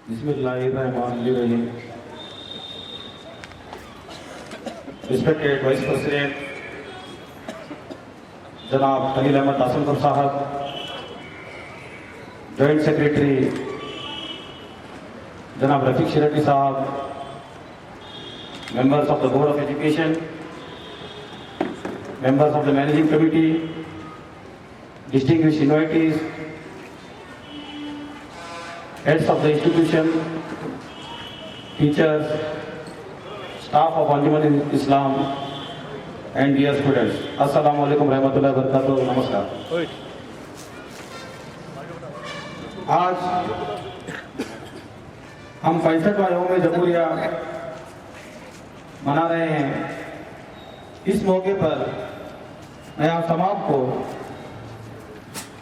Bismillahirrahmanirrahim. Respected Vice President Janab Khalil Ahmed Asankar Sahab, Joint Secretary Janab Rafiq Shirati Sahab, members of the Board of Education, members of the Managing Committee, distinguished invitees, heads of the institution, teachers, staff of Anjuman Islam, and dear students. Assalamu alaikum warahmatullahi wabarakatuh. नमस्कार. आज हम 65वां यौम जमहूरिया मना रहे हैं। इस मौके पर मैं आप तमाम को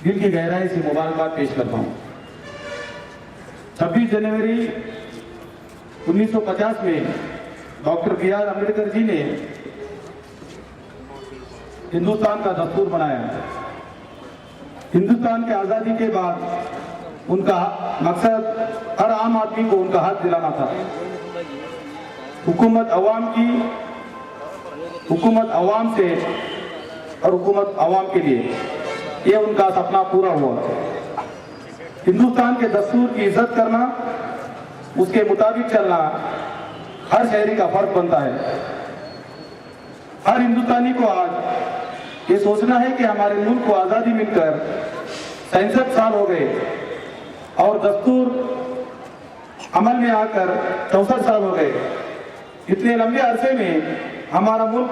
दिल की गहराई से मुबारकबाद पेश करता हूँ। 26 जनवरी 1950 में डॉक्टर बी.आर. अम्बेडकर जी ने हिंदुस्तान का दस्तूर बनाया। हिंदुस्तान के आज़ादी के बाद उनका मकसद हर आम आदमी को उनका हक दिलाना था। हुकूमत अवाम से और हुकूमत अवाम के लिए, ये उनका सपना पूरा हुआ। हिंदुस्तान के दस्तूर की इज्जत करना, उसके मुताबिक चलना हर शहरी का फर्ज बनता है। हर हिंदुस्तानी को आज ये सोचना है कि हमारे मुल्क को आज़ादी मिलकर 67 साल हो गए और दस्तूर अमल में आकर 64 साल हो गए। इतने लंबे अरसे में हमारा मुल्क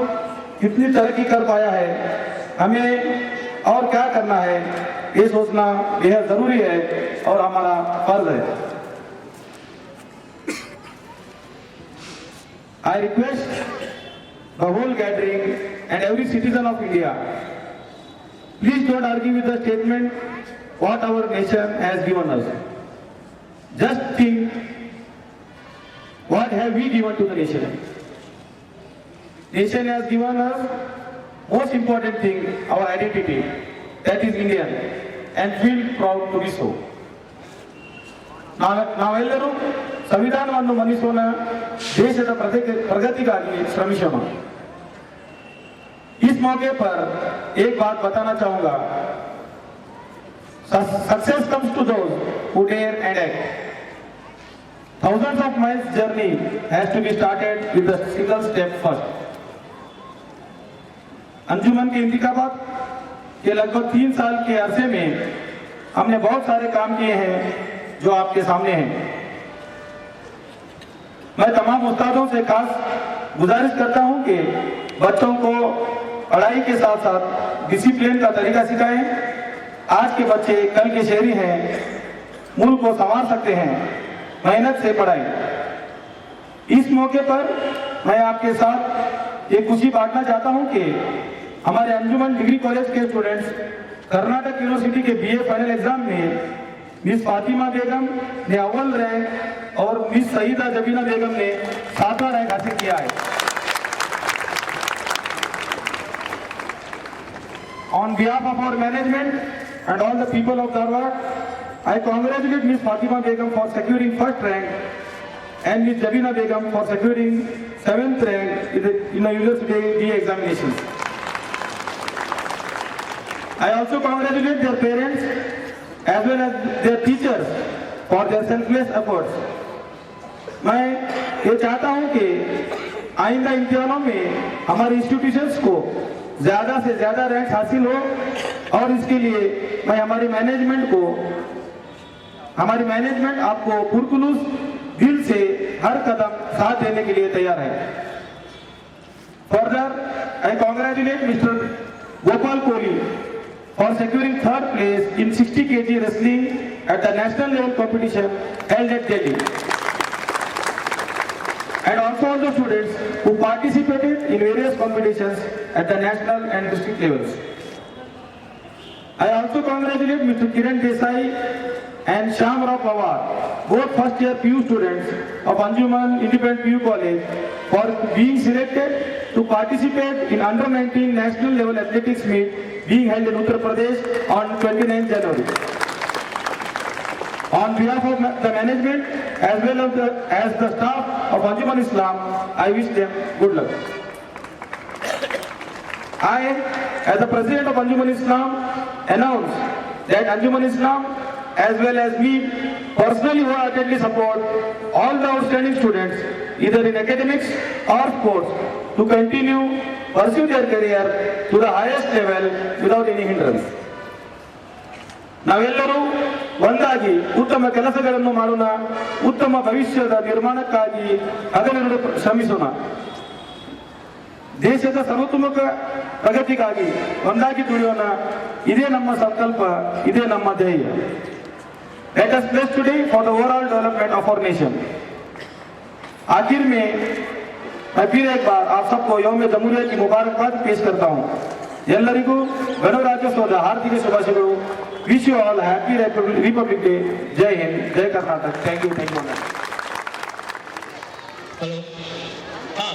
कितनी तरक्की कर पाया है, हमें और क्या करना है, ये सोचना बेहद जरूरी है और हमारा फर्ज है। I request the whole gathering and every citizen of India, please don't argue with the statement what our nation has given us. Just think, what have we given to the nation? Nation has given us most important thing, our identity, that is Indian, and feel proud to be so. ನಾವೆಲ್ಲರೂ ಸಂವಿಧಾನವನ್ನು ಮನ್ನಿಸೋಣ, ದೇಶದ प्रगतिಗಾಗಿ ಶ್ರಮಿಸೋಣ। इस मौके पर एक बात बताना चाहूंगा, success comes to those who dare and act. Thousands of miles journey has to be started with a single step first. अंजुमन के इंतखाबात के लगभग 3 साल के अरसे में हमने बहुत सारे काम किए हैं जो आपके सामने हैं। मैं तमाम उस्तादों से खास गुजारिश करता हूं कि बच्चों को पढ़ाई के साथ साथ डिसिप्लिन का तरीका सिखाएं। आज के बच्चे कल के शहरी हैं, मुल्क को संवार सकते हैं, मेहनत से पढ़ाएं। इस मौके पर मैं आपके साथ ये खुशी बांटना चाहता हूं कि हमारे अंजुमन डिग्री कॉलेज के स्टूडेंट्स कर्नाटक यूनिवर्सिटी के बीए फाइनल एग्जाम में मिस फातिमा बेगम ने अव्वल रैंक और मिस सईदा जबीना बेगम ने 7वां रैंक हासिल किया है। On behalf of our management and all the people of Dharwad, I congratulate Miss Fatima Begum for securing first rank and Miss Jabina Begum for securing 7th rank in the university BA examinations. I also congratulate their parents as well as their teachers for their selfless efforts. मैं ये चाहता हूँ कि आइंदा इम्तिहानों में हमारे institutions को ज़्यादा से ज़्यादा रैंक हासिल हो, और इसके लिए मैं हमारी मैनेजमेंट आपको पुरखुलूस दिल से हर कदम साथ देने के लिए तैयार है। Further, I congratulate Mr. Gopal Kohli for securing 3rd place in 60 kg wrestling at the national level competition held at Delhi. And also all the students who participated in various competitions at the national and district levels. I also congratulate Mr. Kiran Desai and Shyam Rao Pawar, both first year PU students of Anjuman Independent PU College, for being selected to participate in under 19 national level athletics meet being held in Uttar Pradesh on 29 January. On behalf of the management as well as the staff of Anjuman Islam, I wish them good luck. I, as the president of Anjuman Islam, announce that Anjuman Islam as well as me personally wholeheartedly support all the outstanding students, either in academics or sports, to continue pursue their career to the highest level without any hindrance. ನಾವೆಲ್ಲರೂ ಒಂದಾಗಿ ಉತ್ತಮ ಕೆಲಸಗಳನ್ನು ಮಾಡೋಣ, ಉತ್ತಮ ಭವಿಷ್ಯದ ನಿರ್ಮಾಣಕ್ಕಾಗಿ ಹಗಲಿರುಳು ಶ್ರಮಿಸೋಣ. ದೇಶದ ಸರ್ವತೋಮುಖ ಪ್ರಗತಿಗಾಗಿ ಒಂದಾಗಿ ದುಡಿಯೋಣ. ಇದೇ ನಮ್ಮ ಸಂಕಲ್ಪ, ಇದೇ ನಮ್ಮ ಧ್ಯೇಯ. Let us pledge today for the overall development of our nation. आखिर में मैं फिर एक बार आप सबको यौम जमहूरिया की मुबारकबाद पेश करता हूँ. ಎಲ್ಲರಿಗೂ ಗಣರಾಜ್ಯೋತ್ಸವದ ಹಾರ್ದಿಕ ಶುಭಾಶಯಗಳು. Wish you all happy republic day. ಜೈ ಹಿಂದ್, ಜೈ ಕರ್ನಾಟಕ. Thank you. हेलो, हाँ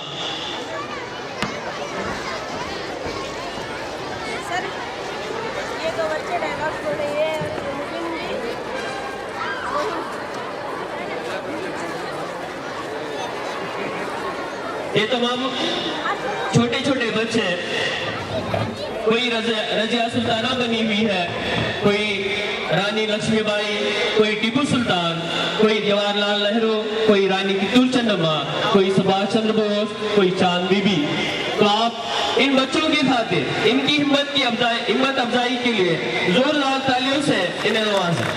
सर, ये दो बच्चे डायलॉग बोल रहे हैं और मुस्लिम भी ये तमाम छोटे छोटे बच्चे, कोई रजिया सुल्ताना बनी हुई है, कोई रानी लक्ष्मीबाई, कोई टीपू सुल्तान, कोई जवाहरलाल नेहरू, कोई रानी कितूर चन्नम्मा, कोई सुभाष चंद्र बोस, कोई चांद बीबी. तो आप इन बच्चों की खातिर इनकी हिम्मत अफजाई के लिए जोरदार तालियों से इन्हें नवाजें.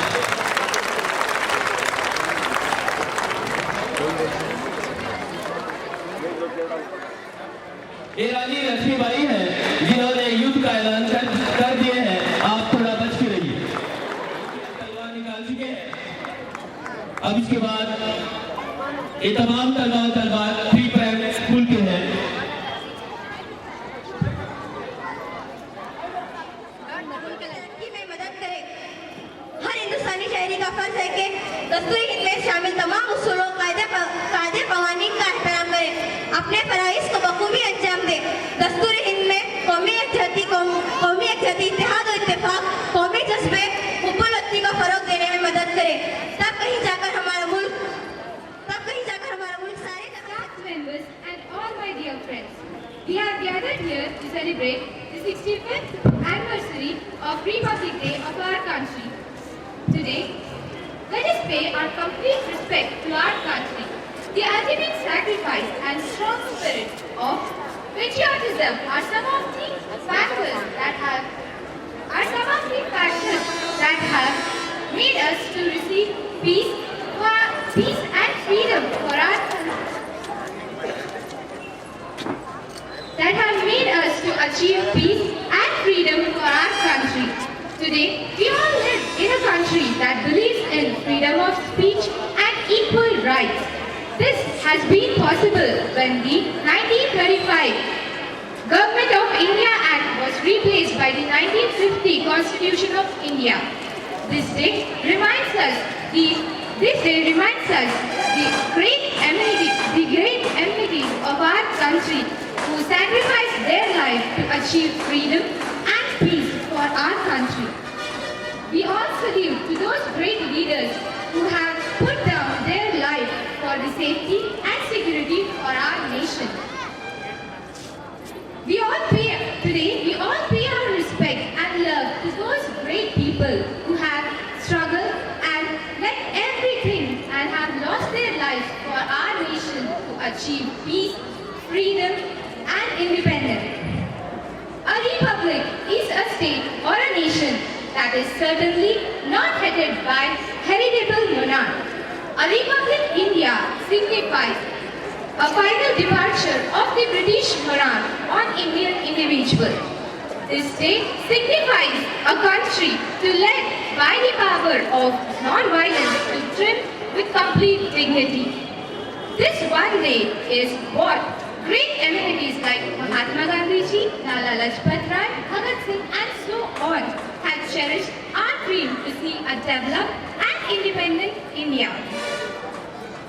ये रानी लक्ष्मीबाई है जिन्होंने युद्ध का ऐलान कर दिए हैं. आप थोड़ा बच के रहिए. तलवार निकाल चुके हैं. अब इसके बाद ये तमाम तलवार प्री प्राइमरी स्कूल के हैं. की में मदद करे. हर हिंदुस्तानी शहरी का फर्ज है कि दस्तूरी हित में शामिल तमाम उसूलों कायदे कवानीन का एहतराम करे, अपने फराइज को बखूबी अंजाम दे. दस्तूरी हिंद में कौमी यकजहती, इत्तेहाद और इत्तेफाक, कौमी जज्बे, हुब्बुल-वतनी को फरोग देने में मदद करे. तब कहीं जाकर हमारा मुल्क सारे members and all my dear friends, we have gathered here to celebrate the 65th anniversary of Republic Day of our country. Today, let us pay our complete respect to our country, the ultimate sacrifice and strong spirit of patriotism are some of the factors that have made us to receive peace and freedom for our that have made us to achieve peace and freedom for our country. Today, we all live in a country that believes in freedom of speech and equal rights. This has been possible when the 1935 Government of India Act was replaced by the 1950 Constitution of India. This day reminds us the great amenities of our country who sacrificed their life to achieve freedom and peace for our country. We all salute to those great leaders who have put down their life for the safety and security for our nation. We all pay our respect and love to those great people who have struggled and left everything and have lost their lives for our nation to achieve peace, freedom, and independence. A republic is a state or a nation that is certainly not headed by heritable monarch. A republic India signifies a final departure of the British monarch on Indian individual. This state signifies a country to lead by the power of non-violence to trim with complete dignity. This one day is what great amenities like Mahatma Gandhi ji, Lala Lajpat Rai, Bhagat Singh and so on have cherished our dream to see a developed and independent India.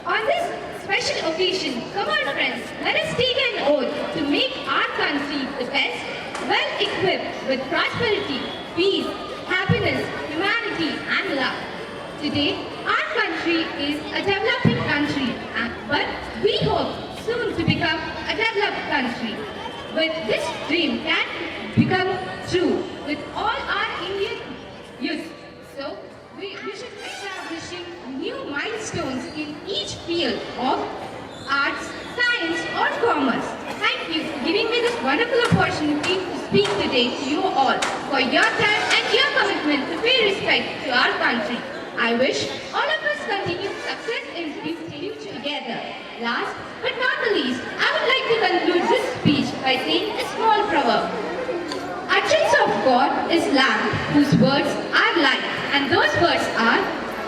On this special occasion, come on friends, let us take an oath to make our country the best, well equipped with prosperity, peace, happiness, humanity and love. Today, Our country is a developing country, but we hope soon to become a developed country. With this dream can become true with all our Indian youth. So we should be establishing new milestones in each field of arts, science or commerce. Thank you for giving me this wonderful opportunity to speak today to you all for your time and your commitment to pay respect to our country. I wish all of us continued success in future together. Last but not the least, I would like to conclude this speech by saying a small proverb. Utterance of God is lamp, whose words are life, and those words are,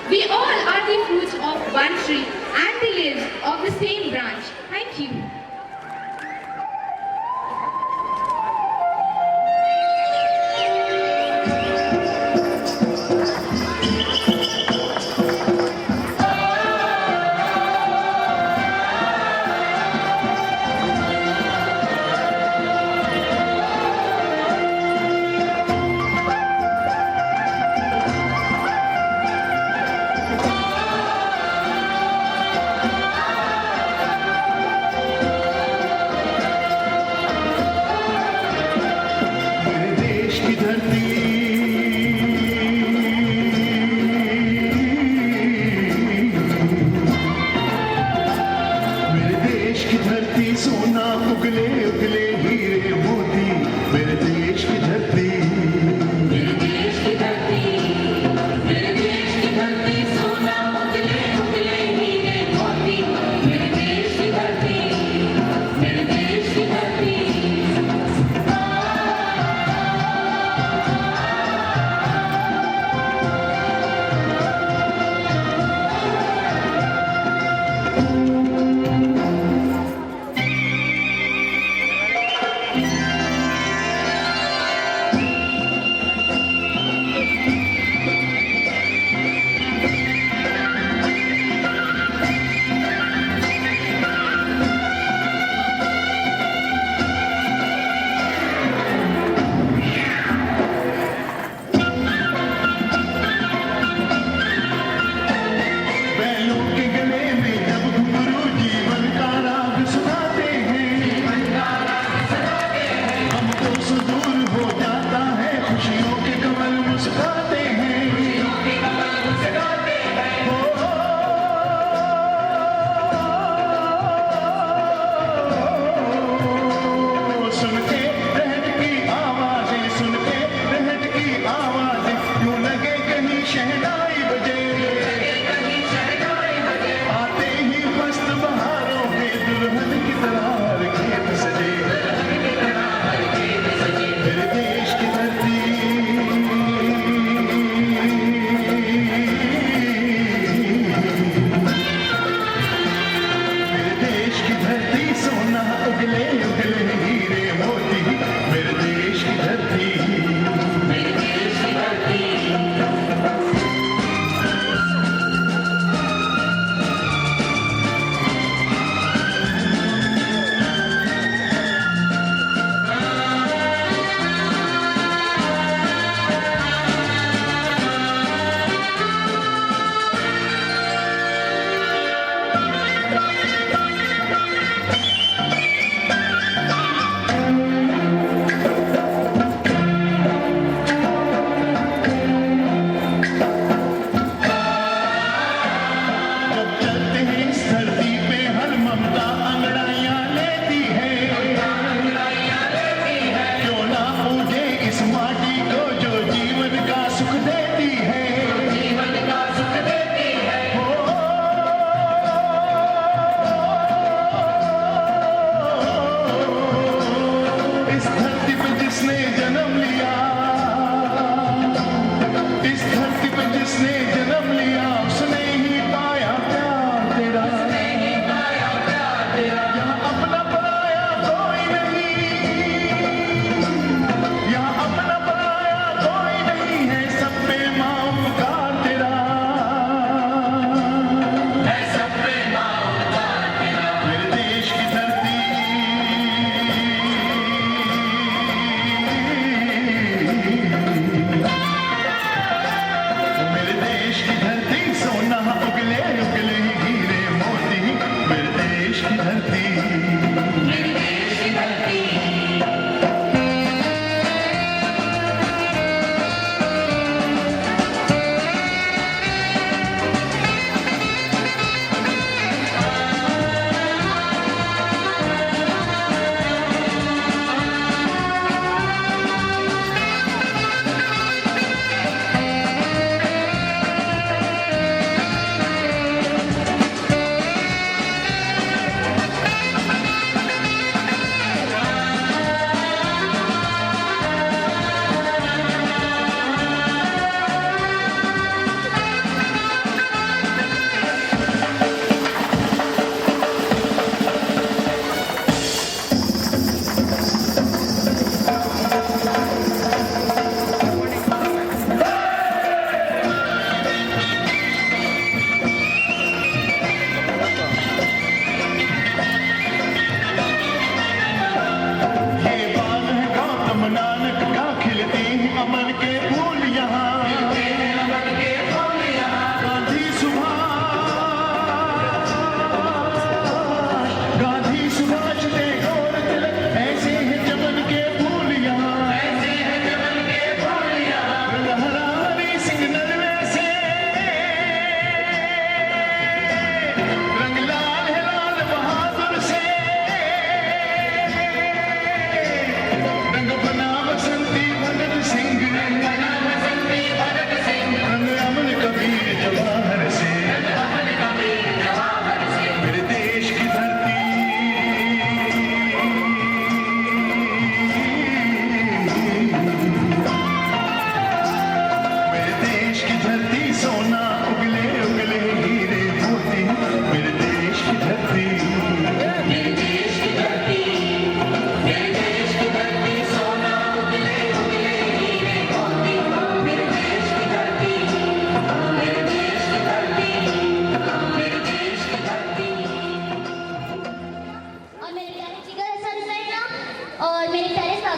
we all are the fruits of one tree and the leaves of the same branch. Thank you. सोना उगले उगले हीरे मोती मेरे देश की धरती, मेरे देश की धरती, मेरे देश की धरती सोना उगले उगले हीरे मोती मेरे देश की धरती, मेरे देश की धरती।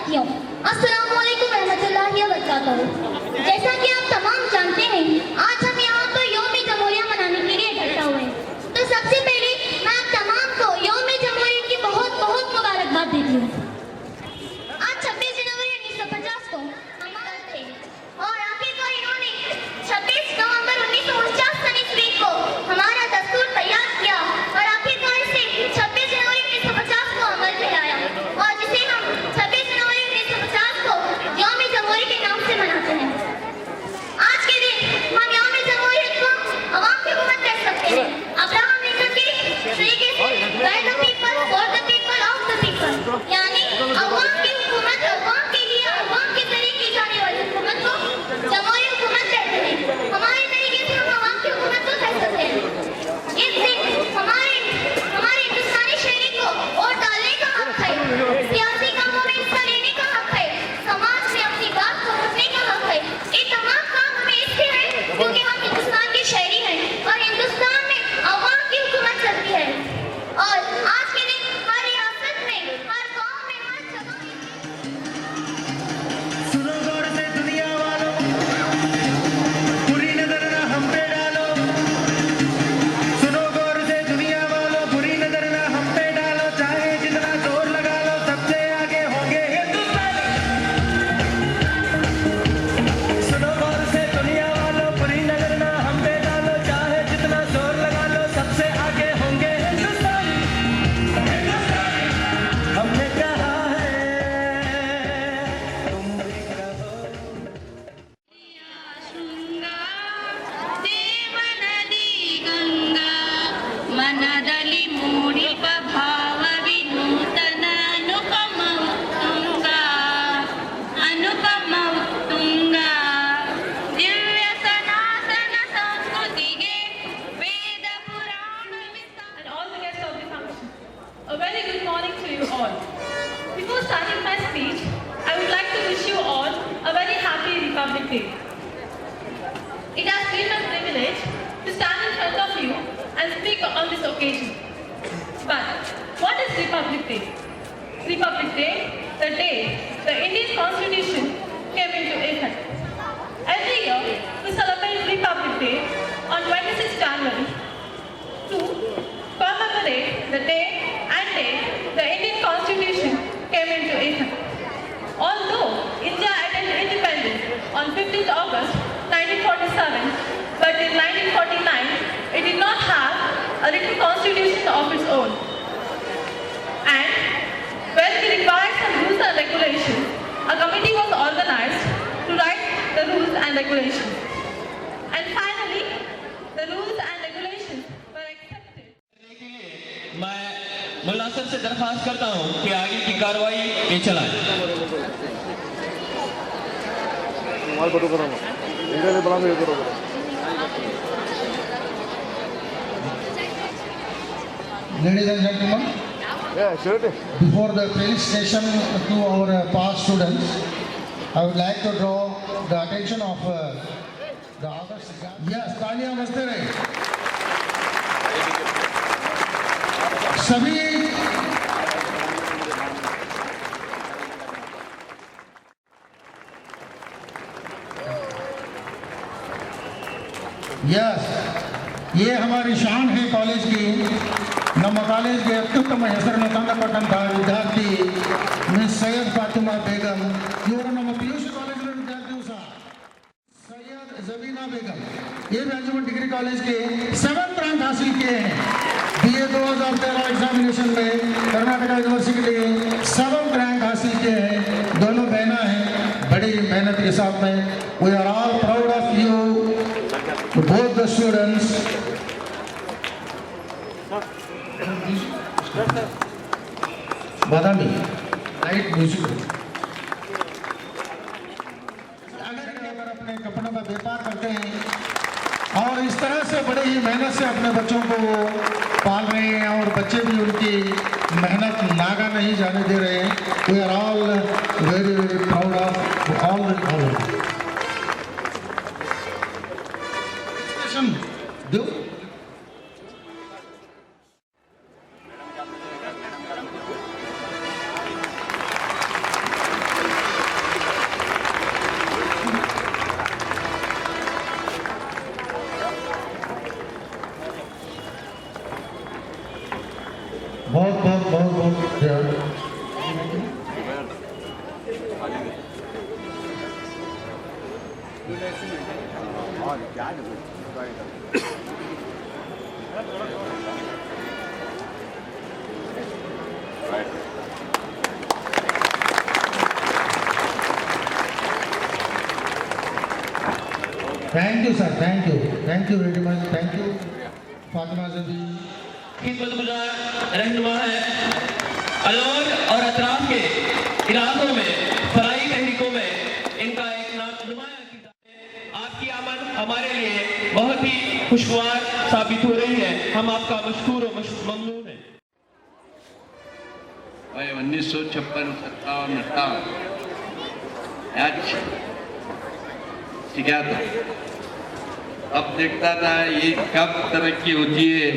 साथियों, अस्सलाम वालेकुम रहमतुल्लाहि व बरकातहू। जैसा कि आप तमाम जानते हैं, आज हम यहाँ पर यौम जमहूरिया मनाने के लिए इकट्ठा हुए हैं। तो सबसे पहले मैं आप तमाम को यौम जमहूरिया की बहुत बहुत मुबारकबाद देती हूँ। आज 26 जनवरी 1950 को हम आए थे और आखिरकार इन्होंने 26 नवंबर 1949 ईस्वी को हमारा दस्तूर तैयार किया और आखिरकार इसे 26 जनवरी 1950 को अमल में लाया और जिसे हम 26 जनवरी 1950 को यौम जमहूरिया के नाम से मनाते हैं। आज के दिन हम यौम जमहूरिया को अवाम की हुकूमत कह सकते हैं। अब्राहम लिंकन के तरीके से by the people for the people of the people, यानी अवाम की हुकूमत अवाम के लिए अवाम के जरिए की जाने वाली हुकूमत को जमहूरी हुकूमत कहते हैं। हमारे तरीके से हम अवाम की हुकूमत को कह सकते हैं। इस दिन हमारे हिंदुस्तानी शहरी को वोट डालने का हक है, सियासी कामों में हिस्सा लेने का हक है, समाज में अपनी बात को रखने का हक है। ये तमाम काम हमें इसलिए है क्योंकि हम हिंदुस्तान के शहरी हैं और हिंदुस्तान में अवाम की हुकूमत चलती है। और आज के दिन हर रियासत में, हर गांव में, हर जगह सुनो गौर से दुनिया वालों, बुरी नजर ना हम पे डालो। सुनो गौर से दुनिया वालों, बुरी नजर ना हम पे डालो। चाहे जितना जोर लगा लो, सबसे आगे होंगे हिंदुस्तानी। सुनो गौर से दुनिया वालों, बुरी नजर ना हम पे डालो। चाहे जितना जोर लगा लो, सबसे आगे होंगे हिंदुस्तानी। हमने कहा है तुम भी कहो। ಶೃಂಗ ದೇವನದಿ ಗಂಗಾ ಮನದಲ್ಲಿ ಮೂಡಿಪ ಭಾವ ವಿನೂತನ ಅನುಪಮ ಉತ್ತುಂಗ ದಿವ್ಯ ಸನಾತನ ಸಂಸ್ಕೃತಿಗೆ ವೇದ ಪುರಾಣ and all the guests of the function. A very good morning to you all. Before starting my speech, I would like to wish you all a very happy Republic Day. It has been my privilege to stand in front of you and speak on this occasion. But what is Republic Day? Republic Day, the day the Indian Constitution came into effect. Every year, we celebrate Republic Day on 26 January to commemorate the day and date the Indian Constitution came into effect. Although India attained independence on 15th August 1947, but in 1949 it did not have a written constitution of its own. And when we required some rules and regulations, a committee was organized to write the rules and regulations. And finally, the rules and regulations were accepted. मैं मुल्ला sir से दरख्वास्त करता हूँ कि आगे की कार्रवाई ये चलाएं। Ladies and gentlemen, before the felicitation to our past students, I would like to draw the attention of the others. Yes, तालियां बजते रहे। सभी यस, ये हमारी शान है कॉलेज की। ನಮ್ಮ ಕಾಲೇಜ್ಗೆ ಅತ್ಯುತ್ತಮ ಹೆಸರನ್ನು ತಂದುಕೊಟ್ಟಂತಹ ವಿದ್ಯಾರ್ಥಿ ಮಿಸ್ ಸೈಯದ್ ಫಾತಿಮಾ ಬೇಗಂ, ಇವರು ನಮ್ಮ PUC ಕಾಲೇಜಿನ ವಿದ್ಯಾರ್ಥಿಯೂ ಸಹ। सैयद जबीना बेगम, ये मैनेजमेंट डिग्री कॉलेज के 7th रैंक हासिल किए हैं। BA 2013 एग्जामिनेशन में कर्नाटका यूनिवर्सिटी के लिए 7th रैंक हासिल किए हैं। दोनों बहना हैं, बड़ी मेहनत के साथ में। We are all proud of you both the students. Badami light music. अगर अपने कपड़ों का व्यापार करते हैं और इस तरह से बड़े ही मेहनत से अपने बच्चों को पाल रहे हैं और बच्चे भी उनकी मेहनत नागा नहीं जाने दे रहे हैं, we are all very very proud of all दो। बहुत बहुत बहुत बहुत thank you sir, thank you very much, thank you Fatima ji. खिदमतगुजार रहनुमा है। अलवर और अतराफ के इलाकों में फलाई तहरीकों में इनका एक नुमाया किरदार है। आपकी आमद हमारे लिए बहुत ही खुशगवार साबित हो रही है। हम आपका मशकूर और ममनून हैं। 1956, 57, 58 शिकायत अब देखता था ये कब तरक्की होती है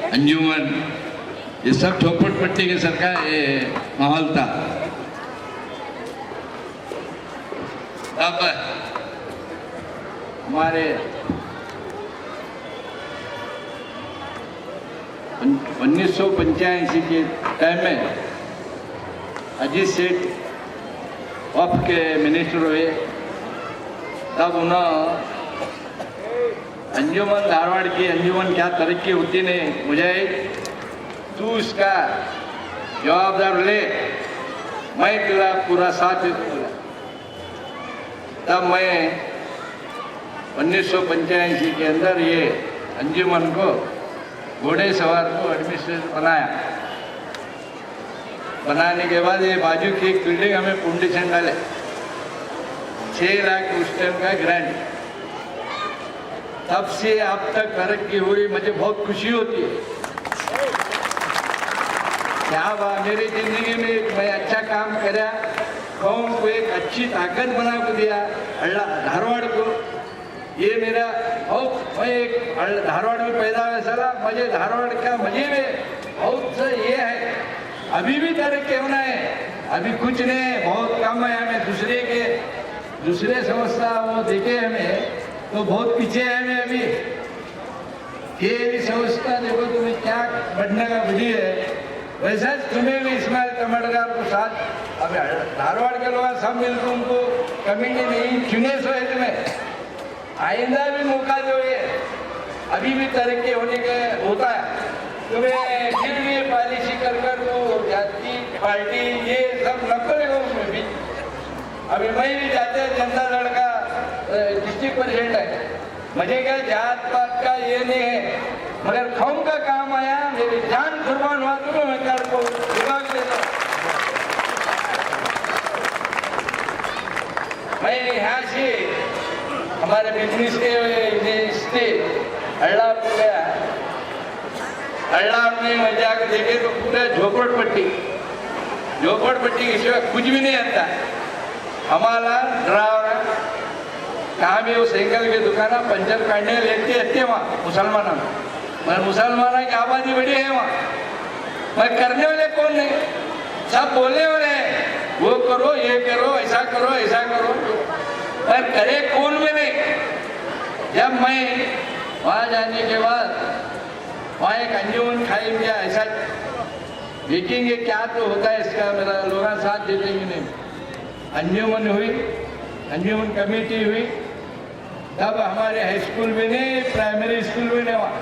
अंजुमन, ये सब चौपट पट्टी के सरकार ये माहौल था। अब हमारे 1985 के टाइम में अजीत सेठ वफ के मिनिस्टर हुए, तब उन्होंने अंजुमन धारवाड़ की अंजुमन क्या तरक्की होती नहीं, मुझे तू इसका जवाबदार ले, मैं तेरा पूरा साथ दूंगा। तब मैं 1985 के अंदर ये अंजुमन को घोड़े सवार को एडमिनिस्ट्रेटर बनाया। बनाने के बाद ये बाजू की एक बिल्डिंग हमें फाउंडेशन डाले, 6 लाख उस टाइम का ग्रांट। तब से अब तक तरक्की हुई, मुझे बहुत खुशी होती है। क्या मेरी जिंदगी में मैं अच्छा काम करा, कौम को एक अच्छी ताकत बना को दिया, धारवाड़ को। ये मेरा बहुत, मैं एक धारवाड़ में पैदा हुआ साला, मुझे धारवाड़ का मजे में बहुत ये है। अभी भी तरक्की होना है, अभी कुछ नहीं, बहुत कम है। हमें दूसरे समस्या वो देखे हमें तो बहुत पीछे है हमें अभी। ये भी समझता देखो तुम्हें क्या बढ़ने का बढ़ी है, वैसा तुम्हें भी इस्माइल तमड़गार को साथ अब धारवाड़ के लोग सब मिलकर उनको कमेंगे नहीं, चुने सो है तुम्हें, आइंदा भी मौका दो। ये अभी भी तरक्की होने का होता है। तुम्हें फिर भी पॉलिसी कर वो जाति पार्टी ये सब न करेगा उसमें भी। अभी मैं भी जाते जनता दल का डिस्ट्रिक्ट प्रेसिडेंट है, मुझे क्या जात पात का ये नहीं है, मगर कौम का काम आया, मेरी जान कुर्बान हुआ तो मैं कर को विभाग देता। मैं यहाँ से हमारे बिजनेस के अल्लाह को गया, अल्लाह में मैं जाकर देखे तो पूरा झोपड़पट्टी के सिवा कुछ भी नहीं आता। हमारा ड्राइवर कहाँ भी वो साइकिल की दुकान पंचर काटने लेते वहाँ मुसलमाना में, मगर मुसलमाना की आबादी बड़ी है वहाँ, मगर करने वाले कौन नहीं, सब बोलने वाले हैं वो करो ये करो ऐसा करो ऐसा करो, पर करे कौन में नहीं। जब मैं वहाँ जाने के बाद वहाँ एक अंजुमन खाई गया, ऐसा देखेंगे क्या तो होता है इसका, मेरा लोग साथ देखेंगे नहीं। अंजुमन हुई, अंजुमन कमेटी हुई, तब हमारे हाई स्कूल में नहीं, प्राइमरी स्कूल में नहीं, वहाँ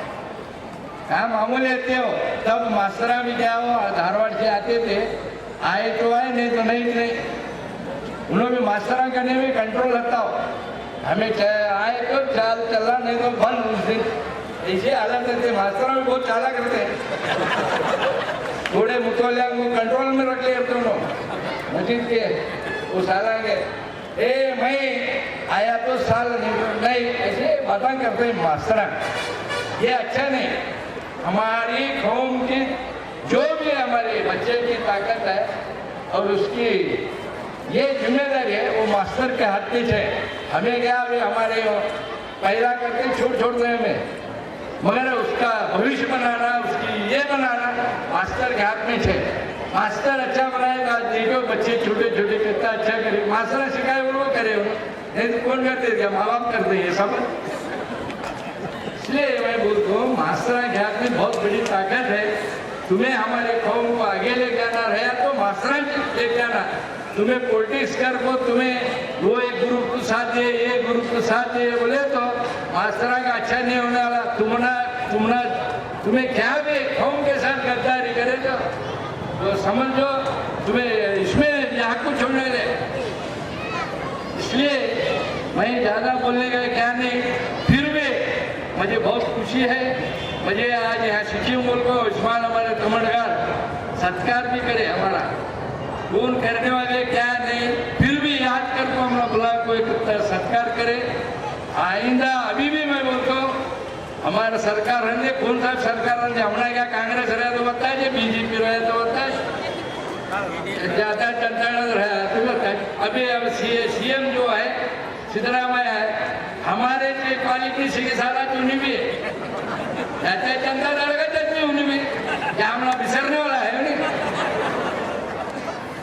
कहाँ मामूली आते हो, तब मास्टरा भी क्या हो धारवाड़ से आते थे, आए तो आए नहीं तो नहीं। उन्होंने भी मास्टरा करने में कंट्रोल रखता हो, हमें आए तो चाल चलना नहीं तो बंद। उस दिन ऐसे हालत रहते, मास्टरा भी बहुत चाला करते हैं, थोड़े मुतौलिया को कंट्रोल में रख ले मस्जिद के वो साला के मैं आया तो साल नहीं, ऐसे बातें करते हैं मास्टरा। ये अच्छा नहीं। हमारी कौम की जो भी हमारे बच्चे की ताकत है और उसकी ये जिम्मेदारी है वो मास्टर के हाथ में है। हमें क्या अभी हमारे पैदा करके छोड़ रहे हमें, मगर उसका भविष्य बनाना, उसकी ये बनाना मास्टर के हाथ में है। मास्टर अच्छा बनाएगा, देखो बच्चे छोटे छोटे कितना अच्छा करे, मास्टर सिखाए वो करे, नहीं तो कौन करते क्या, माँ बाप करते हैं सब। इसलिए मैं बोलता हूँ मास्टर के हाथ में बहुत बड़ी ताकत है। तुम्हें हमारे कौम को आगे ले जाना रहा तो मास्टरांची ले जाना, तुम्हें पॉलिटिक्स कर को तुम्हें वो एक ग्रुप को साथ दे ये ग्रुप को साथ दे बोले तो मास्टरा का अच्छा नहीं होने वाला। तुम्हें क्या भी कौम के साथ गद्दारी करे तो समझो तुम्हें इसमें यहाँ को छोड़ने दे। इसलिए मैं ज़्यादा बोलने का क्या नहीं, फिर भी मुझे बहुत खुशी है। मुझे आज यहाँ सिक्किम बोल को उस्मान हमारे कमंडगार सत्कार भी करे हमारा, कौन करने वाले क्या नहीं, फिर भी याद कर को हमारा बुला को एक सत्कार करे। आइंदा अभी भी मैं बोलता हूँ हमारा सरकार रहने कौन सा सरकार रहने, हमारा क्या कांग्रेस रहे तो बताए, जो बीजेपी रहे तो बताए, ज्यादा जनता रहा तो बताए। अभी अब सीएम जो है सिद्धरामैया है, हमारे जो क्वालिटी से सारा चुनी भी है, जनता दल का चटनी होनी भी क्या हमारा बिसरने वाला है नहीं।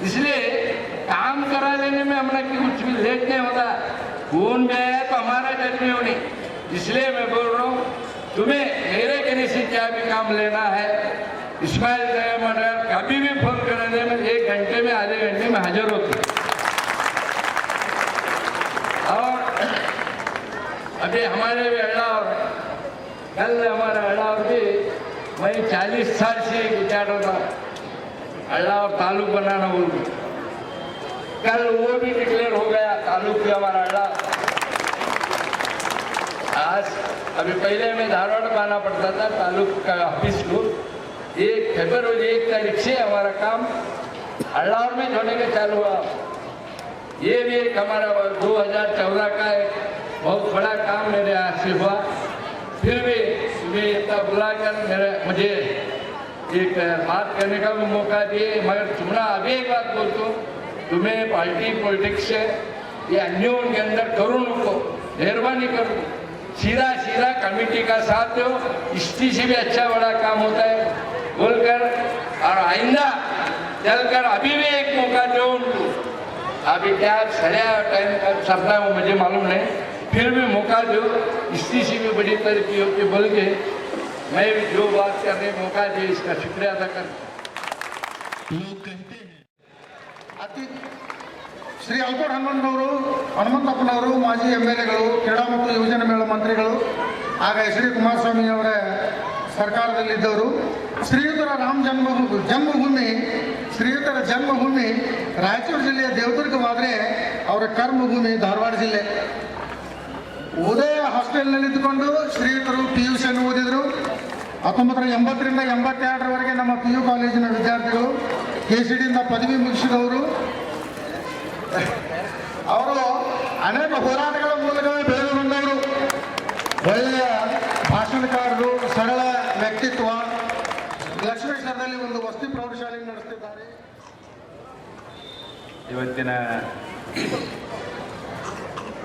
इसलिए काम करा लेने में हमारा कुछ भी लेट नहीं होता, कौन भी है तो हमारा चटनी होनी। इसलिए मैं बोल रहा हूँ तुम्हें मेरे कहने से क्या भी काम लेना है, इस्माइल मंडल कभी भी फोन करने में 1 घंटे में आधे घंटे में हाजिर होते। और अभी हमारे भी अल्लाह कल हमारा अल्लाह भी मैं 40 साल से विचार रहा अल्लाह और तालुक बनाना बोल, कल वो भी डिक्लेयर हो गया तालुक भी हमारा अल्लाह। आज अभी पहले में धारवाड़ में आना पड़ता था तालुक का ऑफिस को, 1 फरवरी 1 तारीख से हमारा काम अल्लाह में होने का चालू हुआ। ये भी एक हमारा 2014 का एक बहुत बड़ा काम मेरे हाथ से हुआ। फिर भी तुम्हें इतना बुलाकर मुझे एक बात करने का भी मौका दिए, मगर तुम्हारा अभी एक बात बोलता हूँ, तुम्हें पार्टी पॉलिटिक्स से ये अन्यों के अंदर करूँ को मेहरबानी करो, सीधा कमेटी का साथ दो, इसकी से भी अच्छा बड़ा काम होता है बोलकर। और आइंदा चलकर अभी भी एक मौका दो उनको, अभी क्या सड़िया टाइम सरना वो मुझे मालूम नहीं, फिर भी मौका दो, इसकी से भी बड़ी तरक्की होती बोल के मैं भी जो बात करने मौका दिए इसका शुक्रिया अदा कर। लोग कहते हैं ಅತಿ ಶ್ರೀ ಅಲ್ಕೋಡ್ ಹನುಮಂತಪ್ಪನವರು ಮಾಜಿ MLAಗಳು, ಕ್ರೀಡಾ ಮತ್ತು ಯುವಜನ ಮೇಳ ಮಂತ್ರಿಗಳು, ಆಗ HD ಕುಮಾರಸ್ವಾಮಿ ಅವರ ಸರ್ಕಾರದಲ್ಲಿದ್ದವರು, ಶ್ರೀಯುತರ ಜನ್ಮಭೂಮಿ ರಾಯಚೂರು ಜಿಲ್ಲೆಯ ದೇವದುರ್ಗವಾದರೆ ಅವರ ಕರ್ಮಭೂಮಿ ಧಾರವಾಡ ಜಿಲ್ಲೆ. ಉದಯ ಹಾಸ್ಟೆಲ್ನಲ್ಲಿ ಇದ್ದುಕೊಂಡು ಶ್ರೀಯುತರು PUC ಓದಿದರು. 1980 ರಿಂದ 82ರವರೆಗೆ ನಮ್ಮ PU ಕಾಲೇಜಿನ ವಿದ್ಯಾರ್ಥಿಗಳು, KCDಯಿಂದ ಪದವಿ ಮುಗಿಸಿದವರು. ಅವರು ಅನೇಕ ಹೋರಾಟಗಳ ಮೂಲಕವೇ ಬೆಳೆದು ಬಂದವರು. ಒಳ್ಳೆಯ ಭಾಷಣಕಾರರು, ಸರಳ ವ್ಯಕ್ತಿತ್ವ. ಲಕ್ಷ್ಮೇಶ್ವರದಲ್ಲಿ ಒಂದು ವಸತಿ ಪ್ರೌಢಶಾಲೆ ನಡೆಸುತ್ತಿದ್ದಾರೆ. ಇವತ್ತಿನ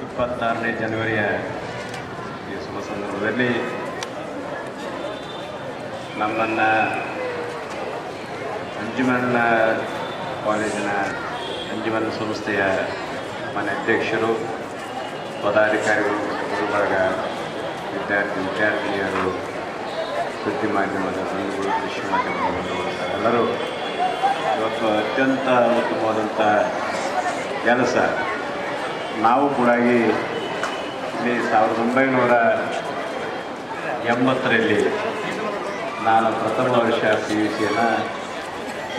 26ನೇ ಜನವರಿಯ ಈ ಶುಭ ಸಂದರ್ಭದಲ್ಲಿ ನಮ್ಮನ್ನು ಅಂಜುಮನ್ ಕಾಲೇಜಿನ ಅಂಜುಮನ್ ಸಂಸ್ಥೆಯ ಮನೆ ಅಧ್ಯಕ್ಷರು, ಪದಾಧಿಕಾರಿಗಳು, ಗುರುಬಳಗ, ವಿದ್ಯಾರ್ಥಿನಿಯರು, ಸುದ್ದಿ ಮಾಧ್ಯಮದ ಬಂಧುಗಳು, ದೃಶ್ಯ ಮಾಧ್ಯಮದ ಬಂಧುಗಳು ಎಲ್ಲರೂ ಇವತ್ತು ಅತ್ಯಂತ ಉತ್ತಮವಾದಂಥ ಕೆಲಸ. ನಾವು ಕೂಡ ಇಲ್ಲಿ 1980ರಲ್ಲಿ ನಾನು ಪ್ರಥಮ ವರ್ಷ PUCಯನ್ನು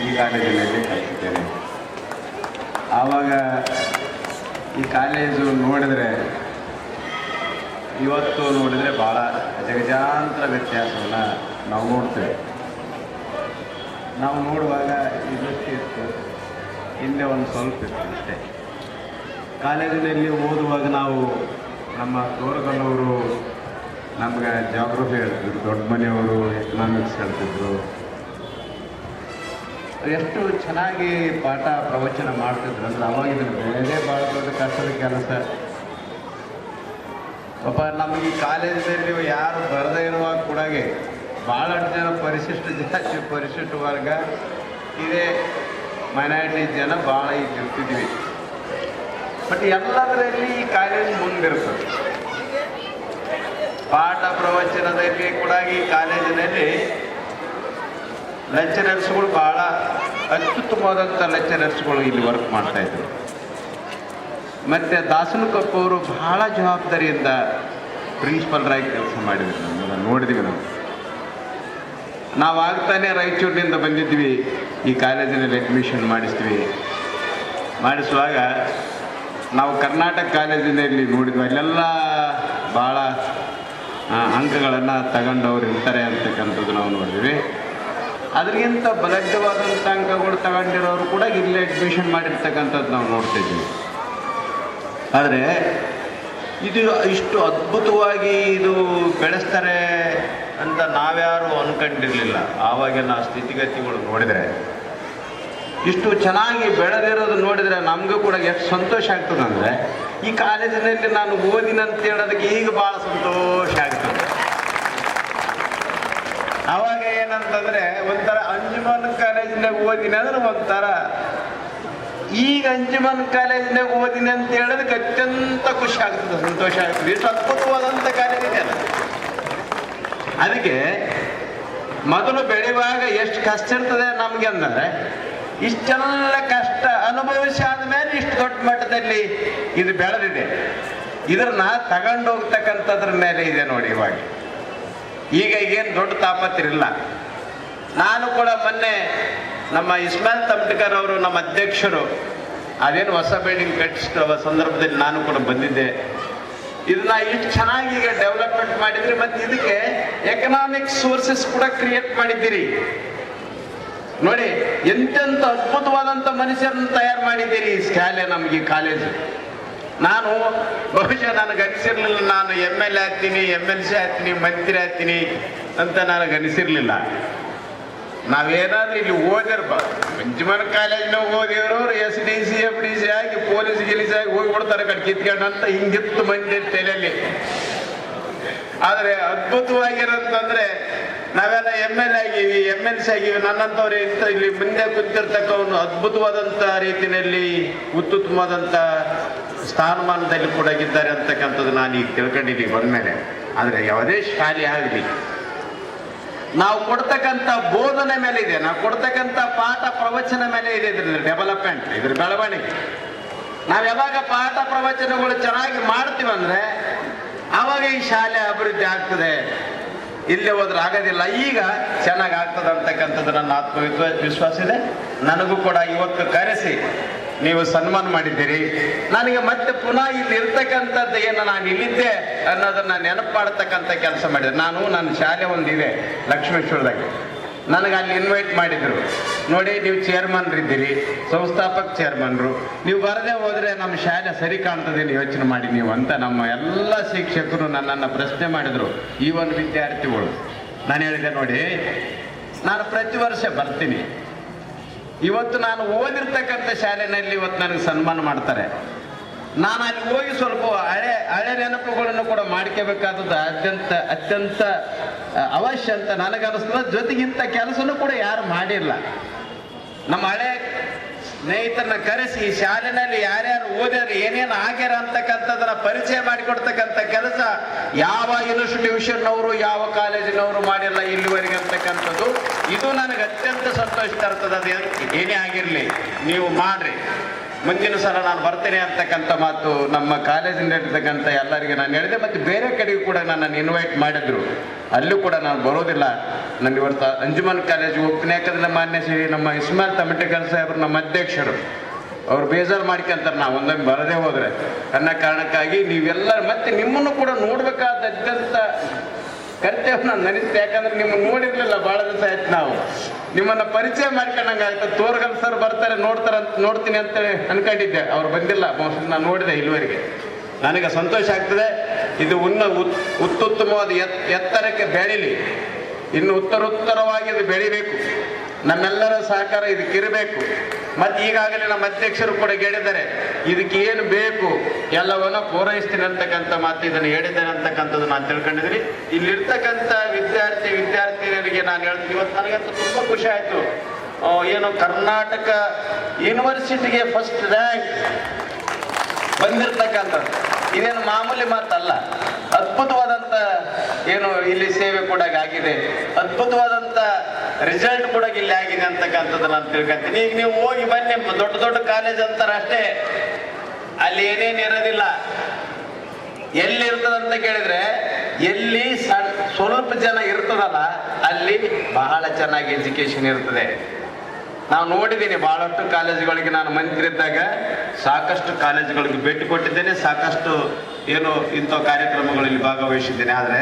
ಈ ಕಾಲೇಜಿನಲ್ಲಿ ಕಲಿತಿದ್ದೇನೆ. ಆವಾಗ ಈ ಕಾಲೇಜು ನೋಡಿದರೆ ಇವತ್ತು ನೋಡಿದರೆ ಭಾಳ ಜಗಜಾಂತರ ವ್ಯತ್ಯಾಸವನ್ನು ನಾವು ನೋಡ್ತೇವೆ. ನಾವು ನೋಡುವಾಗ ಇದಕ್ಕೆ ಇತ್ತು, ಹಿಂದೆ ಒಂದು ಸ್ವಲ್ಪ ಇತ್ತು ಅಷ್ಟೇ. ಕಾಲೇಜಿನಲ್ಲಿ ಓದುವಾಗ ನಾವು ನಮ್ಮ ತೋರಗಲ್ಲವರು ನಮ್ಗೆ ಜಾಗ್ರಫಿ ಹೇಳ್ತಿದ್ರು, ದೊಡ್ಡ ಮನೆಯವರು ಎಕನಾಮಿಕ್ಸ್ ಹೇಳ್ತಿದ್ರು. ಎಷ್ಟು ಚೆನ್ನಾಗಿ ಪಾಠ ಪ್ರವಚನ ಮಾಡ್ತಿದ್ರು ಅಂದ್ರೆ ಅವಾಗಿನ ಬೆಳೆದೇ ಭಾಳ ದೊಡ್ಡ ಕಷ್ಟದ ಕೆಲಸ. ಪಾಪ ನಮಗೆ ಈ ಕಾಲೇಜಿನಲ್ಲಿ ಯಾರು ಬರದೇ ಇರುವಾಗ ಕೂಡ ಭಾಳಷ್ಟು ಜನ ಪರಿಶಿಷ್ಟ ಜಾತಿ, ಪರಿಶಿಷ್ಟ ವರ್ಗ, ಇದೇ ಮೈನಾರಿಟಿ ಜನ ಭಾಳ ಈಗ ಇರ್ತಿದ್ವಿ. ಬಟ್ ಎಲ್ಲದರಲ್ಲಿ ಈ ಕಾಲೇಜ್ ಮುಂದಿರ್ತದೆ. ಪಾಠ ಪ್ರವಚನದಲ್ಲಿ ಕೂಡ ಈ ಕಾಲೇಜಿನಲ್ಲಿ ಲೆಕ್ಚರರ್ಸ್ಗಳು ಭಾಳ ಅತ್ಯುತ್ತಮವಾದಂಥ ಲೆಕ್ಚರರ್ಸ್ಗಳು ಇಲ್ಲಿ ವರ್ಕ್ ಮಾಡ್ತಾಯಿದ್ರು. ಮತ್ತು ದಾಸನಕೊಪ್ಪ ಅವರು ಬಹಳ ಜವಾಬ್ದಾರಿಯಿಂದ ಪ್ರಿನ್ಸಿಪಲ್ರಾಗಿ ಕೆಲಸ ಮಾಡಿದ್ರು. ನಮ್ಮನ್ನು ನೋಡಿದ್ವಿ ನಾವು ಆಗ್ತಾನೆ ರಾಯಚೂರಿನಿಂದ ಬಂದಿದ್ವಿ, ಈ ಕಾಲೇಜಿನಲ್ಲಿ ಅಡ್ಮಿಷನ್ ಮಾಡಿಸುವಾಗ ನಾವು ಕರ್ನಾಟಕ ಕಾಲೇಜಿನಲ್ಲಿ ನೋಡಿದ್ವಿ. ಅಲ್ಲೆಲ್ಲ ಭಾಳ ಅಂಕಗಳನ್ನು ತಗೊಂಡವ್ರು ಇರ್ತಾರೆ ಅಂತಕ್ಕಂಥದ್ದು ನಾವು ನೋಡಿದ್ವಿ. ಅದಕ್ಕಿಂತ ಬಲಡ್ಡವಾದಂಥ ಅಂಕಗಳು ತಗೊಂಡಿರೋರು ಕೂಡ ಇಲ್ಲೇ ಅಡ್ಮಿಷನ್ ಮಾಡಿರ್ತಕ್ಕಂಥದ್ದು ನಾವು ನೋಡ್ತಿದ್ವಿ. ಆದರೆ ಇದು ಇಷ್ಟು ಅದ್ಭುತವಾಗಿ ಇದು ಬೆಳೆಸ್ತಾರೆ ಅಂತ ನಾವ್ಯಾರು ಅಂದ್ಕೊಂಡಿರಲಿಲ್ಲ. ಆವಾಗಿನ ಸ್ಥಿತಿಗತಿಗಳು ನೋಡಿದರೆ, ಇಷ್ಟು ಚೆನ್ನಾಗಿ ಬೆಳೆದಿರೋದು ನೋಡಿದರೆ ನಮಗೂ ಕೂಡ ಎಷ್ಟು ಸಂತೋಷ ಆಗ್ತದೆ ಅಂದರೆ, ಈ ಕಾಲೇಜಿನಲ್ಲಿ ನಾನು ಓದಿನಂತ ಹೇಳೋದಕ್ಕೆ ಈಗ ಭಾಳ ಸಂತೋಷ ಆಗ್ತದೆ. ಆವಾಗ ಏನಂತಂದರೆ ಒಂಥರ ಅಂಜುಮನ್ ಕಾಲೇಜಿನಾಗ ಓದಿನ ಅಂದ್ರೆ ಒಂಥರ, ಈಗ ಅಂಜುಮನ್ ಕಾಲೇಜಿನಾಗ ಓದಿನಿ ಅಂತ ಹೇಳೋದಕ್ಕೆ ಅತ್ಯಂತ ಖುಷಿ ಆಗ್ತದೆ, ಸಂತೋಷ ಆಗ್ತದೆ. ಇಷ್ಟು ಅದ್ಭುತವಾದಂಥ ಕಾಲೇಜ್ ಇದೆ ಅಲ್ಲ. ಅದಕ್ಕೆ ಮೊದಲು ಬೆಳೆಯುವಾಗ ಎಷ್ಟು ಕಷ್ಟ ಇರ್ತದೆ ನಮಗೆ ಅಂದರೆ, ಇಷ್ಟೆಲ್ಲ ಕಷ್ಟ ಅನುಭವಿಸಿ ಆದಮೇಲೆ ಇಷ್ಟು ದೊಡ್ಡ ಮಟ್ಟದಲ್ಲಿ ಇದು ಬೆಳೆದಿದೆ. ಇದನ್ನ ತಗೊಂಡೋಗ್ತಕ್ಕಂಥದ್ರ ಮೇಲೆ ಇದೆ ನೋಡಿ. ಈಗ ಏನು ದೊಡ್ಡ ತಾಪತ್ತಿರಲಿಲ್ಲ. ನಾನು ಕೂಡ ಮೊನ್ನೆ ನಮ್ಮ ಇಸ್ಮಾಯಿಲ್ ತಮ್ಟಕರ್ ಅವರು, ನಮ್ಮ ಅಧ್ಯಕ್ಷರು, ಅದೇನು ಹೊಸ ಬಿಲ್ಡಿಂಗ್ ಕಟ್ಟಿಸಿದ ಸಂದರ್ಭದಲ್ಲಿ ನಾನು ಕೂಡ ಬಂದಿದ್ದೆ. ಇದನ್ನ ಇಷ್ಟು ಚೆನ್ನಾಗಿ ಈಗ ಡೆವಲಪ್ಮೆಂಟ್ ಮಾಡಿದ್ರಿ, ಮತ್ತು ಇದಕ್ಕೆ ಎಕನಾಮಿಕ್ ಸೋರ್ಸಸ್ ಕೂಡ ಕ್ರಿಯೇಟ್ ಮಾಡಿದ್ದೀರಿ ನೋಡಿ. ಎಂತೆಂಥ ಅದ್ಭುತವಾದಂಥ ಮನುಷ್ಯರನ್ನು ತಯಾರು ಮಾಡಿದ್ದೀರಿ ಈ ಶಾಲೆ, ನಮಗೆ ಕಾಲೇಜು. ನಾನು ಬಹುಶಃ ನನಗೆ ಅನಿಸಿರ್ಲಿಲ್ಲ ನಾನು MLA ಆಗ್ತೀನಿ, MLC ಆಗ್ತೀನಿ, ಮಂತ್ರಿ ಆಗ್ತೀನಿ ಅಂತ ನನಗೆ ಅನಿಸಿರ್ಲಿಲ್ಲ. ನಾವೇನಾದ್ರೂ ಇಲ್ಲಿ ಓದಿರ್ಬಾರ್ದು. ಅಂಜುಮನ್ ಕಾಲೇಜ್ನಾಗ ಓದಿರೋರು SDC FDC ಆಗಿ ಪೊಲೀಸ್ ಗಿಲೀಸ್ ಆಗಿ ಹೋಗಿಬಿಡ್ತಾರೆ ಕಡೆ ಕಿತ್ಕೊಂಡು ಅಂತ ಹಿಂಗಿತ್ತು ಮಂದಿ ತಲೆಯಲ್ಲಿ. ಆದರೆ ಅದ್ಭುತವಾಗಿರೋದಂತಂದ್ರೆ ನಾವೆಲ್ಲ MLA ಆಗೀವಿ, MLC ಆಗೀವಿ, ನನ್ನಂಥವ್ರು ಇಂಥ ಇಲ್ಲಿ ಮುಂದೆ ಕುಂತಿರ್ತಕ್ಕವನು ಅದ್ಭುತವಾದಂಥ ರೀತಿಯಲ್ಲಿ ಉತ್ತಮವಾದಂಥ ಸ್ಥಾನಮಾನದಲ್ಲಿ ಕೂಡ ಇದ್ದಾರೆ ಅಂತಕ್ಕಂಥದ್ದು ನಾನು ಈಗ ತಿಳ್ಕೊಂಡಿದ್ದೀನಿ ಬಂದಮೇಲೆ. ಆದರೆ ಯಾವುದೇ ಶಾಲೆ ಆಗಲಿ, ನಾವು ಕೊಡ್ತಕ್ಕಂಥ ಬೋಧನೆ ಮೇಲೆ ಇದೆ, ನಾವು ಕೊಡ್ತಕ್ಕಂಥ ಪಾಠ ಪ್ರವಚನ ಮೇಲೆ ಇದೆ ಇದ್ರ ಡೆವಲಪ್ಮೆಂಟ್, ಇದ್ರ ಬೆಳವಣಿಗೆ. ನಾವು ಯಾವಾಗ ಪಾಠ ಪ್ರವಚನಗಳು ಚೆನ್ನಾಗಿ ಮಾಡ್ತೀವಂದ್ರೆ ಆವಾಗ ಈ ಶಾಲೆ ಅಭಿವೃದ್ಧಿ ಆಗ್ತದೆ. ಇಲ್ಲೇ ಹೋದ್ರೆ ಆಗೋದಿಲ್ಲ. ಈಗ ಚೆನ್ನಾಗಿ ಆಗ್ತದೆ ಅಂತಕ್ಕಂಥದ್ದು ನನ್ನ ವಿಶ್ವಾಸ ಇದೆ. ನನಗೂ ಕೂಡ ಇವತ್ತು ಕರೆಸಿ ನೀವು ಸನ್ಮಾನ ಮಾಡಿದ್ದೀರಿ. ನನಗೆ ಮತ್ತೆ ಪುನಃ ಇಲ್ಲಿ ಇರ್ತಕ್ಕಂಥದ್ದು ಏನು ನಾನು ಇಲ್ಲಿದ್ದೆ ಅನ್ನೋದನ್ನ ನೆನಪು ಮಾಡತಕ್ಕಂಥ ಕೆಲಸ ಮಾಡಿದೆ. ನನ್ನ ಶಾಲೆ ಒಂದಿದೆ ಲಕ್ಷ್ಮೇಶ್ವರದಾಗ, ನನಗೆ ಅಲ್ಲಿ ಇನ್ವೈಟ್ ಮಾಡಿದ್ರು. ನೋಡಿ, ನೀವು ಚೇರ್ಮನ್ರಿದ್ದೀರಿ, ಸಂಸ್ಥಾಪಕ ಚೇರ್ಮನ್ರು, ನೀವು ಬರದೇ ಹೋದರೆ ನಮ್ಮ ಶಾಲೆ ಸರಿ ಕಾಣ್ತದೆ, ಯೋಚನೆ ಮಾಡಿ ನೀವು ಅಂತ ನಮ್ಮ ಎಲ್ಲ ಶಿಕ್ಷಕರು ನನ್ನನ್ನು ಪ್ರಶ್ನೆ ಮಾಡಿದರು. ಈ ಒಂದು ವಿದ್ಯಾರ್ಥಿಗಳು ನಾನು ಹೇಳಿದೆ, ನೋಡಿ ನಾನು ಪ್ರತಿ ವರ್ಷ ಬರ್ತೀನಿ, ಇವತ್ತು ನಾನು ಓದಿರ್ತಕ್ಕಂಥ ಶಾಲೆಯಲ್ಲಿ ಇವತ್ತು ನನಗೆ ಸನ್ಮಾನ ಮಾಡ್ತಾರೆ. ನಾನು ಅಲ್ಲಿ ಹೋಗಿ ಸ್ವಲ್ಪ ಹಳೆ ನೆನಪುಗಳನ್ನು ಕೂಡ ಮಾಡ್ಕೋಬೇಕಾದದ್ದು ಅತ್ಯಂತ ಅವಶ್ಯ ಅಂತ ನನಗನ್ನಿಸ್ತದೆ. ಜೊತೆಗಿಂತ ಕೆಲಸನೂ ಕೂಡ ಯಾರು ಮಾಡಿಲ್ಲ. ನಮ್ಮ ಹಳೆ ಸ್ನೇಹಿತರನ್ನ ಕರೆಸಿ ಈ ಶಾಲೆಯಲ್ಲಿ ಯಾರ್ಯಾರು ಓದ್ಯಾರ, ಏನೇನು ಆಗ್ಯಾರ ಅಂತಕ್ಕಂಥದ್ದನ್ನ ಪರಿಚಯ ಮಾಡಿಕೊಡ್ತಕ್ಕಂಥ ಕೆಲಸ ಯಾವ ಇನ್ಸ್ಟಿಟ್ಯೂಷನ್ನವರು, ಯಾವ ಕಾಲೇಜಿನವರು ಮಾಡಿಲ್ಲ ಇಲ್ಲಿವರೆಗೆ ಅಂತಕ್ಕಂಥದ್ದು. ಇದು ನನಗೆ ಅತ್ಯಂತ ಸಂತೋಷ ತರ್ತದೆ. ಅದು ಏನೇ ಆಗಿರಲಿ, ನೀವು ಮಾಡ್ರಿ, ಮುಂದಿನ ಸಲ ನಾನು ಬರ್ತೇನೆ ಅಂತಕ್ಕಂಥ ಮಾತು ನಮ್ಮ ಕಾಲೇಜಿಂದ ಇರ್ತಕ್ಕಂಥ ಎಲ್ಲರಿಗೆ ನಾನು ಹೇಳಿದೆ. ಮತ್ತು ಬೇರೆ ಕಡೆಗೂ ಕೂಡ ನನ್ನನ್ನು ಇನ್ವೈಟ್ ಮಾಡಿದ್ರು, ಅಲ್ಲೂ ಕೂಡ ನಾನು ಬರೋದಿಲ್ಲ, ನಾನು ಇವತ್ತು ಅಂಜುಮನ್ ಕಾಲೇಜಿಗೆ ಹೋಗ್ತೀನಿ. ಯಾಕಂದ್ರೆ ಮಾನ್ಯ ಶ್ರೀ ನಮ್ಮ ಇಸ್ಮಾಯಿಲ್ ತಮ್ಟಕರ್ ಸಾಹೇಬರು, ನಮ್ಮ ಅಧ್ಯಕ್ಷರು, ಅವ್ರು ಬೇಜಾರು ಮಾಡ್ಕೊಂತಾರೆ ನಾವು ಒಂದೊಂದು ಬರದೇ ಹೋದ್ರೆ ಅನ್ನೋ ಕಾರಣಕ್ಕಾಗಿ ನೀವೆಲ್ಲ ಮತ್ತೆ ನಿಮ್ಮನ್ನು ಕೂಡ ನೋಡ್ಬೇಕಾದ ಅತ್ಯಂತ ಕರ್ತವ್ಯ ನಾನು ನೆನೆಸ್ತೆ. ಯಾಕಂದ್ರೆ ನಿಮ್ಮನ್ನು ನೋಡಿರ್ಲಿಲ್ಲ, ಭಾಳ ದಿವಸ ಆಯ್ತು. ನಾವು ನಿಮ್ಮನ್ನ ಪರಿಚಯ ಮಾಡ್ಕೊಂಡಂಗೆ ಆಯ್ತು. ತೋರ್ಗಲ್ ಸರ್ ಬರ್ತಾರೆ, ನೋಡ್ತೀನಿ ಅಂತೇಳಿ ಅನ್ಕೊಂಡಿದ್ದೆ, ಅವ್ರು ಬಂದಿಲ್ಲ. ನಾನು ನೋಡಿದೆ ಇಲ್ಲಿವರೆಗೆ. ನನಗೆ ಸಂತೋಷ ಆಗ್ತದೆ. ಇದು ಉತ್ತುತ್ತಮವಾದ ಎತ್ತರಕ್ಕೆ ಬೆಳೀಲಿ, ಇನ್ನು ಉತ್ತರೋತ್ತರವಾಗಿ ಇದು ಬೆಳಿಬೇಕು. ನಮ್ಮೆಲ್ಲರ ಸಹಕಾರ ಇದಕ್ಕಿರಬೇಕು. ಮತ್ತು ಈಗಾಗಲೇ ನಮ್ಮ ಅಧ್ಯಕ್ಷರು ಕೂಡ ಹೇಳಿದ್ದಾರೆ, ಇದಕ್ಕೆ ಏನು ಬೇಕು ಎಲ್ಲವನ್ನ ಪೂರೈಸ್ತೀನಿ ಅಂತಕ್ಕಂಥ ಮಾತು ಇದನ್ನು ಹೇಳಿದ್ದೇನೆ ಅಂತಕ್ಕಂಥದ್ದು ನಾನು ತಿಳ್ಕೊಂಡಿದ್ದೀನಿ. ಇಲ್ಲಿರ್ತಕ್ಕಂಥ ವಿದ್ಯಾರ್ಥಿನಿಯರಿಗೆ ನಾನು ಹೇಳ್ತೀನಿ, ಇವತ್ತು ನನಗಂತೂ ತುಂಬ ಖುಷಿ ಆಯಿತು. ಏನು ಕರ್ನಾಟಕ ಯೂನಿವರ್ಸಿಟಿಗೆ ಫಸ್ಟ್ ರ್ಯಾಂಕ್ ಬಂದಿರ್ತಕ್ಕಂಥದ್ದು ಇದೇನು ಮಾಮೂಲಿ ಮಾತಲ್ಲ. ಅದ್ಭುತವಾದಂಥ ಏನು ಇಲ್ಲಿ ಸೇವೆ ಕೂಡ ಆಗಿದೆ. ಅದ್ಭುತವಾದಂಥ ರಿಸಲ್ಟ್ ಕೂಡ ಇಲ್ಲಿ ಆಗಿದೆ ಅಂತಕ್ಕಂಥದ್ದು ನಾನು ತಿಳ್ಕೊಂತೀನಿ. ಈಗ ನೀವು ಹೋಗಿ ಬನ್ನಿ, ದೊಡ್ಡ ದೊಡ್ಡ ಕಾಲೇಜ್ ಅಂತಾರೆ ಅಷ್ಟೇ, ಅಲ್ಲಿ ಏನೇನು ಇರೋದಿಲ್ಲ. ಎಲ್ಲಿ ಇರ್ತದಂತ ಕೇಳಿದ್ರೆ, ಎಲ್ಲಿ ಸ್ವಲ್ಪ ಜನ ಇರ್ತದಲ್ಲ ಅಲ್ಲಿ ಬಹಳ ಚೆನ್ನಾಗಿ ಎಜುಕೇಶನ್ ಇರ್ತದೆ. ನಾವು ನೋಡಿದ್ದೀನಿ ಬಹಳಷ್ಟು ಕಾಲೇಜುಗಳಿಗೆ, ನಾನು ಮಂತ್ರಿ ಇದ್ದಾಗ ಸಾಕಷ್ಟು ಕಾಲೇಜುಗಳಿಗೆ ಭೇಟಿ ಕೊಟ್ಟಿದ್ದೇನೆ, ಸಾಕಷ್ಟು ಏನು ಇಂಥ ಕಾರ್ಯಕ್ರಮಗಳಲ್ಲಿ ಭಾಗವಹಿಸಿದ್ದೇನೆ. ಆದರೆ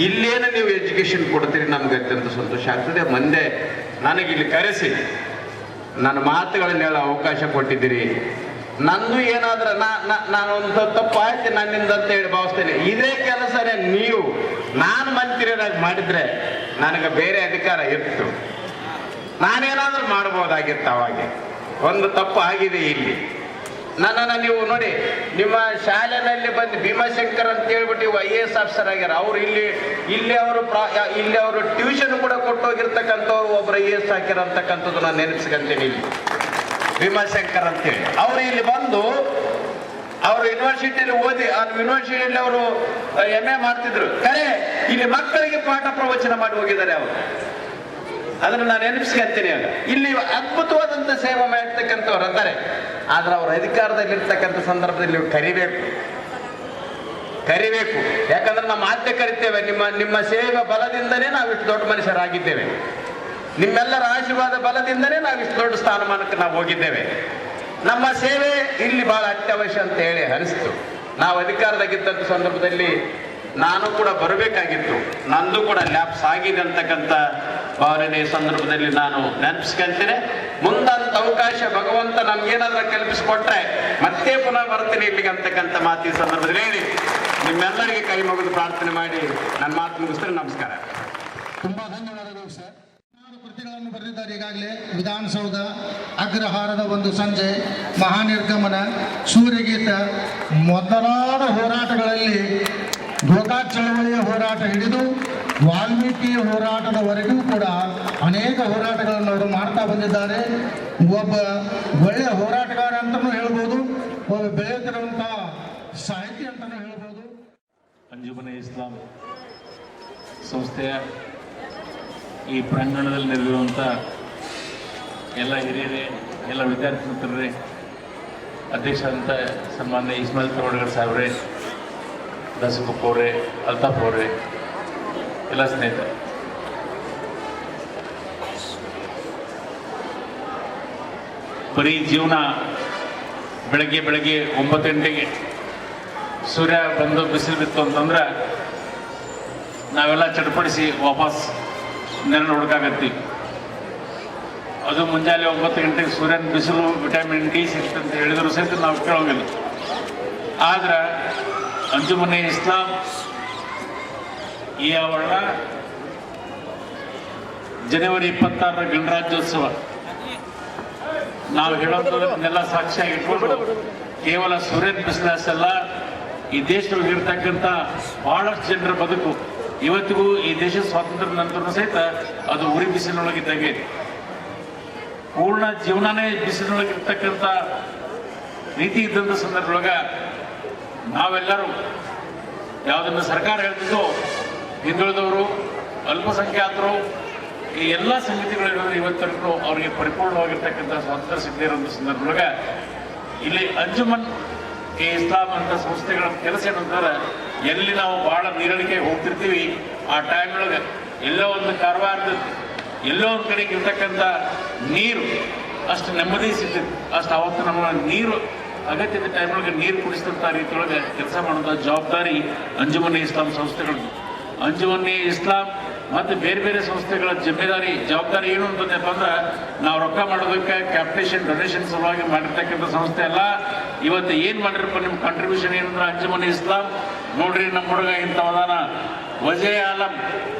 ಇಲ್ಲೇನು ನೀವು ಎಜುಕೇಶನ್ ಕೊಡ್ತೀರಿ ನಮ್ಗೆ ಅತ್ಯಂತ ಸಂತೋಷ ಆಗ್ತದೆ. ಮುಂದೆ ನನಗೆ ಇಲ್ಲಿ ಕರೆಸಿ ನನ್ನ ಮಾತುಗಳನ್ನು ಹೇಳೋ ಅವಕಾಶ ಕೊಟ್ಟಿದ್ದೀರಿ. ನಂದು ಏನಾದ್ರೆ ನಾನೊಂದು ತಪ್ಪು ಆಯ್ತು ನನ್ನಿಂದ ಅಂತ ಹೇಳಿ ಭಾವಿಸ್ತೇನೆ. ಇದೇ ಕೆಲಸನೇ ನೀವು ನಾನು ಮಂತ್ರಿಯರಾಗಿ ಮಾಡಿದ್ರೆ ನನಗೆ ಬೇರೆ ಅಧಿಕಾರ ಇತ್ತು, ನಾನೇನಾದ್ರೂ ಮಾಡ್ಬೋದಾಗಿತ್ತು. ಅವಾಗೆ ಒಂದು ತಪ್ಪು ಆಗಿದೆ ಇಲ್ಲಿ. ನನ್ನನ್ನು ನೀವು ನೋಡಿ, ನಿಮ್ಮ ಶಾಲೆಯಲ್ಲಿ ಬಂದು ಭೀಮಾಶಂಕರ್ ಅಂತ ಹೇಳ್ಬಿಟ್ಟು ಇವು IAS ಆಫೀಸರ್ ಆಗ್ಯಾರ. ಅವ್ರು ಇಲ್ಲಿ ಅವರು ಟ್ಯೂಷನ್ ಕೂಡ ಕೊಟ್ಟೋಗಿರ್ತಕ್ಕಂಥವ್ರು ಒಬ್ರು IAS ಹಾಕ್ಯಾರ ಅಂತಕ್ಕಂಥದ್ದು ನಾನು ನೆನಪಿಸ್ಕೊಂತೀನಿ. ಇಲ್ಲಿ ಭೀಮಾಶಂಕರ್ ಅಂತೇಳಿ ಅವರು ಇಲ್ಲಿ ಬಂದು ಅವರು ಯೂನಿವರ್ಸಿಟಿಯಲ್ಲಿ ಓದಿ, ಆ ಯೂನಿವರ್ಸಿಟಿಯಲ್ಲಿ ಅವರು MA ಮಾಡ್ತಿದ್ರು. ಕರೆ ಇಲ್ಲಿ ಮಕ್ಕಳಿಗೆ ಪಾಠ ಪ್ರವಚನ ಮಾಡಿ ಹೋಗಿದ್ದಾರೆ ಅವರು. ಅದನ್ನು ನಾನು ನೆನಪಿಸ್ಕೊಂತೀನಿ. ಇಲ್ಲಿ ಅದ್ಭುತವಾದಂಥ ಸೇವೆ ಮಾಡಿರ್ತಕ್ಕಂಥವ್ರು ಅಂತಾರೆ. ಆದ್ರೆ ಅವ್ರ ಅಧಿಕಾರದಲ್ಲಿ ಇರ್ತಕ್ಕಂಥ ಸಂದರ್ಭದಲ್ಲಿ ನೀವು ಕರಿಬೇಕು. ಯಾಕಂದ್ರೆ ನಮ್ಮ ಆದ್ಯ ಕರಿತೇವೆ, ನಿಮ್ಮ ಸೇವೆ ಬಲದಿಂದನೇ ನಾವು ಇಷ್ಟು ದೊಡ್ಡ ಮನುಷ್ಯರಾಗಿದ್ದೇವೆ. ನಿಮ್ಮೆಲ್ಲರ ಆಶೀರ್ವಾದ ಬಲದಿಂದನೇ ನಾವು ಇಷ್ಟು ದೊಡ್ಡ ಸ್ಥಾನಮಾನಕ್ಕೆ ನಾವು ಹೋಗಿದ್ದೇವೆ. ನಮ್ಮ ಸೇವೆ ಇಲ್ಲಿ ಬಹಳ ಅತ್ಯವಶ್ಯ ಅಂತ ಹೇಳಿ ಅನಿಸ್ತು. ನಾವು ಅಧಿಕಾರದಾಗಿದ್ದಂಥ ಸಂದರ್ಭದಲ್ಲಿ ನಾನು ಕೂಡ ಬರಬೇಕಾಗಿತ್ತು, ನಂದು ಕೂಡ ಲ್ಯಾಪ್ಸ್ ಆಗಿದೆ ಅಂತಕ್ಕಂಥ ಭಾವನೆ ಸಂದರ್ಭದಲ್ಲಿ ನಾನು ನೆನಪಿಸ್ಕೊಂತೇನೆ. ಮುಂದಂತ ಅವಕಾಶ ಭಗವಂತ ನಮ್ಗೇನಾದ್ರೂ ಕಲ್ಪಿಸಿಕೊಟ್ರೆ ಮತ್ತೆ ಪುನಃ ಬರ್ತೀನಿ ಇಲ್ಲಿಗೆ ಅಂತಕ್ಕಂಥ ಮಾತಿನ ಸಂದರ್ಭದಲ್ಲಿ ಹೇಳಿ ನಿಮ್ಮೆಲ್ಲರಿಗೆ ಕೈ ಮುಗಿದು ಪ್ರಾರ್ಥನೆ ಮಾಡಿ ನನ್ನ ಮಾತು ಮುಗಿಸ್ತಾರೆ. ನಮಸ್ಕಾರ. ತುಂಬಾ ಧನ್ಯವಾದಗಳು ಸರ್. ಕೃತಿಗಳನ್ನು ಬರೆದಿದ್ದಾರೆ ಈಗಾಗಲೇ. ವಿಧಾನಸೌಧ, ಅಗ್ರಹಾರದ ಒಂದು ಸಂಜೆ, ಮಹಾನಿರ್ಗಮನ, ಸೂರ್ಯಗೀತ ಮೊದಲಾದ ಹೋರಾಟಗಳಲ್ಲಿ ಗೋಕಾಕ್ ಚಳವಳಿಯ ಹೋರಾಟ ಹಿಡಿದು ವಾಲ್ಮೀಕಿ ಹೋರಾಟದವರೆಗೂ ಕೂಡ ಅನೇಕ ಹೋರಾಟಗಳನ್ನು ಅವರು ಮಾಡ್ತಾ ಬಂದಿದ್ದಾರೆ. ಒಬ್ಬ ಒಳ್ಳೆಯ ಹೋರಾಟಗಾರ ಅಂತಲೂ ಹೇಳ್ಬೋದು, ಒಬ್ಬ ಬೆಳೆಯುತ್ತಿರುವಂಥ ಸಾಹಿತಿ ಅಂತಲೂ ಹೇಳ್ಬೋದು. ಅಂಜುಮನೆ ಇಸ್ಲಾಂ ಸಂಸ್ಥೆಯ ಈ ಪ್ರಾಂಗಣದಲ್ಲಿ ನೆರವೇರುವಂಥ ಎಲ್ಲ ಹಿರಿಯರೇ, ಎಲ್ಲ ವಿದ್ಯಾರ್ಥಿ ಮಿತ್ರರೇ, ಅಧ್ಯಕ್ಷರಾದಂಥ ಸನ್ಮಾನ್ಯ ಇಸ್ಮಾಯಿಲ್ ತರೋಡ್ಗರ್ ಸಾಹೇಬ್ರೆ, ದಾಸಗುಪ್ಪ ಅವರೇ, ಅಲ್ತಾಫ್ ಅವರೇ, ಎಲ್ಲ ಸ್ನೇಹಿತರೆ, ಬರೀ ಜೀವನ ಬೆಳಗ್ಗೆ 9 ಗಂಟೆಗೆ ಸೂರ್ಯ ಬಂದು ಬಿಸಿಲು ಬಿತ್ತು ಅಂತಂದ್ರೆ ನಾವೆಲ್ಲ ಚಟಪಡಿಸಿ ವಾಪಸ್ ನೆರಳು ಹುಡುಕಾಗತ್ತೀವಿ. ಅದು ಮುಂಜಾನೆ 9 ಗಂಟೆಗೆ ಸೂರ್ಯನ ಬಿಸಿಲು ವಿಟಮಿನ್ ಡಿ ಸಿಗ್ತಂತ ಹೇಳಿದ್ರು ಸಹಿತ ನಾವು ಕೇಳೋಂಗಿಲ್ಲ. ಆದ್ರೆ ಅಂಜುಮನೆ ಇಸ್ಲಾಂ ಈ ಆವರಣ ಜನವರಿ 26 ಗಣರಾಜ್ಯೋತ್ಸವ ನಾವು ಹೇಳೋದನ್ನೆಲ್ಲ ಸಾಕ್ಷಿಯಾಗಿ ಇಟ್ಕೊಂಡು ಕೇವಲ ಸೂರ್ಯನ ಬಿಸಿಲಲ್ಲ, ಈ ದೇಶದೊಳಗಿರ್ತಕ್ಕಂಥ ಬಹಳಷ್ಟು ಜನರ ಬದುಕು ಇವತ್ತಿಗೂ ಈ ದೇಶದ ಸ್ವಾತಂತ್ರ್ಯದ ನಂತರ ಸಹಿತ ಅದು ಉರಿ ಬಿಸಿಲಿನೊಳಗಿದ್ದಾಗೆ ಪೂರ್ಣ ಜೀವನನೇ ಬಿಸಿಲಿನೊಳಗಿರ್ತಕ್ಕಂಥ ರೀತಿ ಇದ್ದಂಥ ಸಂದರ್ಭದೊಳಗ ನಾವೆಲ್ಲರೂ ಯಾವುದನ್ನು ಸರ್ಕಾರ ಹೇಳ್ತಿದ್ದೋ ಹಿಂದುಳಿದವರು, ಅಲ್ಪಸಂಖ್ಯಾತರು, ಈ ಎಲ್ಲ ಸಂಗತಿಗಳಿರೋದ್ರೆ ಇವತ್ತರೆಗೂ ಅವರಿಗೆ ಪರಿಪೂರ್ಣವಾಗಿರ್ತಕ್ಕಂಥ ಸ್ವಾತಂತ್ರ್ಯ ಸಿಗದೇ ಇರೋಂಥ ಸಂದರ್ಭದೊಳಗ ಇಲ್ಲಿ ಅಂಜುಮನ್ ಈ ಇಸ್ಲಾಂ ಅಂತ ಸಂಸ್ಥೆಗಳ ಕೆಲಸ ಏನಂತಾರೆ, ಎಲ್ಲಿ ನಾವು ಭಾಳ ನೀರಡಿಕೆ ಹೋಗ್ತಿರ್ತೀವಿ ಆ ಟೈಮ್ನೊಳಗೆ ಎಲ್ಲೋ ಒಂದು ಕಾರವಾರದ ಎಲ್ಲೋ ಒಂದು ಕಡೆಗೆ ಇರ್ತಕ್ಕಂಥ ನೀರು ಅಷ್ಟು ನೆಮ್ಮದಿ ಸಿಗ್ತೈತಿ. ಅಷ್ಟು ಅವತ್ತು ನಮ್ಮ ನೀರು ಅಗತ್ಯದ ಟೈಮ್ನೊಳಗೆ ನೀರು ಕುಡಿಸಿದಂಥ ರೀತಿಯೊಳಗೆ ಕೆಲಸ ಮಾಡೋದ ಜವಾಬ್ದಾರಿ ಅಂಜುಮನೆ ಇಸ್ಲಾಂ ಸಂಸ್ಥೆಗಳು. ಅಂಜುಮನೆ ಇಸ್ಲಾಂ ಮತ್ತು ಬೇರೆ ಬೇರೆ ಸಂಸ್ಥೆಗಳ ಜವಾಬ್ದಾರಿ ಏನು ಅಂತಂದಪ್ಪ ಅಂದ್ರೆ, ನಾವು ರೊಕ್ಕ ಮಾಡೋದಕ್ಕೆ ಕ್ಯಾಪಿಟೇಷನ್ ಡೊನೇಷನ್ ಸಲುವಾಗಿ ಮಾಡಿರ್ತಕ್ಕಂಥ ಸಂಸ್ಥೆ ಅಲ್ಲ. ಇವತ್ತು ಏನು ಮಾಡಿರಪ್ಪ ನಿಮ್ಮ ಕಾಂಟ್ರಿಬ್ಯೂಷನ್ ಏನಂದ್ರೆ ಅಂಜುಮನೆ ಇಸ್ಲಾಂ ನೋಡ್ರಿ, ನಮ್ಮ ಹುಡುಗ ಇಂಥವದಾನ ವಜೇ ಆಲಂ,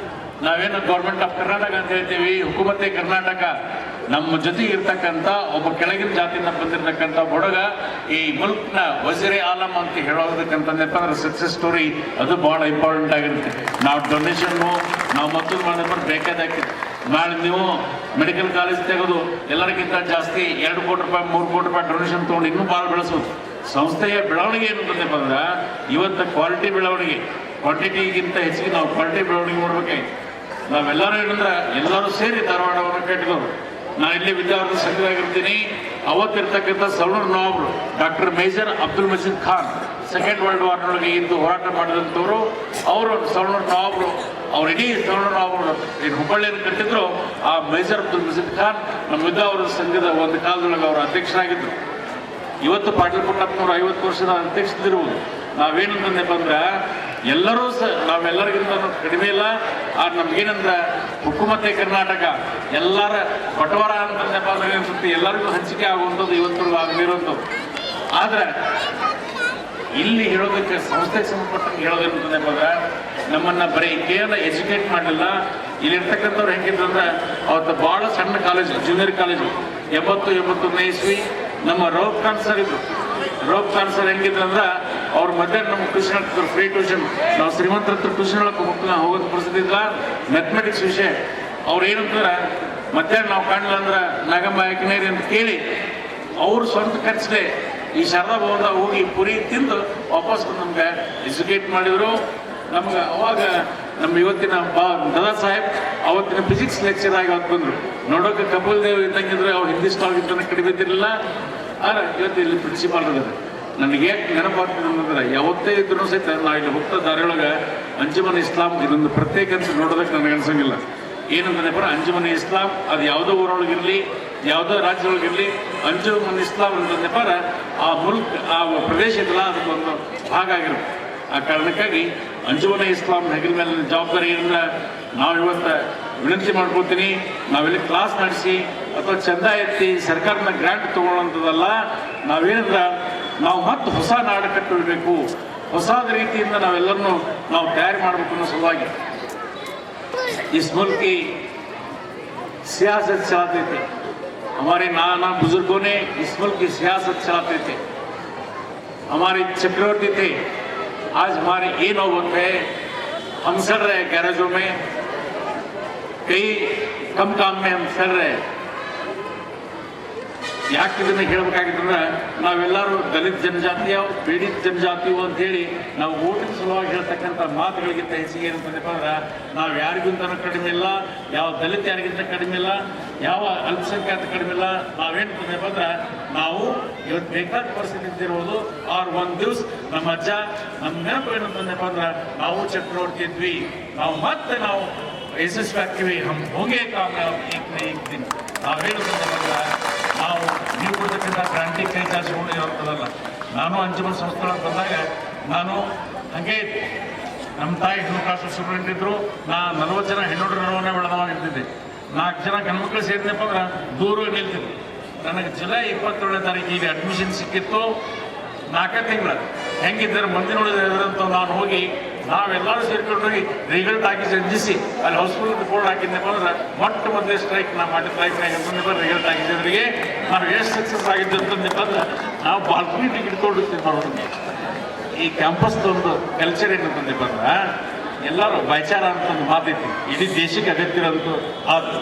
ನಾವೇನು ಗೌರ್ಮೆಂಟ್ ಆಫ್ ಕರ್ನಾಟಕ ಅಂತ ಹೇಳ್ತೀವಿ, ಹುಕುಮತೆ ಕರ್ನಾಟಕ, ನಮ್ಮ ಜೊತೆಗೆ ಇರ್ತಕ್ಕಂಥ ಒಬ್ಬ ಕೆಳಗಿನ ಜಾತಿಯಿಂದ ಬಂದಿರತಕ್ಕಂಥ ಹುಡುಗ ಈ ಮುಲ್ಕ್ನ ವಜೀರೆ ಆಲಂ ಅಂತ ಹೇಳೋದಕ್ಕಂತಂದಪ್ಪ ಅಂದ್ರೆ ಸಕ್ಸಸ್ ಸ್ಟೋರಿ ಅದು ಭಾಳ ಇಂಪಾರ್ಟೆಂಟ್ ಆಗಿರುತ್ತೆ. ನಾವು ಡೊನೇಷನ್ನು ನಾವು ಮತ್ತೊಂದು ಮಾಡಿದ್ರೆ ಬೇಕಾದಾಗಿ ನಾಳೆ ನೀವು ಮೆಡಿಕಲ್ ಕಾಲೇಜ್ ತೆಗೆದು ಎಲ್ಲರಿಗಿಂತ ಜಾಸ್ತಿ 2 ಕೋಟಿ ರೂಪಾಯಿ 3 ಕೋಟಿ ರೂಪಾಯಿ ಡೊನೇಷನ್ ತೊಗೊಂಡು ಇನ್ನೂ ಭಾಳ ಬೆಳೆಸೋದು. ಸಂಸ್ಥೆಯ ಬೆಳವಣಿಗೆ ಏನಂತಂದಪ್ಪ ಅಂದ್ರೆ ಇವತ್ತು ಕ್ವಾಲಿಟಿ ಬೆಳವಣಿಗೆ, ಕ್ವಾಂಟಿಟಿಗಿಂತ ಹೆಚ್ಚಿಗೆ ನಾವು ಕ್ವಾಲಿಟಿ ಬೆಳವಣಿಗೆ ಮಾಡ್ಬೇಕಾಗಿ ನಾವೆಲ್ಲರೂ ಏನಂದ್ರೆ ಎಲ್ಲರೂ ಸೇರಿ ಧಾರವಾಡವನ್ನು ಕಟ್ಟಿದವರು. ನಾನು ಇಲ್ಲಿ ವಿದ್ಯಾರ್ಥಿ ಸಂಘದಾಗಿರ್ತೀನಿ. ಅವತ್ತಿರ್ತಕ್ಕಂಥ ಸವಣೂರು ನವಾಬರು ಡಾಕ್ಟರ್ ಮೇಜರ್ ಅಬ್ದುಲ್ ಮಜೀದ್ ಖಾನ್ ಸೆಕೆಂಡ್ ವರ್ಲ್ಡ್ ವಾರ್ನೊಳಗೆ ಇದ್ದು ಹೋರಾಟ ಮಾಡಿದಂಥವ್ರು ಅವರು ಸವಣೂರು ನವಾಬರು. ಅವ್ರು ಇಡೀ ಸವಣೂರು ನವಾಬರು ಏನು ಹುಬ್ಬಳ್ಳಿಯನ್ನು ಕಟ್ಟಿದ್ರು. ಆ ಮೇಜರ್ ಅಬ್ದುಲ್ ಮಜೀದ್ ಖಾನ್ ನಮ್ಮ ವಿದ್ಯಾವೃತ ಸಂಘದ ಒಂದು ಕಾಲದೊಳಗೆ ಅವರು ಅಧ್ಯಕ್ಷರಾಗಿದ್ದರು. ಇವತ್ತು ಪಾಟೀಲ್ ಪುಟ್ಟಪ್ಪನವರು 50 ವರ್ಷದ ಅಧ್ಯಕ್ಷದಿರುವುದು. ನಾವೇನಂತಂದೆಪ್ಪ ಅಂದ್ರೆ ಎಲ್ಲರೂ ನಾವೆಲ್ಲರಿಗಿಂತ ಕಡಿಮೆ ಇಲ್ಲ. ನಮ್ಗೇನಂದ್ರೆ ಹುಕುಮತ್ತೆ ಕರ್ನಾಟಕ ಎಲ್ಲರ ಬಟವಾರ ಅಂತಂದೆಪ್ಪ ಅಂದ್ರೆ ಅನ್ಸುತ್ತೆ, ಎಲ್ಲರಿಗೂ ಹಂಚಿಕೆ ಆಗುವಂಥದ್ದು ಇವತ್ತು ಆಗದಿರುವಂಥದ್ದು. ಆದರೆ ಇಲ್ಲಿ ಹೇಳೋದಕ್ಕೆ ಸಂಸ್ಥೆಗೆ ಸಂಬಂಧಪಟ್ಟಂಗೆ ಹೇಳೋದೇನಂತಂದೆಪ್ಪ ಅಂದ್ರೆ ನಮ್ಮನ್ನು ಬರೀ ಕೇವಲ ಎಜುಕೇಟ್ ಮಾಡಲಿಲ್ಲ. ಇಲ್ಲಿರ್ತಕ್ಕಂಥವ್ರು ಹೆಂಗಿದ್ರು ಅಂದ್ರೆ ಅವತ್ತು ಭಾಳ ಸಣ್ಣ ಕಾಲೇಜು, ಜೂನಿಯರ್ ಕಾಲೇಜು 80-81ನೇ ಇಸ್ವಿ ನಮ್ಮ ರೋಗ್ ಖಾನ್ ಸರ್ ಇದ್ರು. ರೋಗ್ ಖಾನ್ ಸರ್ ಹೆಂಗಿದ್ರು ಅಂದ್ರೆ ಅವ್ರ ಮಧ್ಯಾಹ್ನ ನಮ್ಗೆ ಟ್ಯೂಷನ್ ಹಾಕ್ತಿದ್ರು, ಫ್ರೀ ಟ್ಯೂಷನ್. ನಾವು ಶ್ರೀಮಂತರ ಹತ್ರ ಟ್ಯೂಷನ್ ಹೇಳಕ್ಕೆ ಹೋಗೋದು ಪರಿಸ್ಥಿತಿ ಇಲ್ಲ. ಮ್ಯಾಥಮೆಟಿಕ್ಸ್ ವಿಷಯ ಅವ್ರು ಏನಂತಾರೆ, ಮಧ್ಯಾಹ್ನ ನಾವು ಕಾಣಲಿಲ್ಲ ಅಂದ್ರೆ ನಾಗಮ್ಮ ಯಾಕಿನೇರಿ ಅಂತ ಕೇಳಿ ಅವ್ರು ಸ್ವಂತ ಖರ್ಚಿಗೆ ಈ ಶಾರದಾ ಭವನದಾಗ ಹೋಗಿ ಪುರಿ ತಿಂದು ವಾಪಸ್ ನಮ್ಗೆ ಎಜುಕೇಟ್ ಮಾಡಿದ್ರು. ನಮ್ಗೆ ಅವಾಗ ನಮ್ಮ ಇವತ್ತಿನ ದಾದಾ ಸಾಹೇಬ್ ಅವತ್ತಿನ ಫಿಸಿಕ್ಸ್ ಲೆಕ್ಚರ್ ಆಗಿ ಅವತ್ತು ಬಂದರು. ನೋಡೋಕೆ ಕಪಿಲ್ ದೇವ್ ಇದ್ದಂಗಿದ್ರೆ ಅವ್ರು ಹಿಂದಿ ಸ್ಟಾಲ್ ಇದ್ದ ಕಡಿಮೆ ಇದ್ದಿರಲಿಲ್ಲ. ಆದರೆ ಇವತ್ತು ಇಲ್ಲಿ ಪ್ರಿನ್ಸಿಪಾಲ್ ಇದ್ದಾರೆ. ನನಗೆ ನೆನಪಾಗ್ತದೆ ಅಂತಂದ್ರೆ ಯಾವತ್ತೇ ಇದ್ರೂ ಸಹಿತ ನಾವು ಇಲ್ಲಿ ಹೋಗ್ತಾ ದಾರಿಯೊಳಗೆ ಅಂಜುಮನ್ ಇಸ್ಲಾಂ ಇದೊಂದು ಪ್ರತ್ಯೇಕ ಅಂತ ನೋಡೋದಕ್ಕೆ ನನಗೆ ಅನ್ಸಂಗಿಲ್ಲ. ಏನಂತಂದ್ರೆ ಅಂಜುಮನ್ ಇಸ್ಲಾಂ ಅದು ಯಾವುದೋ ಊರೊಳಗಿರಲಿ, ಯಾವುದೋ ರಾಜ್ಯದೊಳಗಿರಲಿ, ಅಂಜುಮನ್ ಇಸ್ಲಾಂ ಅಂತಂದೆಪ್ಪ ಆ ಆ ಪ್ರದೇಶ ಇದಲ್ಲ ಅದಕ್ಕೊಂದು ಭಾಗ ಆಗಿರುತ್ತೆ. ಆ ಕಾರಣಕ್ಕಾಗಿ ಅಂಜುಮನ ಇಸ್ಲಾಂ ಹೆಗಲ ಮೇಲೆ ಜವಾಬ್ದಾರಿ ಏನಂದ್ರೆ ನಾವು ಇವತ್ತು ವಿನಂತಿ ಮಾಡ್ಕೊತೀನಿ, ನಾವೆಲ್ಲಿ ಕ್ಲಾಸ್ ನಡೆಸಿ ಅಥವಾ ಚಂದ ಎತ್ತಿ ಸರ್ಕಾರದ ಗ್ರಾಂಟ್ ತೊಗೊಳ್ಳೋಂಥದ್ದಲ್ಲ. ನಾವೇನಂದ್ರೆ ನಾವು ಮತ್ತೆ ಹೊಸ ನಾಡು ಕಟ್ಟಿಡಬೇಕು, ಹೊಸಾದ ರೀತಿಯಿಂದ ನಾವೆಲ್ಲರನ್ನೂ ನಾವು ತಯಾರು ಮಾಡಬೇಕು ಅನ್ನೋ ಸಲುವಾಗಿ इस मुल्क की सियासत चलाते थे. हमारे नाना बुजुर्गों ने इस मुल्क की सियासत चलाते थे. हमारे चक्रवर्ती थे. आज हमारे ये नौबत है, हम सड़ रहे गैरेजों में, कई कम काम में हम सड़ रहे. ಯಾಕೆ ಇದನ್ನು ಹೇಳಬೇಕಾಗಿತ್ತಂದ್ರೆ ನಾವೆಲ್ಲರೂ ದಲಿತ ಜನಜಾತಿಯೋ ಪೀಡಿತ ಜನಜಾತಿಯೋ ಅಂತ ಹೇಳಿ ನಾವು ಓಟಿನ ಸಲುವಾಗಿ ಹೇಳ್ತಕ್ಕಂಥ ಮಾತುಗಳಿಗಿಂತ ಹೆಚ್ಚಿಗೆ ಏನಂತಂದಪ್ಪ ಅಂದ್ರೆ ನಾವು ಯಾರಿಗಿಂತ ಕಡಿಮೆ ಇಲ್ಲ, ಯಾವ ದಲಿತ ಯಾರಿಗಿಂತ ಕಡಿಮೆ ಇಲ್ಲ, ಯಾವ ಅಲ್ಪಸಂಖ್ಯಾತ ಕಡಿಮೆ ಇಲ್ಲ. ನಾವೇನಂತಂದಪ್ಪ ಅಂದ್ರೆ ನಾವು ಇವತ್ತು ಬೇಕಾದ ಪರಿಸ್ಥಿತಿ ಇದ್ದಿರೋದು. ಅವ್ರು ಒಂದು ದಿವಸ ನಮ್ಮ ಅಜ್ಜ ನಮ್ಮ ನೆನಪು ಏನಂತಂದಪ್ಪ ಅಂದ್ರೆ ನಾವು ಚಕ್ರವರ್ತಿ ಇದ್ವಿ, ನಾವು ಮತ್ತೆ ನಾವು ಯಶಸ್ವಿ ಆಗ್ತೀವಿ, ಹಮ್ ಹೋಗೇ ಕಾಮಯಾಬ್ ಏಕ್ ದಿನ. ನಾವೇನಂತಂದ್ರೆ ನಾವು ನೀವು ಕೊಡ್ತಕ್ಕಂಥ ಕ್ರಾಂತಿ ಕೈ ಚಾಚಿಕೊಂಡು ಇರೋಂಥದ್ದಲ್ಲ. ನಾನು ಅಂಜುಮನ್ ಸಂಸ್ಥೆಗಳಿಗೆ ಬಂದಾಗ ನಾನು ಹಾಗೆ ನಮ್ಮ ತಾಯಿ ಹಣಕಾಸು ಸ್ಟೂಡೆಂಟ್ ಇದ್ರು. ನಾ 40 ಜನ ಹೆಣ್ಣುಡ್ರ ನಡುವನ್ನ ಬೆಳೆದವಾಗ ಇರ್ತಿದ್ದೆ. 4 ಜನ ಗಂಡ್ಮಕ್ಳು ಸೇರಿದಪ್ಪ ಅಂದ್ರೆ ದೂರ ನಿಲ್ತಿದ್ದೆ. ನನಗೆ ಜುಲೈ 27ನೇ ತಾರೀಕಿಗೆ ಅಡ್ಮಿಷನ್ ಸಿಕ್ಕಿತ್ತು. 4 ತಿಂಗಳ ಹೆಂಗಿದ್ದಾರೆ ಮಂದಿ ನೋಡಿದ್ರಂತ ನಾನು ಹೋಗಿ ನಾವೆಲ್ಲರೂ ಸೇರ್ಕೊಂಡು ಹೋಗಿ ರಿಸಲ್ಟ್ ಹಾಕಿ ಅಂಜಿಸಿ ಅಲ್ಲಿ ಹೌಸ್ಫುಲ್ ಬೋರ್ಡ್ ಹಾಕಿದ್ನಪ್ಪ ಅಂದ್ರೆ ಮೊಟ್ಟ ಮೊದಲೇ ಸ್ಟ್ರೈಕ್ ನಾವು ಮಾಡಿ ಸ್ಟ್ರೈಕ್ನಾಗ ಅಂತಂದಪ್ಪ ರಿಸಲ್ಟ್ ಹಾಕಿದ್ದವರಿಗೆ ನಾವು ಎಷ್ಟು ಸಕ್ಸಸ್ ಆಗಿದ್ದು ಅಂತಂದಪ್ಪ ಅಂದ್ರೆ ನಾವು ಬಾಲ್ಕನಿ ಟಿಕೆಟ್ ಕೊಡುತ್ತೀವಿ ಮಾಡೋದು. ಈ ಕ್ಯಾಂಪಸ್ದು ಒಂದು ಕಲ್ಚರ್ ಏನಂತಂದಪ್ಪ ಅಂದ್ರೆ ಎಲ್ಲರೂ ಭಾಯ್ಚಾರ ಅಂತಂದು ಮಾತೈತಿ, ಇಡೀ ದೇಶಕ್ಕೆ ಅಗತ್ಯ ಇರೋದು. ಅದು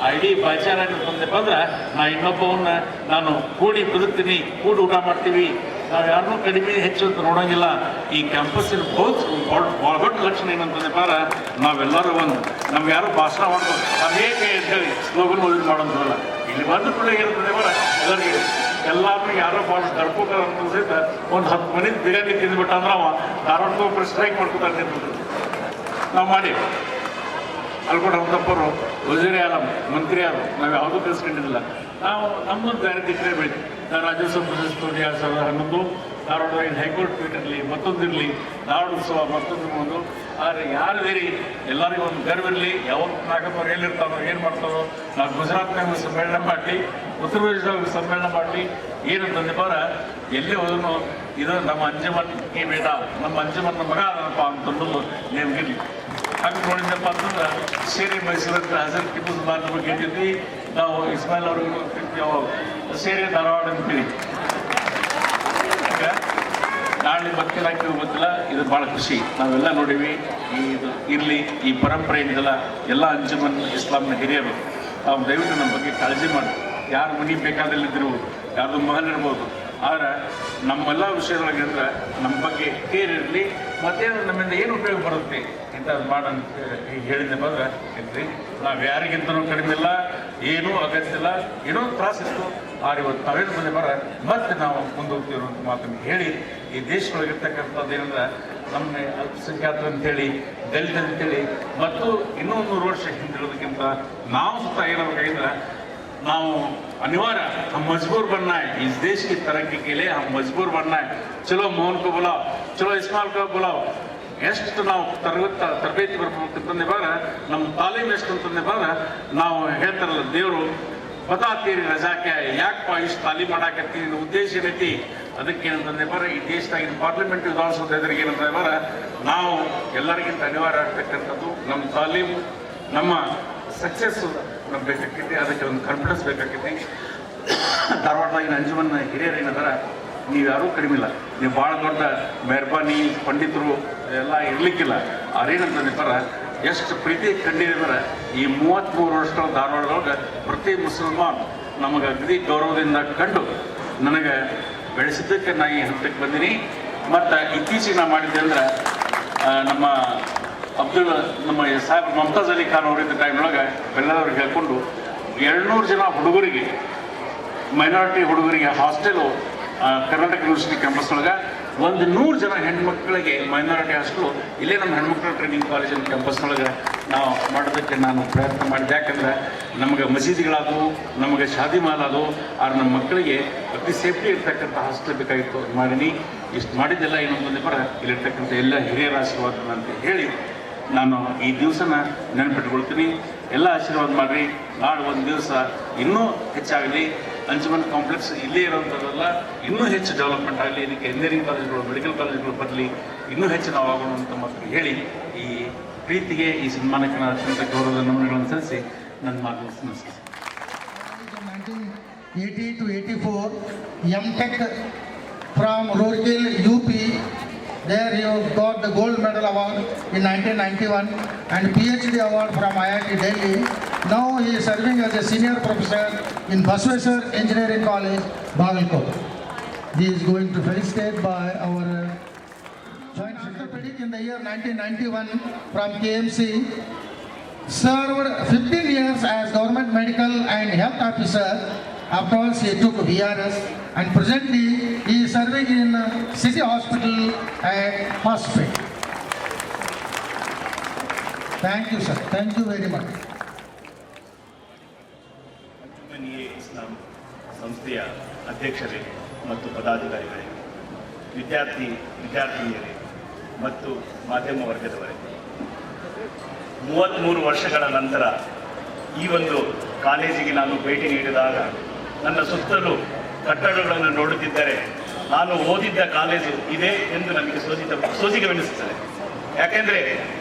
ಆ ಇಡೀ ಭಾಯ್ಚಾರ ಏನಂತಂದಪ್ಪ ಅಂದ್ರೆ ನಾ ಇನ್ನೊಬ್ಬವನ್ನ ನಾನು ಕೂಡಿ ಬದುಕ್ತೀನಿ, ಕೂಡಿ ಊಟ ಮಾಡ್ತೀವಿ, ನಾವು ಯಾರನ್ನೂ ಕಡಿಮೆ ಹೆಚ್ಚು ಅಂತ ನೋಡೋಂಗಿಲ್ಲ. ಈ ಕ್ಯಾಂಪಸ್ಸಿನ ಭಾಳ ದೊಡ್ಡ ಲಕ್ಷಣ ಏನಂತಂದಪ್ಪ ಅಂದ್ರೆ ನಾವೆಲ್ಲರೂ ಒಂದು ನಮ್ಗೆ ಯಾರು ಭಾಷಣ ಮಾಡ್ಬೋದು ಅದೇಕೆ ಅಂತೇಳಿ ಸ್ಲೋಗನ್ ಓದಿ ಮಾಡೋಂಥವಲ್ಲ. ಇಲ್ಲಿ ಬಂದ ಕೂಡ ಇರ್ತದೆ ಬರ ಎಲ್ಲರಿಗೆ ಎಲ್ಲಾರು ಯಾರೋ ಭಾಳ ತಡ್ಕೋತಾರೆ ಅಂತ ಸಹಿತ ಒಂದು 10 ಮನೆ ಬಿರಿಯಾನಿ ತಿಂದ್ಬಿಟ್ಟ ಅಂದ್ರೆ ಅವ ಧಾರವಾಡಕ್ಕೆ ಸ್ಟ್ರೈಕ್ ಮಾಡ್ಕೊತಾರೆ ನಾವು ಮಾಡಿ. ಅಲ್ಕೊಂಡು ಹಂತಪ್ಪರು ವಜೀರಿ ಆಲಂ ಮಂತ್ರಿ ಆದರು, ನಾವು ಯಾವುದೂ ಕಲಿಸ್ಕೊಂಡಿದ್ದಿಲ್ಲ. ನಾವು ನಮ್ಮೊಂದು ಬೇರೆ ದಿಕ್ಕೇ ಬೆಳಿತೀವಿ. ನಾನು ರಾಜ್ಯೋತ್ಸವ ಪ್ರಶಸ್ತಿ 2011 ಧಾರವಾಡದಲ್ಲಿ ಹೈಕೋರ್ಟ್ ಪೀಠ ಇರಲಿ, ಮತ್ತೊಂದಿರಲಿ, ಧಾರವಾಡ ಉತ್ಸವ ಮತ್ತೊಂದು. ಆದರೆ ಯಾರಿದ್ದೀರಿ ಎಲ್ಲರಿಗೂ ಒಂದು ಗರ್ವ ಇರಲಿ. ಯಾವತ್ತು ನಾಗಪ್ಪವ್ರು ಎಲ್ಲಿರ್ತಾರೋ ಏನು ಮಾಡ್ತಾರೋ, ನಾವು ಗುಜರಾತ್ನಾಗ ಸಮ್ಮೇಳನ ಮಾಡಲಿ, ಉತ್ತರ ಪ್ರದೇಶದಾಗ ಸಮ್ಮೇಳನ ಮಾಡಲಿ, ಏನಂತಂದಪ್ಪ ಎಲ್ಲೇ ಹೋದ್ರೂ ಇದು ನಮ್ಮ ಅಂಜುಮನ್ಗೆ ಬೇಡ, ನಮ್ಮ ಅಂಜುಮನ್ನ ಮಗ ಅದನಪ್ಪ ಅಂತಂದು ನೇಮ್ಗಿರಲಿ. ಹಂಗೆ ನೋಡಿದ್ದಪ್ಪ ಅಂತಂದ್ರೆ ಸೇರಿ ಮೈಸೂರಂತ ಹಜರತ್ ಟಿಪ್ಪು ಸುಲ್ತಾನ್ ಬಗ್ಗೆ ಇಟ್ಟಿದ್ವಿ. ನಾವು ಇಸ್ಮಾಯಿಲ್ ಅವ್ರಿಗೂ ಸೇರಿ ಧಾರವಾಡ ಅಂತೀವಿ. ನಾಳೆ ಬರ್ತಿಲ್ಲ ಗೊತ್ತಿಲ್ಲ, ಇದು ಭಾಳ ಖುಷಿ. ನಾವೆಲ್ಲ ನೋಡೀವಿ. ಇದು ಇರಲಿ, ಈ ಪರಂಪರೆ ಏನಿದೆಲ್ಲ ಎಲ್ಲ ಅಂಜುಮನ್ ಇಸ್ಲಾಂನ ಹಿರಿಯರು ತಾವು ದಯವಿಟ್ಟು ನಮ್ಮ ಬಗ್ಗೆ ಕಾಳಜಿ ಮಾಡಿ. ಯಾರು ಮನೆ ಬೇಕಾದಲ್ಲಿದ್ದಿರ್ಬೋದು, ಯಾರ್ದು ಮಗನಿರ್ಬೋದು, ಆದರೆ ನಮ್ಮೆಲ್ಲ ವಿಷಯದೊಳಗೆ ಅಂದ್ರೆ ನಮ್ಮ ಬಗ್ಗೆ ಕೇರ್ ಇರಲಿ, ಮತ್ತೇನು ನಮ್ಮಿಂದ ಏನು ಉಪಯೋಗ ಬರುತ್ತೆ ಇಂಥದ್ದು ಮಾಡಂತ ಹೇಳಿದ್ನಪ್ಪ ಅಂದ್ರೆ ಇಲ್ರಿ, ನಾವು ಯಾರಿಗಿಂತನೂ ಕಡಿಮೆ ಇಲ್ಲ, ಏನೂ ಅಗತ್ಯ ಇಲ್ಲ, ಏನೋ ತ್ರಾಸಿತ್ತು ಆದ್ರೆ ಇವತ್ತು ನಾವೇನು ಬಂದೆ ಬರ ಮತ್ತೆ ನಾವು ಮುಂದೋಗ್ತೀವಿ ಅಂತ ಮಾತನ್ನು ಹೇಳಿ ಈ ದೇಶದೊಳಗಿರ್ತಕ್ಕಂಥದ್ದು ಏನಂದ್ರೆ ನಮ್ಮ ಅಲ್ಪಸಂಖ್ಯಾತರು ಅಂತೇಳಿ, ದಲಿತ ಅಂತೇಳಿ ಮತ್ತು ಇನ್ನೂ 100 ವರ್ಷ ಹಿಂದಿರೋದಕ್ಕಿಂತ ನಾವು ಸುತ್ತ ಏನಾಗಬೇಕಾಗಿದ್ರೆ ನಾವು अनिवार्य हम मजबूर बनना है, इस देश की तरक्की के लिए हम मजबूर बनना है। चलो मोहन को बुलाओ, चलो इस्माइल को बुलाओ, ಎಷ್ಟು ನಾವು ತರಬೇತಿ ಬರ್ಬೇಕಂತಂದ್ರೆ ಬಾರ ನಮ್ಮ ತಾಲೀಮ್ ಎಷ್ಟು ಅಂತಂದ್ರೆ ಬಾರ ನಾವು ಹೇಳ್ತಾರಲ್ಲ ದೇವರು ಬತಾತೀರಿ ರಜಾಕೆ ಯಾಕಪ್ಪ ಇಷ್ಟು ತಾಲೀಮ್ ಮಾಡಾಕತ್ತೀನಿ ಉದ್ದೇಶ ಏನೈತಿ, ಅದಕ್ಕೆ ಏನಂತಂದ್ರೆ ಬಾರ ಈ ದೇಶದಾಗಿನ ಪಾರ್ಲಿಮೆಂಟ್ ವಿಧಾನಸೌಧ ಎದುರಿಗೆ ಏನಂತಂದ್ರೆ ಬಾರ ನಾವು ಎಲ್ಲರಿಗಿಂತ ಅನಿವಾರ್ಯ ಆಗ್ತಕ್ಕಂಥದ್ದು ನಮ್ಮ ತಾಲೀಮು, ನಮ್ಮ ಸಕ್ಸಸ್ ನಮ್ಗೆ ಬೇಕಾಗಿದೆ, ಅದಕ್ಕೆ ಒಂದು ಕಾನ್ಫಿಡೆನ್ಸ್ ಬೇಕಾಗಿದೆ. ಧಾರವಾಡದಾಗಿನ ಅಂಜುಮನ್ ಹಿರಿಯರು ಏನಂದ್ರೆ ನೀವು ಯಾರೂ ಕಡಿಮೆ ಇಲ್ಲ, ನೀವು ಭಾಳ ದೊಡ್ಡ ಮೆಹರ್ಬಾನಿ ಪಂಡಿತರು ಎಲ್ಲ ಇರ್ಲಿಕ್ಕಿಲ್ಲ. ಅವ್ರೇನಂತಂದ್ರೆ ಬರ ಎಷ್ಟು ಪ್ರೀತಿ ಕಂಡಿದ್ರೆ ಈ 33 ವರ್ಷಗಳ ಧಾರವಾಡದೊಳಗೆ ಪ್ರತಿ ಮುಸಲ್ಮಾನ್ ನಮಗೆ ಅಗದಿ ಗೌರವದಿಂದ ಕಂಡು ನನಗೆ ಬೆಳೆಸಿದ್ದಕ್ಕೆ ನಾ ಈ ಹಂತಕ್ಕೆ ಬಂದೀನಿ. ಮತ್ತು ಇತ್ತೀಚೆಗೆ ನಾ ಮಾಡಿದ್ದೆ ಅಂದ್ರೆ ನಮ್ಮ ನಮ್ಮ ಸಾಹೇಬ್ ಮಮತಾಜ್ ಅಲಿ ಖಾನ್ ಅವರಿದ್ದ ಟೈಮ್ನೊಳಗೆ ಬೆಲ್ಲದವ್ರಿಗೆ ಹೇಳ್ಕೊಂಡು 200 ಜನ ಹುಡುಗರಿಗೆ, ಮೈನಾರಿಟಿ ಹುಡುಗರಿಗೆ ಹಾಸ್ಟೆಲು ಕರ್ನಾಟಕ ಯೂನಿವರ್ಸಿಟಿ ಕ್ಯಾಂಪಸ್ ಒಳಗೆ 100 ಜನ ಹೆಣ್ಮಕ್ಳಿಗೆ ಮೈನಾರಿಟಿ ಹಾಸ್ಟೆಲು ಇಲ್ಲೇ ನಮ್ಮ ಹೆಣ್ಮಕ್ಳ ಟ್ರೈನಿಂಗ್ ಕಾಲೇಜಿನ ಕ್ಯಾಂಪಸ್ನೊಳಗೆ ನಾವು ಮಾಡೋದಕ್ಕೆ ನಾನು ಪ್ರಯತ್ನ ಮಾಡಿದೆ. ಯಾಕಂದ್ರೆ ನಮಗೆ ಮಸೀದಿಗಳಾದವು, ನಮಗೆ ಶಾದಿ ಮಾಲ್ ಆದವು, ಆದ್ರೆ ನಮ್ಮ ಮಕ್ಕಳಿಗೆ ಅತಿ ಸೇಫ್ಟಿ ಇರ್ತಕ್ಕಂಥ ಹಾಸ್ಟೆಲ್ ಬೇಕಾಗಿತ್ತು ಮಾಡೀನಿ. ಇಷ್ಟು ಮಾಡಿದ್ದೆಲ್ಲ ಇನ್ನೊಂದು ಬರ ಇಲ್ಲಿರ್ತಕ್ಕಂಥ ಎಲ್ಲ ಹಿರಿಯರ ಆಶೀರ್ವಾದ ಅಂತ ಹೇಳಿ ನಾನು ಈ ದಿವಸನ ನೆನಪಿಟ್ಕೊಳ್ತೀನಿ. ಎಲ್ಲ ಆಶೀರ್ವಾದ ಮಾಡಿರಿ. ನಾಳೆ ಒಂದು ದಿವಸ ಇನ್ನೂ ಹೆಚ್ಚಾಗಲಿ, ಅಂಜುಮನ್ ಕಾಂಪ್ಲೆಕ್ಸ್ ಇಲ್ಲೇ ಇರೋಂಥದ್ದಲ್ಲ, ಇನ್ನೂ ಹೆಚ್ಚು ಡೆವಲಪ್ಮೆಂಟ್ ಆಗಲಿ, ಇದಕ್ಕೆ ಇಂಜಿನಿಯರಿಂಗ್ ಕಾಲೇಜ್ಗಳು, ಮೆಡಿಕಲ್ ಕಾಲೇಜ್ಗಳು ಬರಲಿ, ಇನ್ನೂ ಹೆಚ್ಚು ನಾವು ಆಗೋಣ ಅಂತ ಮಾತ್ರ ಹೇಳಿ ಈ ಪ್ರೀತಿಗೆ, ಈ ಸನ್ಮಾನಕ್ಕೆ ನಾನು ಅತ್ಯಂತ ಗೌರವದ ನಮನಗಳನ್ನು ಸಲ್ಲಿಸಿ ನನ್ನ ಮಾತನ್ನು ಸಲ್ಲಿಸ್ತೀನಿ. 1980 to 84, M.Tech from Roorkee, UP. There he got the gold medal award in 1991 and PhD award from IIT Delhi. Now he is serving as a senior professor in Basveshwar Engineering College, Bagalkot. He is going to felicitate by our joint orthopedic in the year 1991 from KMC. Served 15 years as government medical and health officer. Afterwards he took VRS and presently he is serving in City Hospital at Hospital. Thank you sir. Thank you very much. ಇಸ್ಲಾಂ ಸಂಸ್ಥೆಯ ಅಧ್ಯಕ್ಷರೇ ಮತ್ತು ಪದಾಧಿಕಾರಿಗಳೇ, ವಿದ್ಯಾರ್ಥಿನಿಯರೇ ಮತ್ತು ಮಾಧ್ಯಮ ವರ್ಗದವರೇ, 33 ವರ್ಷಗಳ ನಂತರ ಈ ಒಂದು ಕಾಲೇಜಿಗೆ ನಾನು ಭೇಟಿ ನೀಡಿದಾಗ ನನ್ನ ಸುತ್ತಲೂ ಕಟ್ಟಡಗಳನ್ನು ನೋಡುತ್ತಿದ್ದರೆ ನಾನು ಓದಿದ್ದ ಕಾಲೇಜು ಇದೆ ಎಂದು ನನಗೆ ಸೋಜಿಗವೆನಿಸುತ್ತದೆ. ಯಾಕೆಂದರೆ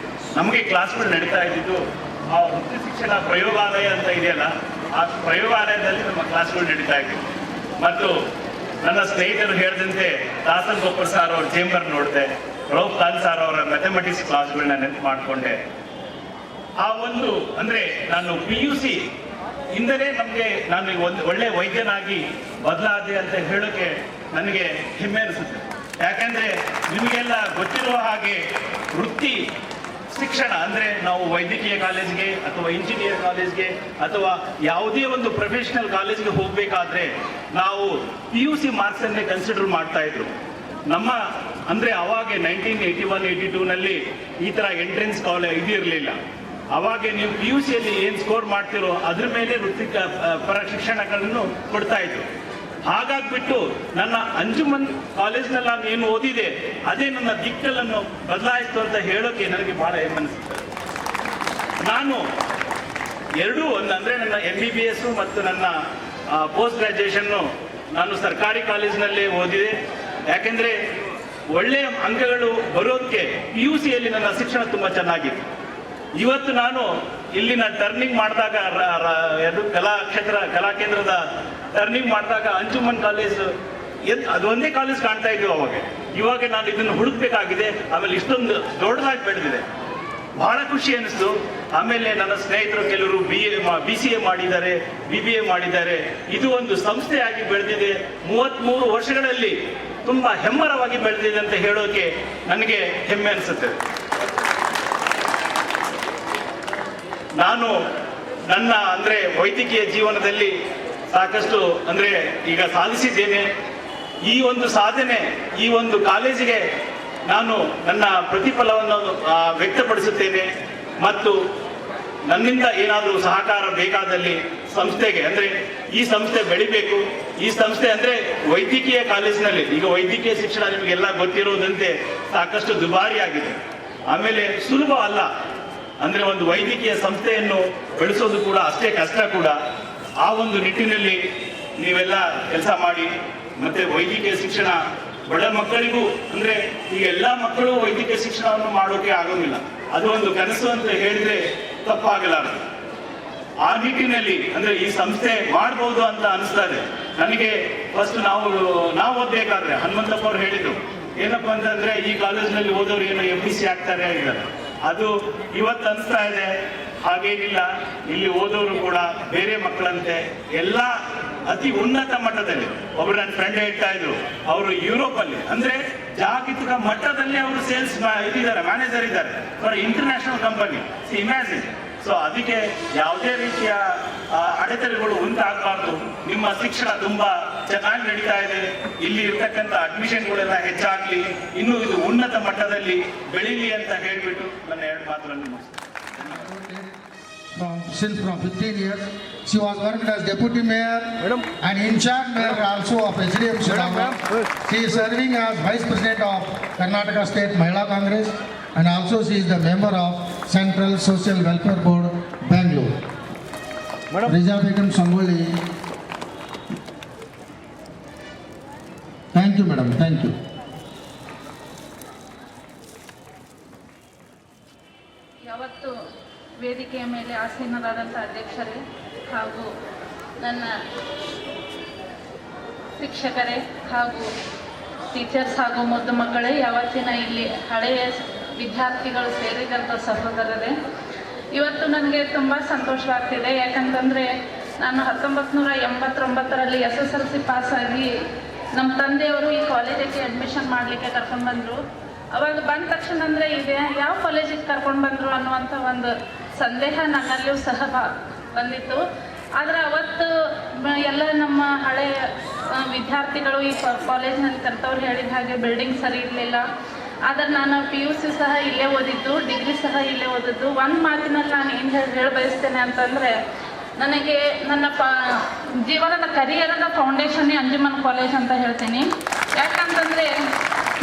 ನಮಗೆ ಕ್ಲಾಸ್ಗಳು ನಡೀತಾ ಇದ್ದಿದ್ದು ಆ ವೃತ್ತಿ ಶಿಕ್ಷಣ ಪ್ರಯೋಗಾಲಯ ಅಂತ ಇದೆಯಲ್ಲ, ಆ ಪ್ರಯೋಗಾಲಯದಲ್ಲಿ ನಮ್ಮ ಕ್ಲಾಸ್ಗಳು ನಡೀತಾ ಇದ್ದಿದ್ದು. ಮತ್ತು ನನ್ನ ಸ್ನೇಹಿತರು ಹೇಳಿದಂತೆ ದಾಸನ್ ಗೋಪರ್ ಸಾರ್ ಅವ್ರ ಚೇಂಬರ್ ನೋಡಿದೆ, ರೌಫ್ ಖಾನ್ ಸಾರ್ ಅವರ ಮ್ಯಾಥಮೆಟಿಕ್ಸ್ ಕ್ಲಾಸ್ಗಳನ್ನ ನೆನಪು ಮಾಡಿಕೊಂಡೆ. ಆ ಒಂದು ಅಂದರೆ ನಾನು PUC ಇಂದಲೇ ನಮಗೆ ನಾನು ಒಂದು ಒಳ್ಳೆ ವೈದ್ಯನಾಗಿ ಬದಲಾದೆ ಅಂತ ಹೇಳೋಕ್ಕೆ ನನಗೆ ಹೆಮ್ಮೆ ಅನಿಸುತ್ತೆ. ಯಾಕೆಂದರೆ ನಿಮಗೆಲ್ಲ ಗೊತ್ತಿರುವ ಹಾಗೆ ವೃತ್ತಿ ಶಿಕ್ಷಣ ಅಂದರೆ ನಾವು ವೈದ್ಯಕೀಯ ಕಾಲೇಜ್ಗೆ ಅಥವಾ ಇಂಜಿನಿಯರ್ ಕಾಲೇಜ್ಗೆ ಅಥವಾ ಯಾವುದೇ ಒಂದು ಪ್ರೊಫೆಷನಲ್ ಕಾಲೇಜ್ಗೆ ಹೋಗಬೇಕಾದ್ರೆ ನಾವು PUC ಮಾರ್ಕ್ಸನ್ನೇ ಕನ್ಸಿಡರ್ ಮಾಡ್ತಾ ಇದ್ರು. ನಮ್ಮ ಅಂದರೆ ಅವಾಗ 1981-82ನಲ್ಲಿ ಈ ಥರ ಎಂಟ್ರೆನ್ಸ್ ಕಾಲೇಜ್ ಇದಿರಲಿಲ್ಲ. ಅವಾಗ ನೀವು PUCಯಲ್ಲಿ ಏನು ಸ್ಕೋರ್ ಮಾಡ್ತಿರೋ ಅದ್ರ ಮೇಲೆ ವೃತ್ತಿ ಪರ ಶಿಕ್ಷಣಗಳನ್ನು ಕೊಡ್ತಾ ಇದ್ರು. ಹಾಗಾಗ್ಬಿಟ್ಟು ನನ್ನ ಅಂಜುಮನ್ ಕಾಲೇಜ್ನಲ್ಲಿ ನಾನು ಏನು ಓದಿದೆ ಅದೇ ನನ್ನ ದಿಕ್ಕನ್ನು ಬದಲಾಯಿಸ್ತು ಅಂತ ಹೇಳೋಕೆ ನನಗೆ ಬಹಳ ಹೆಮ್ಮನಿಸುತ್ತದೆ. ನಾನು ಎರಡೂ ಅಂದರೆ ನನ್ನ MBBS ಮತ್ತು ನನ್ನ ಪೋಸ್ಟ್ ಗ್ರಾಜ್ಯುಯೇಷನ್ನು ನಾನು ಸರ್ಕಾರಿ ಕಾಲೇಜಿನಲ್ಲೇ ಓದಿದೆ. ಯಾಕೆಂದರೆ ಒಳ್ಳೆಯ ಅಂಕಗಳು ಬರೋದಕ್ಕೆ PUCಯಲ್ಲಿ ನನ್ನ ಶಿಕ್ಷಣ ತುಂಬ ಚೆನ್ನಾಗಿತ್ತು. ಇವತ್ತು ನಾನು ಇಲ್ಲಿನ ಟರ್ನಿಂಗ್ ಮಾಡಿದಾಗ ಕಲಾ ಕೇಂದ್ರದ ಟರ್ನಿಂಗ್ ಮಾಡಿದಾಗ ಅಂಜುಮನ್ ಕಾಲೇಜ್ ಅದೊಂದೇ ಕಾಲೇಜ್ ಕಾಣ್ತಾ ಇದ್ವಿ ಅವಾಗ. ಇವಾಗ ನಾನು ಇದನ್ನು ಹುಡುಕ್ಬೇಕಾಗಿದೆ. ಆಮೇಲೆ ಇಷ್ಟೊಂದು ದೊಡ್ಡದಾಗಿ ಬೆಳೆದಿದೆ. ಬಹಳ ಖುಷಿ ಅನಿಸ್ತು. ಆಮೇಲೆ ನನ್ನ ಸ್ನೇಹಿತರು ಕೆಲವರು BCA ಮಾಡಿದ್ದಾರೆ, BBA ಮಾಡಿದ್ದಾರೆ. ಇದು ಒಂದು ಸಂಸ್ಥೆಯಾಗಿ ಬೆಳೆದಿದೆ. 33 ವರ್ಷಗಳಲ್ಲಿ ತುಂಬಾ ಹೆಮ್ಮರವಾಗಿ ಬೆಳೆದಿದೆ ಅಂತ ಹೇಳೋಕೆ ನನಗೆ ಹೆಮ್ಮೆ ಅನಿಸುತ್ತೆ. ನಾನು ನನ್ನ ವೈದ್ಯಕೀಯ ಜೀವನದಲ್ಲಿ ಸಾಕಷ್ಟು ಈಗ ಸಾಧಿಸಿದ್ದೇನೆ. ಈ ಒಂದು ಸಾಧನೆ, ಈ ಒಂದು ಕಾಲೇಜಿಗೆ ನಾನು ನನ್ನ ಪ್ರತಿಫಲವನ್ನು ವ್ಯಕ್ತಪಡಿಸುತ್ತೇನೆ. ಮತ್ತು ನನ್ನಿಂದ ಏನಾದರೂ ಸಹಕಾರ ಬೇಕಾದಲ್ಲಿ ಸಂಸ್ಥೆಗೆ ಈ ಸಂಸ್ಥೆ ಬೆಳಿಬೇಕು. ಈ ಸಂಸ್ಥೆ ವೈದ್ಯಕೀಯ ಕಾಲೇಜಿನಲ್ಲಿ ಈಗ ವೈದ್ಯಕೀಯ ಶಿಕ್ಷಣ ನಿಮಗೆಲ್ಲ ಗೊತ್ತಿರೋದಂತೆ ಸಾಕಷ್ಟು ದುಬಾರಿ ಆಗಿದೆ. ಆಮೇಲೆ ಸುಲಭ ಅಲ್ಲ. ಒಂದು ವೈದ್ಯಕೀಯ ಸಂಸ್ಥೆಯನ್ನು ಬೆಳೆಸೋದು ಕೂಡ ಅಷ್ಟೇ ಕಷ್ಟ ಕೂಡ. ಆ ಒಂದು ನಿಟ್ಟಿನಲ್ಲಿ ನೀವೆಲ್ಲ ಕೆಲಸ ಮಾಡಿ. ಮತ್ತೆ ವೈದ್ಯಕೀಯ ಶಿಕ್ಷಣ ಬಡ ಮಕ್ಕಳಿಗೂ ಈಗ ಎಲ್ಲ ಮಕ್ಕಳು ವೈದ್ಯಕೀಯ ಶಿಕ್ಷಣವನ್ನು ಮಾಡೋಕೆ ಆಗೋದಿಲ್ಲ. ಅದು ಒಂದು ಕನಸು ಅಂತ ಹೇಳಿದ್ರೆ ತಪ್ಪಾಗಲಾರದು. ಆ ನಿಟ್ಟಿನಲ್ಲಿ ಈ ಸಂಸ್ಥೆ ಮಾಡಬಹುದು ಅಂತ ಅನಿಸ್ತದೆ ನನಗೆ. ಫಸ್ಟ್ ನಾವು ಓದ್ಬೇಕಾದ್ರೆ ಹನುಮಂತಪ್ಪ ಅವ್ರು ಹೇಳಿದ್ರು ಏನಪ್ಪಾ ಅಂತಂದ್ರೆ ಈ ಕಾಲೇಜಿನಲ್ಲಿ ಓದೋರು ಏನೋ MPC ಆಗ್ತಾರೆ ಆಗಿದ್ದಾರೆ. ಅದು ಇವತ್ತು ಅನಿಸ್ತಾ ಇದೆ ಹಾಗೇನಿಲ್ಲ. ಇಲ್ಲಿ ಓದೋರು ಕೂಡ ಬೇರೆ ಮಕ್ಕಳಂತೆ ಎಲ್ಲ ಅತಿ ಉನ್ನತ ಮಟ್ಟದಲ್ಲಿ. ಒಬ್ರು ನನ್ನ ಫ್ರೆಂಡ್ ಹೇಳ್ತಾ ಇದ್ರು, ಅವರು ಯುರೋಪ್ ಅಲ್ಲಿ ಜಾಗತಿಕ ಮಟ್ಟದಲ್ಲಿ ಅವರು ಸೇಲ್ಸ್ ಇದ್ದಾರೆ, ಮ್ಯಾನೇಜರ್ ಇದ್ದಾರೆ for international company. Imagine. So ಅದಕ್ಕೆ ಯಾವುದೇ ರೀತಿಯ ಅಡೆತಡೆಗಳು ಉಂಟಾಗಬಾರ್ದು. ನಿಮ್ಮ ಶಿಕ್ಷಣ ತುಂಬಾ ಚೆನ್ನಾಗಿ ನಡೀತಾ ಇದೆ. ಇಲ್ಲಿ ಇರ್ತಕ್ಕಂಥ ಅಡ್ಮಿಷನ್ಗಳೆಲ್ಲ ಹೆಚ್ಚಾಗ್ಲಿ, ಇನ್ನೂ ಇದು ಉನ್ನತ ಮಟ್ಟದಲ್ಲಿ ಬೆಳೀಲಿ ಅಂತ ಹೇಳ್ಬಿಟ್ಟು ನನ್ನ 2 ಮಾತುಗಳನ್ನು ಮುಗಿಸ್ತೇನೆ. Since from 15 years, she was working as deputy mayor and in charge mayor also of HDM Shillong. She is serving as vice president of Karnataka State Mahila Congress and also she is the member of Central Social Welfare Board, Bangalore. Rija Begum Sangoli. Thank you, madam. Thank you. ಯಾವತ್ತು ವೇದಿಕೆಯ ಮೇಲೆ ಆಸೀನರಾದಂಥ ಅಧ್ಯಕ್ಷರೇ ಹಾಗೂ ನನ್ನ ಶಿಕ್ಷಕರೇ ಹಾಗೂ teachers ಹಾಗೂ ಮುದ್ದು ಮಕ್ಕಳೇ, ಯಾವತ್ತಿನ ಇಲ್ಲಿ ಹಳೆಯ ವಿದ್ಯಾರ್ಥಿಗಳು ಸೇರಿದಂಥ ಸಹೋದರರೇ, ಇವತ್ತು ನನಗೆ ತುಂಬ ಸಂತೋಷವಾಗ್ತಿದೆ. ಯಾಕಂತಂದರೆ ನಾನು 1989ರಲ್ಲಿ SSLC ಪಾಸಾಗಿ ನಮ್ಮ ತಂದೆಯವರು ಈ ಕಾಲೇಜಿಗೆ ಅಡ್ಮಿಷನ್ ಮಾಡಲಿಕ್ಕೆ ಕರ್ಕೊಂಡು ಬಂದರು. ಅವಾಗ ಬಂದ ತಕ್ಷಣ ಇದೆ ಯಾವ ಕಾಲೇಜಿಗೆ ಕರ್ಕೊಂಡು ಬಂದರು ಅನ್ನುವಂಥ ಒಂದು ಸಂದೇಹ ನನ್ನಲ್ಲಿಯೂ ಸಹ ಬಂದಿತ್ತು. ಆದರೆ ಅವತ್ತು ಎಲ್ಲ ನಮ್ಮ ಹಳೆಯ ವಿದ್ಯಾರ್ಥಿಗಳು ಈ ಕಾಲೇಜಿನಲ್ಲಿ ಕರ್ತವ್ರು ಹೇಳಿದ ಹಾಗೆ ಬಿಲ್ಡಿಂಗ್ ಸರಿ ಇರಲಿಲ್ಲ. ಆದರೆ ನಾನು PUC ಸಹ ಇಲ್ಲೇ ಓದಿದ್ದು, ಡಿಗ್ರಿ ಸಹ ಇಲ್ಲೇ ಓದಿದ್ದು. ಒಂದು ಮಾತಿನಲ್ಲಿ ನಾನು ಏನು ಹೇಳಿ ಬಯಸ್ತೇನೆ ಅಂತಂದರೆ, ನನಗೆ ನನ್ನ ಜೀವನದ ಕರಿಯರದ ಫೌಂಡೇಶನ್ನೇ ಅಂಜುಮನ್ ಕಾಲೇಜ್ ಅಂತ ಹೇಳ್ತೀನಿ. ಯಾಕಂತಂದರೆ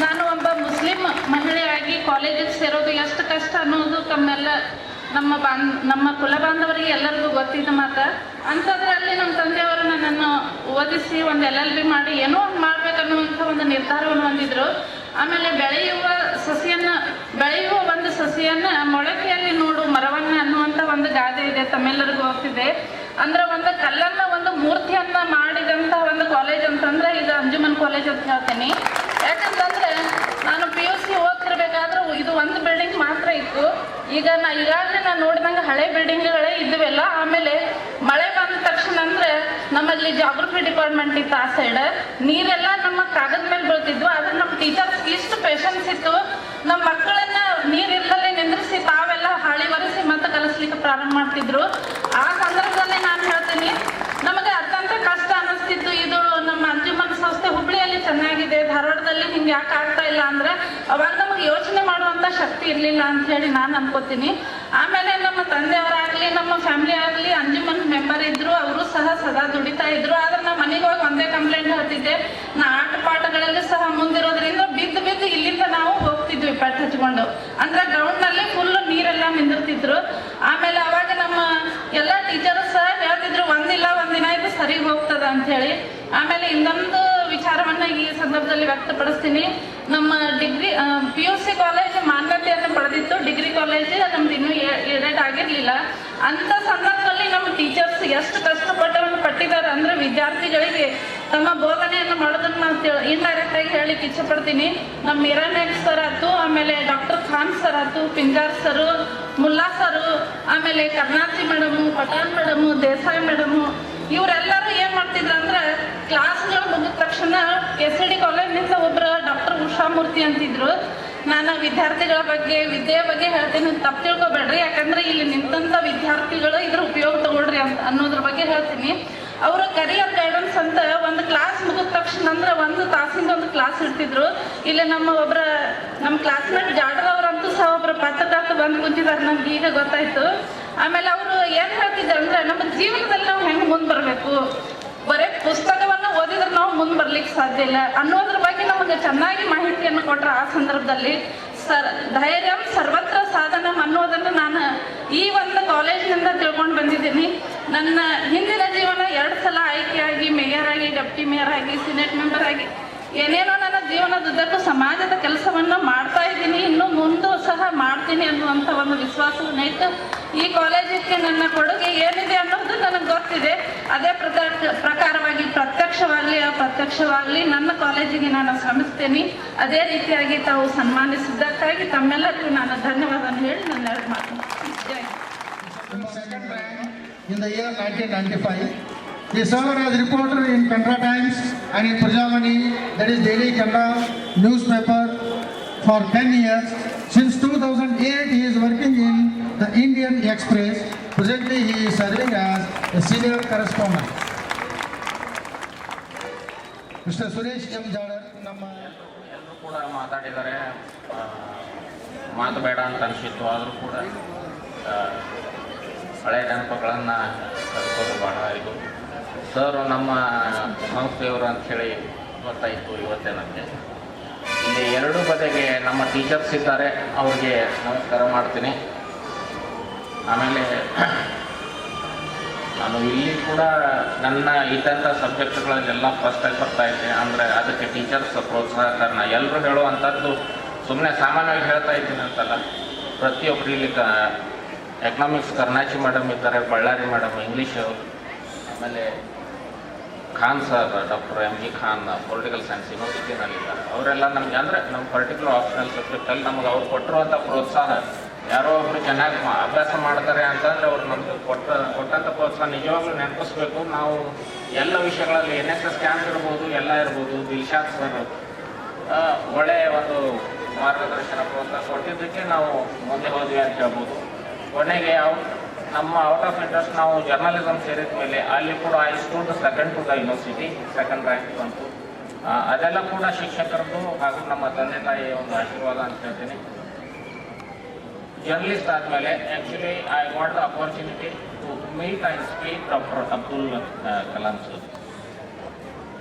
ನಾನು ಒಬ್ಬ ಮುಸ್ಲಿಂ ಮಹಿಳೆಯಾಗಿ ಕಾಲೇಜಿಗೆ ಸೇರೋದು ಎಷ್ಟು ಕಷ್ಟ ಅನ್ನೋದು ನಮ್ಮ ಕುಲ ಬಾಂಧವರಿಗೆ ಎಲ್ಲರಿಗೂ ಗೊತ್ತಿದ್ದ ಮಾತು. ಅಂಥದ್ರಲ್ಲಿ ನಮ್ಮ ತಂದೆಯವರು ನನ್ನನ್ನು ಓದಿಸಿ ಒಂದು LLB ಮಾಡಿ ಏನೋ ಒಂದು ಮಾಡಬೇಕನ್ನುವಂಥ ಒಂದು ನಿರ್ಧಾರವನ್ನು ಹೊಂದಿದ್ರು. ಆಮೇಲೆ ಬೆಳೆಯುವ ಒಂದು ಸಸಿಯನ್ನು ಮೊಳಕೆಯಲ್ಲಿ ನೋಡು ಮರವನ್ನ ಅನ್ನುವಂಥ ಒಂದು ಗಾದೆ ಇದೆ, ತಮ್ಮೆಲ್ಲರಿಗೂ ಗೊತ್ತಿದೆ. ಅಂದ್ರೆ ಒಂದು ಕಲ್ಲನ್ನ ಒಂದು ಮೂರ್ತಿಯನ್ನ ಮಾಡಿದಂಥ ಒಂದು ಕಾಲೇಜ್ ಅಂತಂದ್ರೆ ಇದು ಅಂಜುಮನ್ ಕಾಲೇಜ್ ಅಂತ ಹೇಳ್ತೀನಿ. ಯಾಕಂತಂದ್ರೆ ನಾನು PUC ಓದ್ತಿರ್ಬೇಕಾದ್ರೂ ಇದು ಒಂದು ಬಿಲ್ಡಿಂಗ್ ಮಾತ್ರ ಇತ್ತು. ಈಗಾಗಲೇ ನಾನು ನೋಡಿದಂಗೆ ಹಳೆ ಬಿಲ್ಡಿಂಗ್ಗಳೇ ಇದ್ವೆಲ್ಲ. ಆಮೇಲೆ ಮಳೆ ಬಂದ ತಕ್ಷಣ ಅಂದ್ರೆ ನಮ್ಮಲ್ಲಿ ಜಾಗ್ರಫಿ ಡಿಪಾರ್ಟ್ಮೆಂಟ್ ಇತ್ತು, ಆ ಸೈಡ್ ನೀರೆಲ್ಲ ನಮ್ಮ ಕಾಗದ ಮೇಲೆ ಬೀಳ್ತಿದ್ವು. ಆದ್ರೆ ನಮ್ಮ ಟೀಚರ್ಸ್ ಇಷ್ಟು ಪೇಷನ್ಸ್ ಇತ್ತು, ನಮ್ಮ ಮಕ್ಕಳನ್ನ ನೀರಿಲ್ಲದೆ ನಿಂದ್ರಿಸಿ ತಾವೆಲ್ಲ ಹಾಳಿ ಒರೆಸಿ ಮತ್ತೆ ಕಲಿಸ್ಲಿಕ್ಕೆ ಪ್ರಾರಂಭ ಮಾಡ್ತಿದ್ರು. ಆ ಸಂದರ್ಭದಲ್ಲಿ ನಾನು ಹೇಳ್ತೀನಿ, ನಮಗೆ ಅತ್ಯಂತ ಕಷ್ಟ ಅನ್ನಿಸ್ತಿತ್ತು. ಇದು ನಮ್ಮ ಅಂಜುಮನ್ ಸಂಸ್ಥೆ ಹುಬ್ಳಿಯಲ್ಲಿ ಚೆನ್ನಾಗಿದೆ, ಧಾರವಾಡದಲ್ಲಿ ಹಿಂಗೆ ಯಾಕೆ ಆಗ್ತಾ ಇಲ್ಲ ಅಂದ್ರೆ ಅವಾಗ ನಮಗೆ ಯೋಚನೆ ಮಾಡುವಂಥ ಶಕ್ತಿ ಇರಲಿಲ್ಲ ಅಂತ ಹೇಳಿ ನಾನು ಅನ್ಕೋತೀನಿ. ಆಮೇಲೆ ನಮ್ಮ ತಂದೆಯವರಾಗಲಿ ನಮ್ಮ ಫ್ಯಾಮಿಲಿ ಆಗಲಿ ಅಂಜುಮನ್ ಮೆಂಬರ್ ಇದ್ರು, ಅವರು ಸಹ ಸದಾ ದುಡಿತಾ ಇದ್ರು. ಆದ್ರೆ ನಾವು ಮನೆಗೆ ಹೋಗಿ ಒಂದೇ ಕಂಪ್ಲೇಂಟ್ ಹೇಳ್ತಿದ್ದೆ, ನಾ ಆಟ ಪಾಠಗಳಲ್ಲಿ ಸಹ ಮುಂದಿರೋದ್ರಿಂದ ಬಿದ್ದು ಇಲ್ಲಿಂದ ನಾವು ಹೋಗ್ತಿದ್ವಿ ಪೆಟ್ಟು ಹಚ್ಕೊಂಡು. ಅಂದ್ರೆ ಗ್ರೌಂಡ್ನಲ್ಲಿ ಫುಲ್ ನೀರೆಲ್ಲ ನಿಂದಿರ್ತಿದ್ರು. ಆಮೇಲೆ ಅವಾಗ ನಮ್ಮ ಎಲ್ಲ ಟೀಚರ್ಸ್ ಸಹ ಹೇಳ್ತಿದ್ರು, ಒಂದಿನ ಇದು ಸರಿ ಹೋಗ್ತದ ಅಂತ ಹೇಳಿ. ಆಮೇಲೆ ಇನ್ನೊಂದು ವಿಚಾರವನ್ನ ಈ ಸಂದರ್ಭದಲ್ಲಿ ವ್ಯಕ್ತಪಡಿಸ್ತೀನಿ. ನಮ್ಮ PUC ಕಾಲೇಜ್ ಮಾನ್ಯತೆಯನ್ನು ಪಡೆದಿತ್ತು, ಡಿಗ್ರಿ ಕಾಲೇಜ್ ನಮ್ದು ಇನ್ನೂ ಏಡೆಡ್ ಆಗಿರ್ಲಿಲ್ಲ. ಅಂತ ಸಂದರ್ಭದಲ್ಲಿ ನಮ್ಮ ಟೀಚರ್ಸ್ ಎಷ್ಟು ಕಷ್ಟಪಟ್ಟವನ್ನು ಪಟ್ಟಿದ್ದಾರೆ ಅಂದ್ರೆ ವಿದ್ಯಾರ್ಥಿಗಳಿಗೆ ತಮ್ಮ ಬೋಧನೆಯನ್ನು ಮಾಡೋದನ್ನ ನಾನು ಇಂಡೈರೆಕ್ಟ್ ಆಗಿ ಹೇಳಲಿಕ್ಕೆ ಇಚ್ಛೆ ಪಡ್ತೀನಿ. ನಮ್ಮ ಮೀರಾ ನಾಯ್ಕ್ ಸರ್ ಆಯ್ತು, ಆಮೇಲೆ ಡಾಕ್ಟರ್ ಖಾನ್ ಸರ್ ಆಯ್ತು, ಪಿಂಜಾರ್ ಸರು, ಮುಲ್ಲಾ ಸರು, ಆಮೇಲೆ Karnati madam, Pathan madam, Desai madam, ಇವರೆಲ್ಲರೂ ಏನು ಮಾಡ್ತಿದ್ರು ಅಂದ್ರೆ ಕ್ಲಾಸ್ಗಳು ಮುಗಿದ ತಕ್ಷಣ SID ಕಾಲೇಜ್ನಿಂದ ಒಬ್ಬರು ಡಾಕ್ಟರ್ ಉಷಾಮೂರ್ತಿ ಅಂತಿದ್ರು. ನಾನು ವಿದ್ಯಾರ್ಥಿಗಳ ಬಗ್ಗೆ ವಿದ್ಯೆ ಬಗ್ಗೆ ಹೇಳ್ತೀನಿ, ತಪ್ಪು ತಿಳ್ಕೊಬೇಡ್ರಿ, ಯಾಕಂದ್ರೆ ಇಲ್ಲಿ ನಿಂತಂಥ ವಿದ್ಯಾರ್ಥಿಗಳು ಇದ್ರ ಉಪಯೋಗ ತಗೊಳ್ರಿ ಅನ್ನೋದ್ರ ಬಗ್ಗೆ ಹೇಳ್ತೀನಿ. ಅವರು ಕರಿಯರ್ ಗೈಡೆನ್ಸ್ ಅಂತ ಒಂದು ಕ್ಲಾಸ್ ಮುಗಿದ ತಕ್ಷಣ ಅಂದ್ರೆ 1 ತಾಸಿಂದ ಒಂದು ಕ್ಲಾಸ್ ಇಡ್ತಿದ್ರು. ಇಲ್ಲಿ ನಮ್ಮ ಕ್ಲಾಸ್ಮೇಟ್ ಜಾಡ್ರ ಅವರಂತೂ ಸಹ ಒಬ್ಬರು ಪತ್ರಕರ್ತ ಬಂದು ಕುಂತಿದ್ದಾರೆ, ನಮ್ಗೆ ಈಗ ಗೊತ್ತಾಯ್ತು. ಆಮೇಲೆ ಅವರು ಏನು ಹೇಳ್ತಿದ್ರು ಅಂದ್ರೆ ನಮ್ಮ ಜೀವನದಲ್ಲಿ ನಾವು ಹೆಂಗೆ ಮುಂದೆ ಬರಬೇಕು, ಬರೀ ಪುಸ್ತಕವನ್ನು ಓದಿದ್ರೆ ನಾವು ಮುಂದೆ ಬರ್ಲಿಕ್ಕೆ ಸಾಧ್ಯ ಇಲ್ಲ ಅನ್ನೋದ್ರ ಬಗ್ಗೆ ನಮಗೆ ಚೆನ್ನಾಗಿ ಮಾಹಿತಿಯನ್ನು ಕೊಟ್ಟರು. ಆ ಸಂದರ್ಭದಲ್ಲಿ ಧೈರ್ಯಂ ಸರ್ವತ್ರ ಸಾಧನಂ ಅನ್ನೋದನ್ನು ನಾನು ಈ ಒಂದು ಕಾಲೇಜಿನಿಂದ ತಿಳ್ಕೊಂಡು ಬಂದಿದ್ದೀನಿ. ನನ್ನ ಹಿಂದಿನ ಜೀವನ 2 ಸಲ ಆಯ್ಕೆಯಾಗಿ ಮೇಯರ್ ಆಗಿ, ಡೆಪ್ಟಿ ಮೇಯರ್ ಆಗಿ, ಸಿನೆಟ್ ಮೆಂಬರ್ ಆಗಿ ಏನೇನೋ ನನ್ನ ಜೀವನದುದ್ದಕ್ಕೂ ಸಮಾಜದ ಕೆಲಸವನ್ನು ಮಾಡ್ತಾ ಇದ್ದೀನಿ, ಇನ್ನು ಮುಂದೂ ಸಹ ಮಾಡ್ತೀನಿ ಅನ್ನುವಂಥ ಒಂದು ವಿಶ್ವಾಸವನ್ನು ಇಟ್ಟು ಈ ಕಾಲೇಜಿಗೆ ನನ್ನ ಕೊಡುಗೆ ಏನಿದೆ ಅನ್ನೋದು ನನಗೆ ಗೊತ್ತಿದೆ. ಅದೇ ಪ್ರಕಾರವಾಗಿ ಪ್ರತ್ಯಕ್ಷವಾಗಲಿ ಅಪ್ರತ್ಯಕ್ಷವಾಗಲಿ ನನ್ನ ಕಾಲೇಜಿಗೆ ನಾನು ಶ್ರಮಿಸ್ತೇನೆ. ಅದೇ ರೀತಿಯಾಗಿ ತಾವು ಸನ್ಮಾನಿಸಿದ್ದಕ್ಕಾಗಿ ತಮ್ಮೆಲ್ಲರಿಗೂ ನಾನು ಧನ್ಯವಾದವನ್ನು ಹೇಳಿ ನನ್ನ 2 ಮಾತು. ಜೈ. Second rank in the year 1995. He served as reporter in Kannada Times and in Prajavani, that is Daily Kannada newspaper, for 10 years. Since 2008, he is working in the Indian Express. Presently, he is serving as a senior correspondent. Mr. Suresh M. Jadar, ನಮ್ಮ ಎಲ್ಲರೂ ಕೂಡ ಮಾತಾಡಿದ್ದಾರೆ, ಮಾತು ಬೇಡ ಅಂತ ಅನಿಸಿತ್ತು. ಆದರೂ ಕೂಡ ಹಳೆಯ ನೆನಪುಗಳನ್ನು ಕಲ್ಕೋದು ಭಾಳ ಇದು. ಸರ್ ನಮ್ಮ ಸಂಸ್ಥೆಯವರು ಅಂಥೇಳಿ ಗೊತ್ತಾಯಿತು ಇವತ್ತೇ ನನಗೆ. ಇಲ್ಲಿ 2 ಬದಿಗೆ ನಮ್ಮ ಟೀಚರ್ಸ್ ಇದ್ದಾರೆ, ಅವ್ರಿಗೆ ನಮಸ್ಕಾರ ಮಾಡ್ತೀನಿ. ಆಮೇಲೆ ನಾನು ಇಲ್ಲಿ ಕೂಡ ನನ್ನ ಇದ್ದಂಥ ಸಬ್ಜೆಕ್ಟ್ಗಳಲ್ಲೆಲ್ಲ ಫಸ್ಟಾಗಿ ಬರ್ತಾಯಿದ್ದೆ. ಅಂದರೆ ಅದಕ್ಕೆ ಟೀಚರ್ಸ್ ಪ್ರೋತ್ಸಾಹ ಕಾರಣ. ಎಲ್ಲರೂ ಹೇಳುವಂಥದ್ದು ಸುಮ್ಮನೆ ಸಾಮಾನ್ಯವಾಗಿ ಹೇಳ್ತಾ ಇದ್ದೀನಿ ಅಂತಲ್ಲ, ಪ್ರತಿಯೊಬ್ಬರು ಇಲ್ಲಿ ಎಕನಾಮಿಕ್ಸ್ ಕರ್ನಾಚಿ ಮೇಡಮ್ ಇದ್ದಾರೆ, ಬಳ್ಳಾರಿ ಮೇಡಮ್ ಇಂಗ್ಲೀಷು, ಆಮೇಲೆ Khan sir, doctor MG Khan political science ಯೂನಿವರ್ಸಿಟಿನಲ್ಲಿದ್ದಾರೆ. ಅವರೆಲ್ಲ ನಮಗೆ ಅಂದರೆ ನಮ್ಮ ಪರ್ಟಿಕ್ಯುಲರ್ ಆಪ್ಷನಲ್ ಸಬ್ಜೆಕ್ಟಲ್ಲಿ ನಮಗೆ ಅವ್ರು ಕೊಟ್ಟಿರುವಂಥ ಪ್ರೋತ್ಸಾಹ, ಯಾರೋ ಒಬ್ಬರು ಚೆನ್ನಾಗಿ ಅಭ್ಯಾಸ ಮಾಡ್ತಾರೆ ಅಂತಂದರೆ ಅವ್ರು ನಮಗೆ ಕೊಟ್ಟಂಥ ಪ್ರೋತ್ಸಾಹ ನಿಜವಾಗ್ಲೂ ನೆನಪಿಸ್ಬೇಕು. ನಾವು ಎಲ್ಲ ವಿಷಯಗಳಲ್ಲಿ NSS ಕ್ಯಾಂಪ್ ಇರ್ಬೋದು, ಎಲ್ಲ ಇರ್ಬೋದು, ದಿಲ್ಶಾದ್ ಸರ್ ಒಳ್ಳೆಯ ಒಂದು ಮಾರ್ಗದರ್ಶನ ಪ್ರೋತ್ಸಾಹ ಕೊಟ್ಟಿದ್ದಕ್ಕೆ ನಾವು ಮುಂದೆ ಹೋದ್ವಿ ಅಂತ ಹೇಳ್ಬೋದು. ಕೊನೆಗೆ ನಮ್ಮ ಔಟ್ ಆಫ್ ಇಂಟ್ರೆಸ್ಟ್ ನಾವು ಜರ್ನಲಿಸಮ್ ಸೇರಿದ ಮೇಲೆ ಅಲ್ಲಿ ಕೂಡ I stood second to the university, 2nd rank ಬಂತು. ಅದೆಲ್ಲ ಕೂಡ ಶಿಕ್ಷಕರದ್ದು ಹಾಗೂ ನಮ್ಮ ತಂದೆ ತಾಯಿಯ ಒಂದು ಆಶೀರ್ವಾದ ಅಂತ ಹೇಳ್ತೀನಿ. ಜರ್ನಲಿಸ್ಟ್ ಆದಮೇಲೆ actually I want the opportunity to meet and speak doctor Abdul Kalam sir.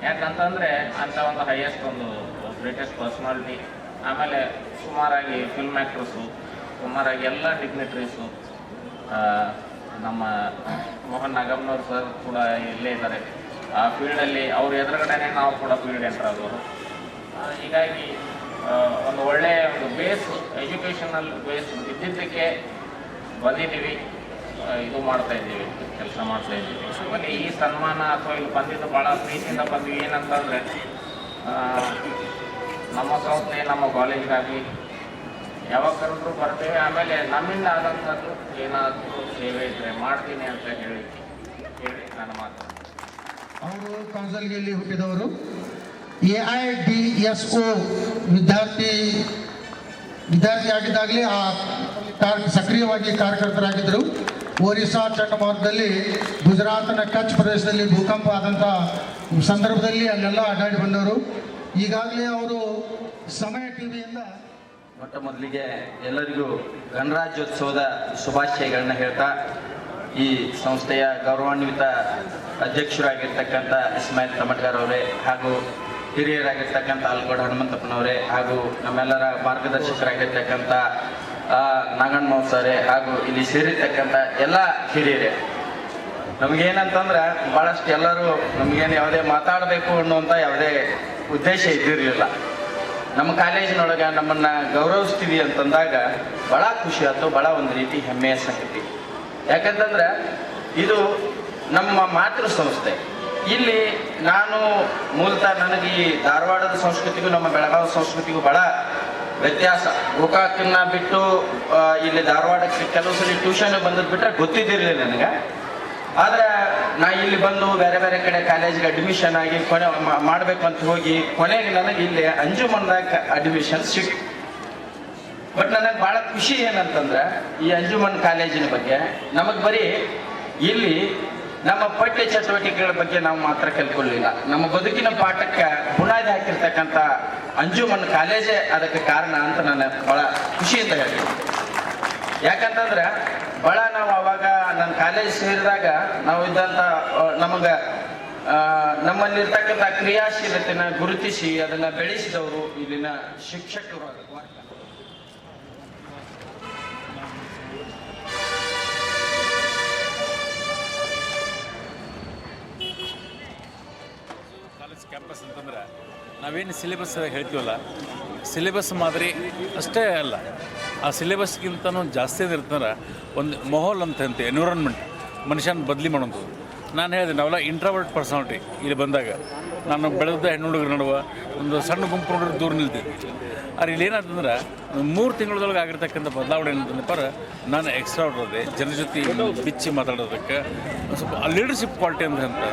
ಯಾಕಂತಂದರೆ ಅಂಥ ಒಂದು ಹೈಯೆಸ್ಟ್ ಒಂದು ಗ್ರೇಟೆಸ್ಟ್ ಪರ್ಸ್ನಾಲಿಟಿ. ಆಮೇಲೆ ಸುಮಾರಾಗಿ ಫಿಲ್ಮ್ ಆ್ಯಕ್ಟ್ರಸ್ಸು, ಸುಮಾರಾಗಿ ಎಲ್ಲ ಡಿಗ್ನಿಟ್ರೀಸು, ನಮ್ಮ ಮೋಹನ್ ನಾಗಮ್ನವ್ರು ಸರ್ ಕೂಡ ಇಲ್ಲೇ ಇದ್ದಾರೆ. ಆ ಫೀಲ್ಡಲ್ಲಿ ಅವ್ರ ಎದುರುಗಡೆನೇ ನಾವು ಕೂಡ ಫೀಲ್ಡ್ ಎಂಟರ್ ಆದವರು. ಹೀಗಾಗಿ ಒಂದು ಒಳ್ಳೆಯ ಒಂದು ಬೇಸ್, ಎಜುಕೇಷನಲ್ ಬೇಸ್ ಇದ್ದಿದ್ದಕ್ಕೆ ಬಂದಿದ್ದೀವಿ, ಇದು ಮಾಡ್ತಾಯಿದ್ದೀವಿ, ಕೆಲಸ ಮಾಡ್ತಾಯಿದ್ದೀವಿ. ಆಮೇಲೆ ಈ ಸನ್ಮಾನ ಅಥವಾ ಇಲ್ಲಿ ಬಂದಿದ್ದು ಭಾಳ ಪ್ರೀತಿಯಿಂದ ಬಂದ್ವಿ. ಏನಂತಂದರೆ ನಮ್ಮ ಸಂಸ್ಥೆ, ನಮ್ಮ ಕಾಲೇಜಿಗಾಗಿ ಯಾವಾಗ ಕರೆದ್ರು ಬರ್ತೇವೆ. ಆಮೇಲೆ ನಮ್ಮಿಂದ ಆದಂಥದ್ದು ಏನಾದರೂ ಸೇವೆ ಇದ್ದರೆ ಮಾಡ್ತೀನಿ ಅಂತ ಹೇಳಿ ನನ್ನ ಮಾತು. ಅವರು ಕೌನ್ಸಿಲ್ಗೆ ಹುಟ್ಟಿದವರು. AIDSO ವಿದ್ಯಾರ್ಥಿ ಆಗಿದ್ದಾಗಲೇ ಸಕ್ರಿಯವಾಗಿ ಕಾರ್ಯಕರ್ತರಾಗಿದ್ದರು. ಒರಿಸ್ಸಾ ಚಂಡಮಾರುತದಲ್ಲಿ ಗುಜರಾತ್ನ ಕಚ್ ಪ್ರದೇಶದಲ್ಲಿ ಭೂಕಂಪ ಆದಂಥ ಸಂದರ್ಭದಲ್ಲಿ ಅಲ್ಲೆಲ್ಲ ಅಡ್ಡಾಡಿ ಬಂದವರು. ಈಗಾಗಲೇ ಅವರು ಸಮಯ ಟಿವಿಯಿಂದ ಮೊಟ್ಟ ಮೊದಲಿಗೆ ಎಲ್ಲರಿಗೂ ಗಣರಾಜ್ಯೋತ್ಸವದ ಶುಭಾಶಯಗಳನ್ನ ಹೇಳ್ತಾ, ಈ ಸಂಸ್ಥೆಯ ಗೌರವಾನ್ವಿತ ಅಧ್ಯಕ್ಷರಾಗಿರ್ತಕ್ಕಂಥ ಇಸ್ಮಾಯಿಲ್ ತಮಟ್ಗಾರ್ ಅವರೇ, ಹಾಗೂ ಹಿರಿಯರಾಗಿರ್ತಕ್ಕಂಥ ಆಲ್ಗೋಡ್ ಹನುಮಂತಪ್ಪನವರೇ, ಹಾಗೂ ನಮ್ಮೆಲ್ಲರ ಮಾರ್ಗದರ್ಶಕರಾಗಿರ್ತಕ್ಕಂಥ ನಾಗಣ್ಣನವ್ರು ಸರೇ, ಹಾಗೂ ಇಲ್ಲಿ ಸೇರಿರ್ತಕ್ಕಂಥ ಎಲ್ಲ ಹಿರಿಯರೇ, ನಮಗೇನಂತಂದ್ರೆ ಭಾಳಷ್ಟು ಎಲ್ಲರೂ ನಮಗೇನು ಯಾವುದೇ ಮಾತಾಡಬೇಕು ಅನ್ನುವಂಥ ಯಾವುದೇ ಉದ್ದೇಶ ಇದ್ದಿರಲಿಲ್ಲ. ನಮ್ಮ ಕಾಲೇಜಿನೊಳಗೆ ನಮ್ಮನ್ನು ಗೌರವಿಸ್ತೀವಿ ಅಂತಂದಾಗ ಭಾಳ ಖುಷಿ ಆಯ್ತು, ಭಾಳ ಒಂದು ರೀತಿ ಹೆಮ್ಮೆಯ ಸಂಗತಿ. ಯಾಕಂತಂದ್ರೆ ಇದು ನಮ್ಮ ಮಾತೃ ಸಂಸ್ಥೆ. ಇಲ್ಲಿ ನಾನು ಮೂಲತಃ ನನಗೆ ಈ ಧಾರವಾಡದ ಸಂಸ್ಕೃತಿಗೂ ನಮ್ಮ ಬೆಳಗಾವಿ ಸಂಸ್ಕೃತಿಗೂ ಭಾಳ ವ್ಯತ್ಯಾಸ. ಗೋಕಾಕನ್ನ ಬಿಟ್ಟು ಇಲ್ಲಿ ಧಾರವಾಡಕ್ಕೆ ಕೆಲವು ಸಲ ಟ್ಯೂಷನ್ ಬಂದದ್ದು ಬಿಟ್ಟರೆ ಗೊತ್ತಿದ್ದಿರಲಿಲ್ಲ ನನಗೆ. ಆದರೆ ನಾ ಇಲ್ಲಿ ಬಂದು ಬೇರೆ ಬೇರೆ ಕಡೆ ಕಾಲೇಜಿಗೆ ಅಡ್ಮಿಷನ್ ಆಗಿ ಕೊನೆ ಮಾಡಬೇಕು ಅಂತ ಹೋಗಿ ಕೊನೆಗೆ ನನಗೆ ಇಲ್ಲಿ ಅಂಜುಮನ್ದಾಗ ಅಡ್ಮಿಷನ್ ಸಿಕ್ತು. ಬಟ್ ನನಗೆ ಭಾಳ ಖುಷಿ ಏನಂತಂದ್ರೆ ಈ ಅಂಜುಮನ್ ಕಾಲೇಜಿನ ಬಗ್ಗೆ ನಮಗೆ ಬರೀ ಇಲ್ಲಿ ನಮ್ಮ ಪಠ್ಯ ಚಟುವಟಿಕೆಗಳ ಬಗ್ಗೆ ನಾವು ಮಾತ್ರ ಕಲ್ತ್ಕೊಳ್ಳಿಲ್ಲ, ನಮ್ಮ ಬದುಕಿನ ಪಾಠಕ್ಕೆ ಬುನಾದಿ ಹಾಕಿರ್ತಕ್ಕಂಥ ಅಂಜುಮನ್ ಕಾಲೇಜೇ ಅದಕ್ಕೆ ಕಾರಣ ಅಂತ ನಾನು ಭಾಳ ಖುಷಿಯಿಂದ ಹೇಳ್ತೀನಿ. ಯಾಕಂತಂದ್ರೆ ಭಾಳ ನಾವು ಅವಾಗ ನನ್ನ ಕಾಲೇಜ್ ಸೇರಿದಾಗ ನಾವು ಇದ್ದಂಥ ನಮ್ಮಲ್ಲಿರ್ತಕ್ಕಂಥ ಕ್ರಿಯಾಶೀಲತೆನ ಗುರುತಿಸಿ ಅದನ್ನು ಬೆಳೆಸಿದವರು ಇಲ್ಲಿನ ಶಿಕ್ಷಕರು. ಕ್ಯಾಂಪಸ್ ಅಂತಂದ್ರೆ ನಾವೇನು ಸಿಲೆಬಸ್ ಹೇಳ್ತೀವಲ್ಲ, ಸಿಲೆಬಸ್ ಮಾದರಿ ಅಷ್ಟೇ ಅಲ್ಲ, ಆ ಸಿಲೆಬಸ್ಗಿಂತನೂ ಜಾಸ್ತಿ ಇರ್ತಾರೆ ಒಂದು ಮಾಹೋಲ್ ಅಂತ ಎನ್ವಿರಾನ್ಮೆಂಟ್ ಮನುಷ್ಯನ ಬದಲಿ ಮಾಡೋದು. ನಾನು ಹೇಳಿದೆ ನಾವೆಲ್ಲ ಇಂಟ್ರಾವರ್ಟ್ ಪರ್ಸನಾಲಿಟಿ ಇಲ್ಲಿ ಬಂದಾಗ ನಾನು ಬೆಳೆದ ಹೆಣ್ಣು ಹುಡುಗರ ನಡುವೆ ಒಂದು ಸಣ್ಣ ಗುಂಪು ಹುಡುಗರು ದೂರ ನಿಲ್ತಿದ್ದೆ. ಆದರೆ ಇಲ್ಲಿ ಏನಾಯ್ತಂದ್ರೆ 3 ತಿಂಗಳದೊಳಗೆ ಆಗಿರ್ತಕ್ಕಂಥ ಬದಲಾವಣೆ ಏನಂತಂದಪ್ಪ, ನಾನು ಎಕ್ಸ್ಟ್ರಾವರ್ಟ್ ಅದೇ ಜನರ ಜೊತೆ ಬಿಚ್ಚಿ ಮಾತಾಡೋದಕ್ಕೆ ಒಂದು ಸ್ವಲ್ಪ ಲೀಡರ್ಶಿಪ್ ಕ್ವಾಲಿಟಿ ಅಂತ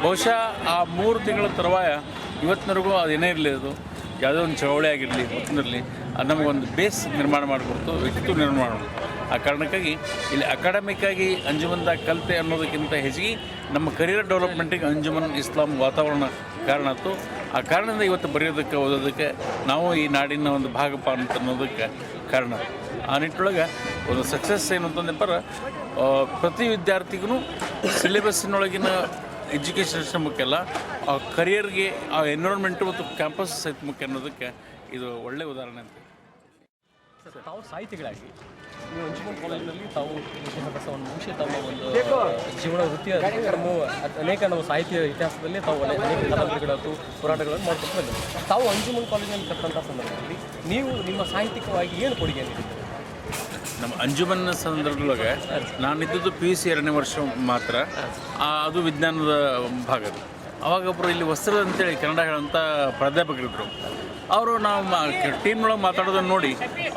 ಬಹುಶಃ ಆ 3 ತಿಂಗಳ ತರುವಾಯ ಇವತ್ತಿನವರೆಗೂ ಅದೇನೇ ಇರಲಿ, ಅದು ಯಾವುದೋ ಒಂದು ಚಳವಳಿ ಆಗಿರಲಿ ಮತ್ತೊಂದಿರಲಿ, ಅದು ನಮಗೊಂದು ಬೇಸ್ ನಿರ್ಮಾಣ ಮಾಡಿಕೊಡ್ತು, ವ್ಯಕ್ತಿತ್ವ ನಿರ್ಮಾಣ ಮಾಡಿತು. ಆ ಕಾರಣಕ್ಕಾಗಿ ಇಲ್ಲಿ ಅಕಾಡೆಮಿಕ್ಕಾಗಿ ಅಂಜುಮನ್ದಾಗ ಕಲಿತೆ ಅನ್ನೋದಕ್ಕಿಂತ ಹೆಚ್ಚಿಗೆ ನಮ್ಮ ಕರಿಯರ್ ಡೆವಲಪ್ಮೆಂಟಿಗೆ ಅಂಜುಮನ್ ಇಸ್ಲಾಂ ವಾತಾವರಣ ಕಾರಣ ಆಯಿತು. ಆ ಕಾರಣದಿಂದ ಇವತ್ತು ಬರೆಯೋದಕ್ಕೆ ಓದೋದಕ್ಕೆ ನಾವು ಈ ನಾಡಿನ ಒಂದು ಭಾಗಪ ಅಂತ ಅನ್ನೋದಕ್ಕೆ ಕಾರಣ. ಆ ನಿಟ್ಟೊಳಗೆ ಒಂದು ಸಕ್ಸಸ್ ಏನು ಅಂತಂದೆಪ್ಪಾರ, ಪ್ರತಿ ವಿದ್ಯಾರ್ಥಿಗೂ ಸಿಲೆಬಸ್ಸಿನೊಳಗಿನ ಎಜುಕೇಷನ್ ಅಷ್ಟೇ ಮುಖ್ಯ ಅಲ್ಲ, ಆ ಕರಿಯರ್ಗೆ ಆ ಎನ್ವಿರಾನ್ಮೆಂಟು ಮತ್ತು ಕ್ಯಾಂಪಸ್ ಸಹಿತ ಮುಖ್ಯ ಅನ್ನೋದಕ್ಕೆ ಇದು ಒಳ್ಳೆಯ ಉದಾಹರಣೆ ಅಂತ. ತಾವು ಸಾಹಿತಿಗಳಾಗಿ ನೀವು ಅಂಜುಮನ್ ಕಾಲೇಜಿನಲ್ಲಿ ತಾವು ವಿದ್ಯಾಭ್ಯಾಸವನ್ನು ಮುಗಿಸಿ ತಮ್ಮ ಒಂದು ಜೀವನ ವೃತ್ತಿಯ ಅನೇಕ ನಾವು ಸಾಹಿತ್ಯ ಇತಿಹಾಸದಲ್ಲಿ ತಾವು ಅನೇಕ ಕಾದಂಬರಿಗಳಾಯ್ತು ಹೋರಾಟಗಳನ್ನು ಮಾಡ್ಕೊಂಡು ಬಂದಿದ್ದೀವಿ. ತಾವು ಅಂಜುಮನ್ ಕಾಲೇಜಿನಲ್ಲಿ ಕಟ್ಟಂಥ ಸಂದರ್ಭದಲ್ಲಿ ನೀವು ನಿಮ್ಮ ಸಾಹಿತ್ಯಿಕವಾಗಿ ಏನು ಕೊಡುಗೆ ನೀಡಿದ್ದೀರಿ? ನಮ್ಮ ಅಂಜುಮನ್ನ ಸಂದರ್ಭದೊಳಗೆ ನಾನಿದ್ದದ್ದು PUC 2ನೇ ವರ್ಷ ಮಾತ್ರ, ಅದು ವಿಜ್ಞಾನದ ಭಾಗದ. ಅವಾಗ ಒಬ್ಬರು ಇಲ್ಲಿ ವಸ್ತ್ರದ ಅಂತೇಳಿ ಕನ್ನಡ ಹೇಳೋಂಥ ಪ್ರಾಧ್ಯಾಪಕರಿದ್ದರು. ಅವರು ನಾವು ಟೀಮ್ನೊಳಗೆ ಮಾತಾಡೋದನ್ನು ನೋಡಿ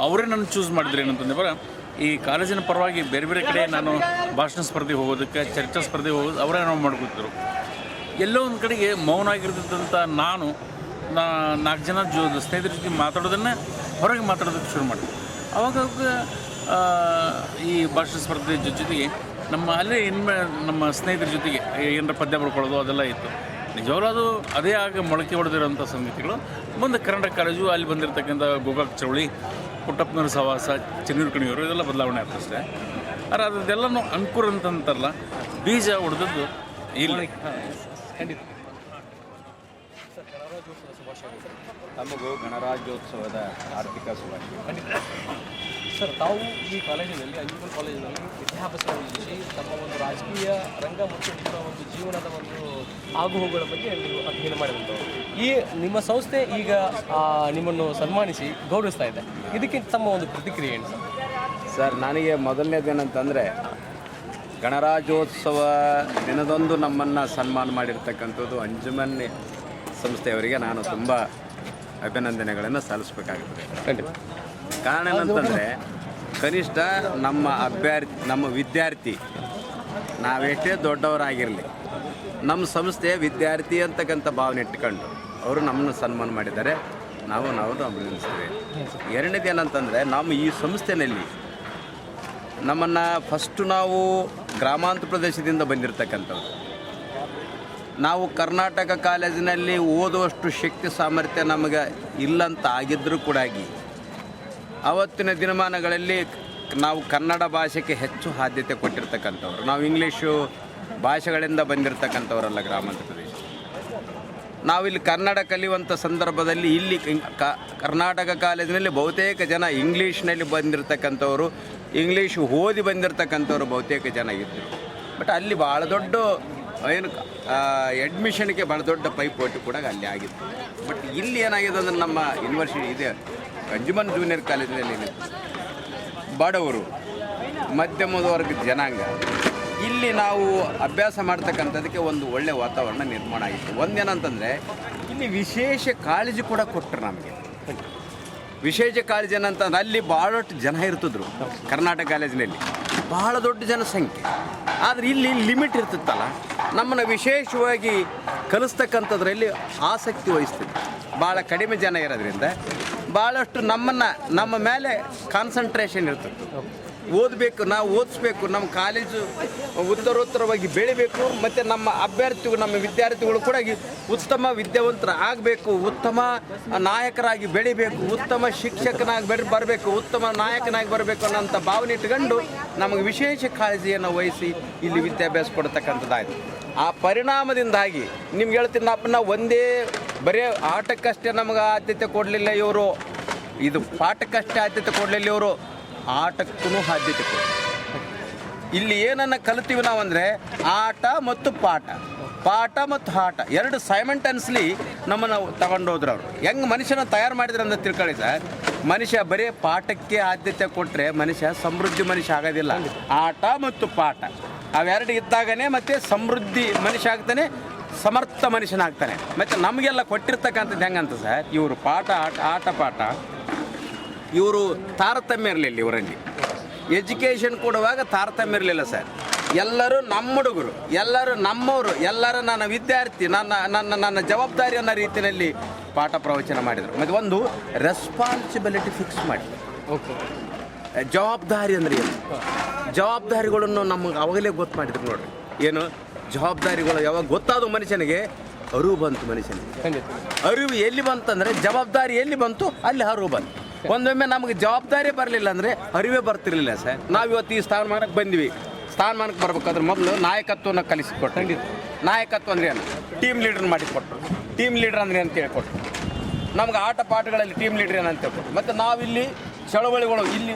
ಅವರೇ ನನ್ನ ಚೂಸ್ ಮಾಡಿದ್ರು. ಏನಂತಂದ್ರೆ ಬರ ಈ ಕಾಲೇಜಿನ ಪರವಾಗಿ ಬೇರೆ ಬೇರೆ ಕಡೆ ನಾನು ಭಾಷಣ ಸ್ಪರ್ಧೆಗೆ ಹೋಗೋದಕ್ಕೆ, ಚರ್ಚಾ ಸ್ಪರ್ಧೆಗೆ ಹೋಗೋದು ಅವರೇ ನಾವು ಮಾಡ್ಕೊತಿದ್ರು. ಎಲ್ಲೋ ಒಂದು ಕಡೆಗೆ ಮೌನ ಆಗಿರ್ತಕ್ಕಂಥ ನಾನು 4 ಜನ ಸ್ನೇಹಿತರ ಜೊತೆ ಮಾತಾಡೋದನ್ನು ಹೊರಗೆ ಮಾತಾಡೋದಕ್ಕೆ ಶುರು ಮಾಡಿದೆ. ಅವಾಗ ಈ ಭಾಷಣ ಸ್ಪರ್ಧೆ ಜೊತೆಗೆ ಅಲ್ಲೇ ನಮ್ಮ ಸ್ನೇಹಿತರ ಜೊತೆಗೆ ಏನಾರ ಪದ್ಯ ಬರ್ಕೊಳ್ಳೋದು ಅದೆಲ್ಲ ಇತ್ತು. ನಿಜವಾಗ್ಲೂ ಅದು ಅದೇ ಆಗ ಮೊಳಕೆ ಹೊಡೆದಿರೋಂಥ ಸಂಗತಿಗಳು. ಮುಂದೆ ಕರ್ನಾಟಕ ಕಾಲೇಜು, ಅಲ್ಲಿ ಬಂದಿರತಕ್ಕಂಥ ಗೋಕಾಕ್ ಚಳವಳಿ, ಪುಟ್ಟಪ್ಪನವ್ರ ಸಹವಾಸ, ಚೆನ್ನೂರು ಕಣಿಯವರು, ಇದೆಲ್ಲ ಬದಲಾವಣೆ ಆಗ್ತಷ್ಟೇ. ಆದರೆ ಅದೆಲ್ಲನೂ ಅಂಕುರ ಅಂತಂತಾರಲ್ಲ, ಬೀಜ ಹೊಡೆದದ್ದು ಇಲ್ಲಿ. ಖಂಡಿತ. ತಮಗೂ ಗಣರಾಜ್ಯೋತ್ಸವದ ಆರ್ಥಿಕ ಶುಭಾಶಯ. ಖಂಡಿತ ಸರ್, ತಾವು ಈ ಕಾಲೇಜಿನಲ್ಲಿ ಅಂಜುಮನ್ ಕಾಲೇಜಿನಲ್ಲಿ ವಿದ್ಯಾಭ್ಯಾಸವನ್ನು ಮುಗಿಸಿ ತಮ್ಮ ಒಂದು ರಾಜಕೀಯ ರಂಗ ಮತ್ತು ನಿಮ್ಮ ಒಂದು ಜೀವನದ ಒಂದು ಆಗುಹೋಗುಗಳ ಬಗ್ಗೆ ನೀವು ಅಧ್ಯಯನ ಮಾಡಿದಂಥವ್ರು. ಈ ನಿಮ್ಮ ಸಂಸ್ಥೆ ಈಗ ನಿಮ್ಮನ್ನು ಸನ್ಮಾನಿಸಿ ಗೌರವಿಸ್ತಾ ಇದೆ, ಇದಕ್ಕಿಂತ ತಮ್ಮ ಒಂದು ಪ್ರತಿಕ್ರಿಯೆ ಏನು ಸರ್? ಸರ್, ನನಗೆ ಮೊದಲನೇದೇನಂತಂದರೆ ಗಣರಾಜ್ಯೋತ್ಸವ ದಿನದಂದು ನಮ್ಮನ್ನು ಸನ್ಮಾನ ಮಾಡಿರ್ತಕ್ಕಂಥದ್ದು ಅಂಜುಮನ್ ಸಂಸ್ಥೆಯವರಿಗೆ ನಾನು ತುಂಬ ಅಭಿನಂದನೆಗಳನ್ನು ಸಲ್ಲಿಸಬೇಕಾಗುತ್ತದೆ. ಖಂಡಿತ. ಕಾರಣ ಏನಂತಂದರೆ ಕನಿಷ್ಠ ನಮ್ಮ ವಿದ್ಯಾರ್ಥಿ ನಾವೆಷ್ಟೇ ದೊಡ್ಡವರಾಗಿರಲಿ, ನಮ್ಮ ಸಂಸ್ಥೆಯ ವಿದ್ಯಾರ್ಥಿ ಅಂತಕ್ಕಂಥ ಭಾವನೆ ಇಟ್ಕೊಂಡು ಅವರು ನಮ್ಮನ್ನು ಸನ್ಮಾನ ಮಾಡಿದ್ದಾರೆ. ನಾವು ಅಭಿನಂದಿಸ್ತೇವೆ. ಎರಡನೇದು ಏನಂತಂದರೆ ನಮ್ಮ ಈ ಸಂಸ್ಥೆಯಲ್ಲಿ ನಮ್ಮನ್ನು ಫಸ್ಟು ನಾವು ಗ್ರಾಮಾಂತರ ಪ್ರದೇಶದಿಂದ ಬಂದಿರತಕ್ಕಂಥವ್ರು. ನಾವು ಕರ್ನಾಟಕ ಕಾಲೇಜಿನಲ್ಲಿ ಓದುವಷ್ಟು ಶಕ್ತಿ ಸಾಮರ್ಥ್ಯ ನಮಗೆ ಇಲ್ಲಂತ ಆಗಿದ್ದರೂ ಕೂಡ ಅವತ್ತಿನ ದಿನಮಾನಗಳಲ್ಲಿ ನಾವು ಕನ್ನಡ ಭಾಷೆಗೆ ಹೆಚ್ಚು ಆದ್ಯತೆ ಕೊಟ್ಟಿರ್ತಕ್ಕಂಥವ್ರು. ನಾವು ಇಂಗ್ಲೀಷು ಭಾಷೆಗಳಿಂದ ಬಂದಿರತಕ್ಕಂಥವರಲ್ಲ ಗ್ರಾಮಾಂತರ ಪ್ರದೇಶ. ನಾವಿಲ್ಲಿ ಕನ್ನಡ ಕಲಿಯುವಂಥ ಸಂದರ್ಭದಲ್ಲಿ ಇಲ್ಲಿ ಕರ್ನಾಟಕ ಕಾಲೇಜಿನಲ್ಲಿ ಬಹುತೇಕ ಜನ ಇಂಗ್ಲೀಷ್ನಲ್ಲಿ ಬಂದಿರತಕ್ಕಂಥವ್ರು, ಇಂಗ್ಲೀಷ್ ಓದಿ ಬಂದಿರತಕ್ಕಂಥವ್ರು ಬಹುತೇಕ ಜನ ಇದ್ದರು. ಬಟ್ ಅಲ್ಲಿ ಭಾಳ ದೊಡ್ಡ ಅಡ್ಮಿಷನ್ಗೆ ಭಾಳ ದೊಡ್ಡ ಪೈಪೋಟಿ ಕೂಡ ಅಲ್ಲಿ ಆಗಿತ್ತು. ಬಟ್ ಇಲ್ಲಿ ಏನಾಗಿದೆ ಅಂದರೆ ನಮ್ಮ ಯೂನಿವರ್ಸಿಟಿ ಇದೆ ಅಂಜುಮನ್ ಜೂನಿಯರ್ ಕಾಲೇಜಿನಲ್ಲಿ ಬಡವರು, ಮಧ್ಯಮದ ವರ್ಗದ ಜನಾಂಗ ಇಲ್ಲಿ ನಾವು ಅಭ್ಯಾಸ ಮಾಡ್ತಕ್ಕಂಥದ್ದಕ್ಕೆ ಒಂದು ಒಳ್ಳೆಯ ವಾತಾವರಣ ನಿರ್ಮಾಣ ಆಗಿತ್ತು. ಒಂದೇನಂತಂದರೆ ಇಲ್ಲಿ ವಿಶೇಷ ಕಾಳಜಿ ಕೂಡ ಕೊಟ್ಟರು ನಮಗೆ. ವಿಶೇಷ ಕಾಳಜಿ ಏನಂತಂದ್ರೆ ಅಲ್ಲಿ ಭಾಳಷ್ಟು ಜನ ಇರ್ತಿದ್ರು ಕರ್ನಾಟಕ ಕಾಲೇಜಿನಲ್ಲಿ, ಭಾಳ ದೊಡ್ಡ ಜನಸಂಖ್ಯೆ. ಆದರೆ ಇಲ್ಲಿ ಲಿಮಿಟ್ ಇರ್ತಿತ್ತಲ್ಲ, ನಮ್ಮನ್ನು ವಿಶೇಷವಾಗಿ ಕಲಿಸ್ತಕ್ಕಂಥದ್ರಲ್ಲಿ ಆಸಕ್ತಿ ವಹಿಸ್ತಿದ್ರು. ಭಾಳ ಕಡಿಮೆ ಜನ ಇರೋದ್ರಿಂದ ಭಾಳಷ್ಟು ನಮ್ಮ ಮೇಲೆ ಕಾನ್ಸಂಟ್ರೇಷನ್ ಇರ್ತಿತ್ತು. ಓದಬೇಕು, ನಾವು ಓದಿಸ್ಬೇಕು, ನಮ್ಮ ಕಾಲೇಜು ಉತ್ತರೋತ್ತರವಾಗಿ ಬೆಳಿಬೇಕು, ಮತ್ತು ನಮ್ಮ ಅಭ್ಯರ್ಥಿಗಳು, ನಮ್ಮ ವಿದ್ಯಾರ್ಥಿಗಳು ಕೂಡ ಉತ್ತಮ ವಿದ್ಯಾವಂತರು ಆಗಬೇಕು, ಉತ್ತಮ ನಾಯಕರಾಗಿ ಬೆಳಿಬೇಕು, ಉತ್ತಮ ಶಿಕ್ಷಕನಾಗಿ ಬರಬೇಕು, ಉತ್ತಮ ನಾಯಕನಾಗಿ ಬರಬೇಕು ಅನ್ನೋಂಥ ಭಾವನೆ ಇಟ್ಕೊಂಡು ನಮಗೆ ವಿಶೇಷ ಕಾಳಜಿಯನ್ನು ವಹಿಸಿ ಇಲ್ಲಿ ವಿದ್ಯಾಭ್ಯಾಸ ಕೊಡ್ತಕ್ಕಂಥದ್ದಾಯಿತು. ಆ ಪರಿಣಾಮದಿಂದಾಗಿ ನಿಮ್ಗೆ ಹೇಳ್ತೀನಿ, ನಾವು ಒಂದೇ ಬರೀ ಆಟಕ್ಕಷ್ಟೇ ನಮಗೆ ಆದ್ಯತೆ ಕೊಡಲಿಲ್ಲ ಇವರು, ಇದು ಪಾಠಕ್ಕಷ್ಟೇ ಆದ್ಯತೆ ಕೊಡಲಿಲ್ಲ ಇವರು, ಆಟಕ್ಕೂ ಆದ್ಯತೆ ಕೊಡಿ. ಇಲ್ಲಿ ಏನನ್ನು ಕಲಿತೀವಿ ನಾವಂದರೆ ಆಟ ಮತ್ತು ಪಾಠ ಮತ್ತು ಆಟ ಎರಡು ಸೈಮೆಂಟನ್ಸ್ಲಿ ನಮ್ಮನ್ನು ತಗೊಂಡೋದ್ರು ಅವರು. ಹೆಂಗೆ ಮನುಷ್ಯನ ತಯಾರು ಮಾಡಿದ್ರು ಅಂತ ತಿಳ್ಕೊಳ್ಳಿ ಸರ್. ಮನುಷ್ಯ ಬರೀ ಪಾಠಕ್ಕೆ ಆದ್ಯತೆ ಕೊಟ್ಟರೆ ಮನುಷ್ಯ ಸಮೃದ್ಧಿ ಮನುಷ್ಯ ಆಗೋದಿಲ್ಲ. ಆಟ ಮತ್ತು ಪಾಠ ಅವೆರಡು ಇದ್ದಾಗನೇ ಮತ್ತು ಸಮೃದ್ಧಿ ಮನುಷ್ಯ ಆಗ್ತಾನೆ, ಸಮರ್ಥ ಮನುಷ್ಯನಾಗ್ತಾನೆ. ಮತ್ತು ನಮಗೆಲ್ಲ ಕೊಟ್ಟಿರ್ತಕ್ಕಂಥದ್ದು ಹೆಂಗಂತ ಸರ್, ಇವರು ಪಾಠ ಇವರು ತಾರತಮ್ಯ ಇರಲಿಲ್ಲ. ಇವರಲ್ಲಿ ಎಜುಕೇಷನ್ ಕೊಡುವಾಗ ತಾರತಮ್ಯ ಇರಲಿಲ್ಲ ಸರ್. ಎಲ್ಲರೂ ನಮ್ಮ ಹುಡುಗರು, ಎಲ್ಲರೂ ನಮ್ಮವರು, ಎಲ್ಲರೂ ನನ್ನ ವಿದ್ಯಾರ್ಥಿ, ನನ್ನ ಜವಾಬ್ದಾರಿ ಅನ್ನೋ ರೀತಿಯಲ್ಲಿ ಪಾಠ ಪ್ರವಚನ ಮಾಡಿದರು. ಮತ್ತು ಒಂದು ರೆಸ್ಪಾನ್ಸಿಬಿಲಿಟಿ ಫಿಕ್ಸ್ ಮಾಡಿ. ಓಕೆ, ಜವಾಬ್ದಾರಿ ಅಂದರೆ ಏನು, ಜವಾಬ್ದಾರಿಗಳನ್ನು ನಮಗೆ ಅವಾಗಲೇ ಗೊತ್ತು ಮಾಡಿದ್ರು ನೋಡ್ರಿ. ಏನು ಜವಾಬ್ದಾರಿಗಳು ಯಾವಾಗ ಗೊತ್ತಾದ ಮನುಷ್ಯನಿಗೆ ಅರಿವು ಬಂತು. ಮನುಷ್ಯನಿಗೆ ಅರಿವು ಎಲ್ಲಿ ಬಂತಂದರೆ ಜವಾಬ್ದಾರಿ ಎಲ್ಲಿ ಬಂತು ಅಲ್ಲಿ ಅರಿವು ಬಂತು. ಒಂದೊಮ್ಮೆ ನಮಗೆ ಜವಾಬ್ದಾರಿ ಬರಲಿಲ್ಲ ಅಂದರೆ ಅರಿವೇ ಬರ್ತಿರಲಿಲ್ಲ ಸರ್. ನಾವು ಇವತ್ತು ಈ ಸ್ಥಾನಮಾನಕ್ಕೆ ಬಂದ್ವಿ. ಸ್ಥಾನಮಾನಕ್ಕೆ ಬರ್ಬೇಕಾದ್ರೆ ಮೊದಲು ನಾಯಕತ್ವನ ಕಲಿಸಿಕೊಟ್ಟು. ನಾಯಕತ್ವ ಅಂದರೆ ಏನು, ಟೀಮ್ ಲೀಡ್ರನ್ನ ಮಾಡಿಕೊಟ್ರು. ಟೀಮ್ ಲೀಡ್ರ್ ಅಂದರೆ ಅಂತ ಹೇಳ್ಕೊಟ್ರು. ನಮ್ಗೆ ಆಟ ಪಾಠಗಳಲ್ಲಿ ಟೀಮ್ ಲೀಡ್ರ್ ಏನಂತ ಹೇಳ್ಕೊಟ್ರು. ಮತ್ತು ನಾವಿಲ್ಲಿ ಚಳವಳಿಗಳು ಇಲ್ಲಿ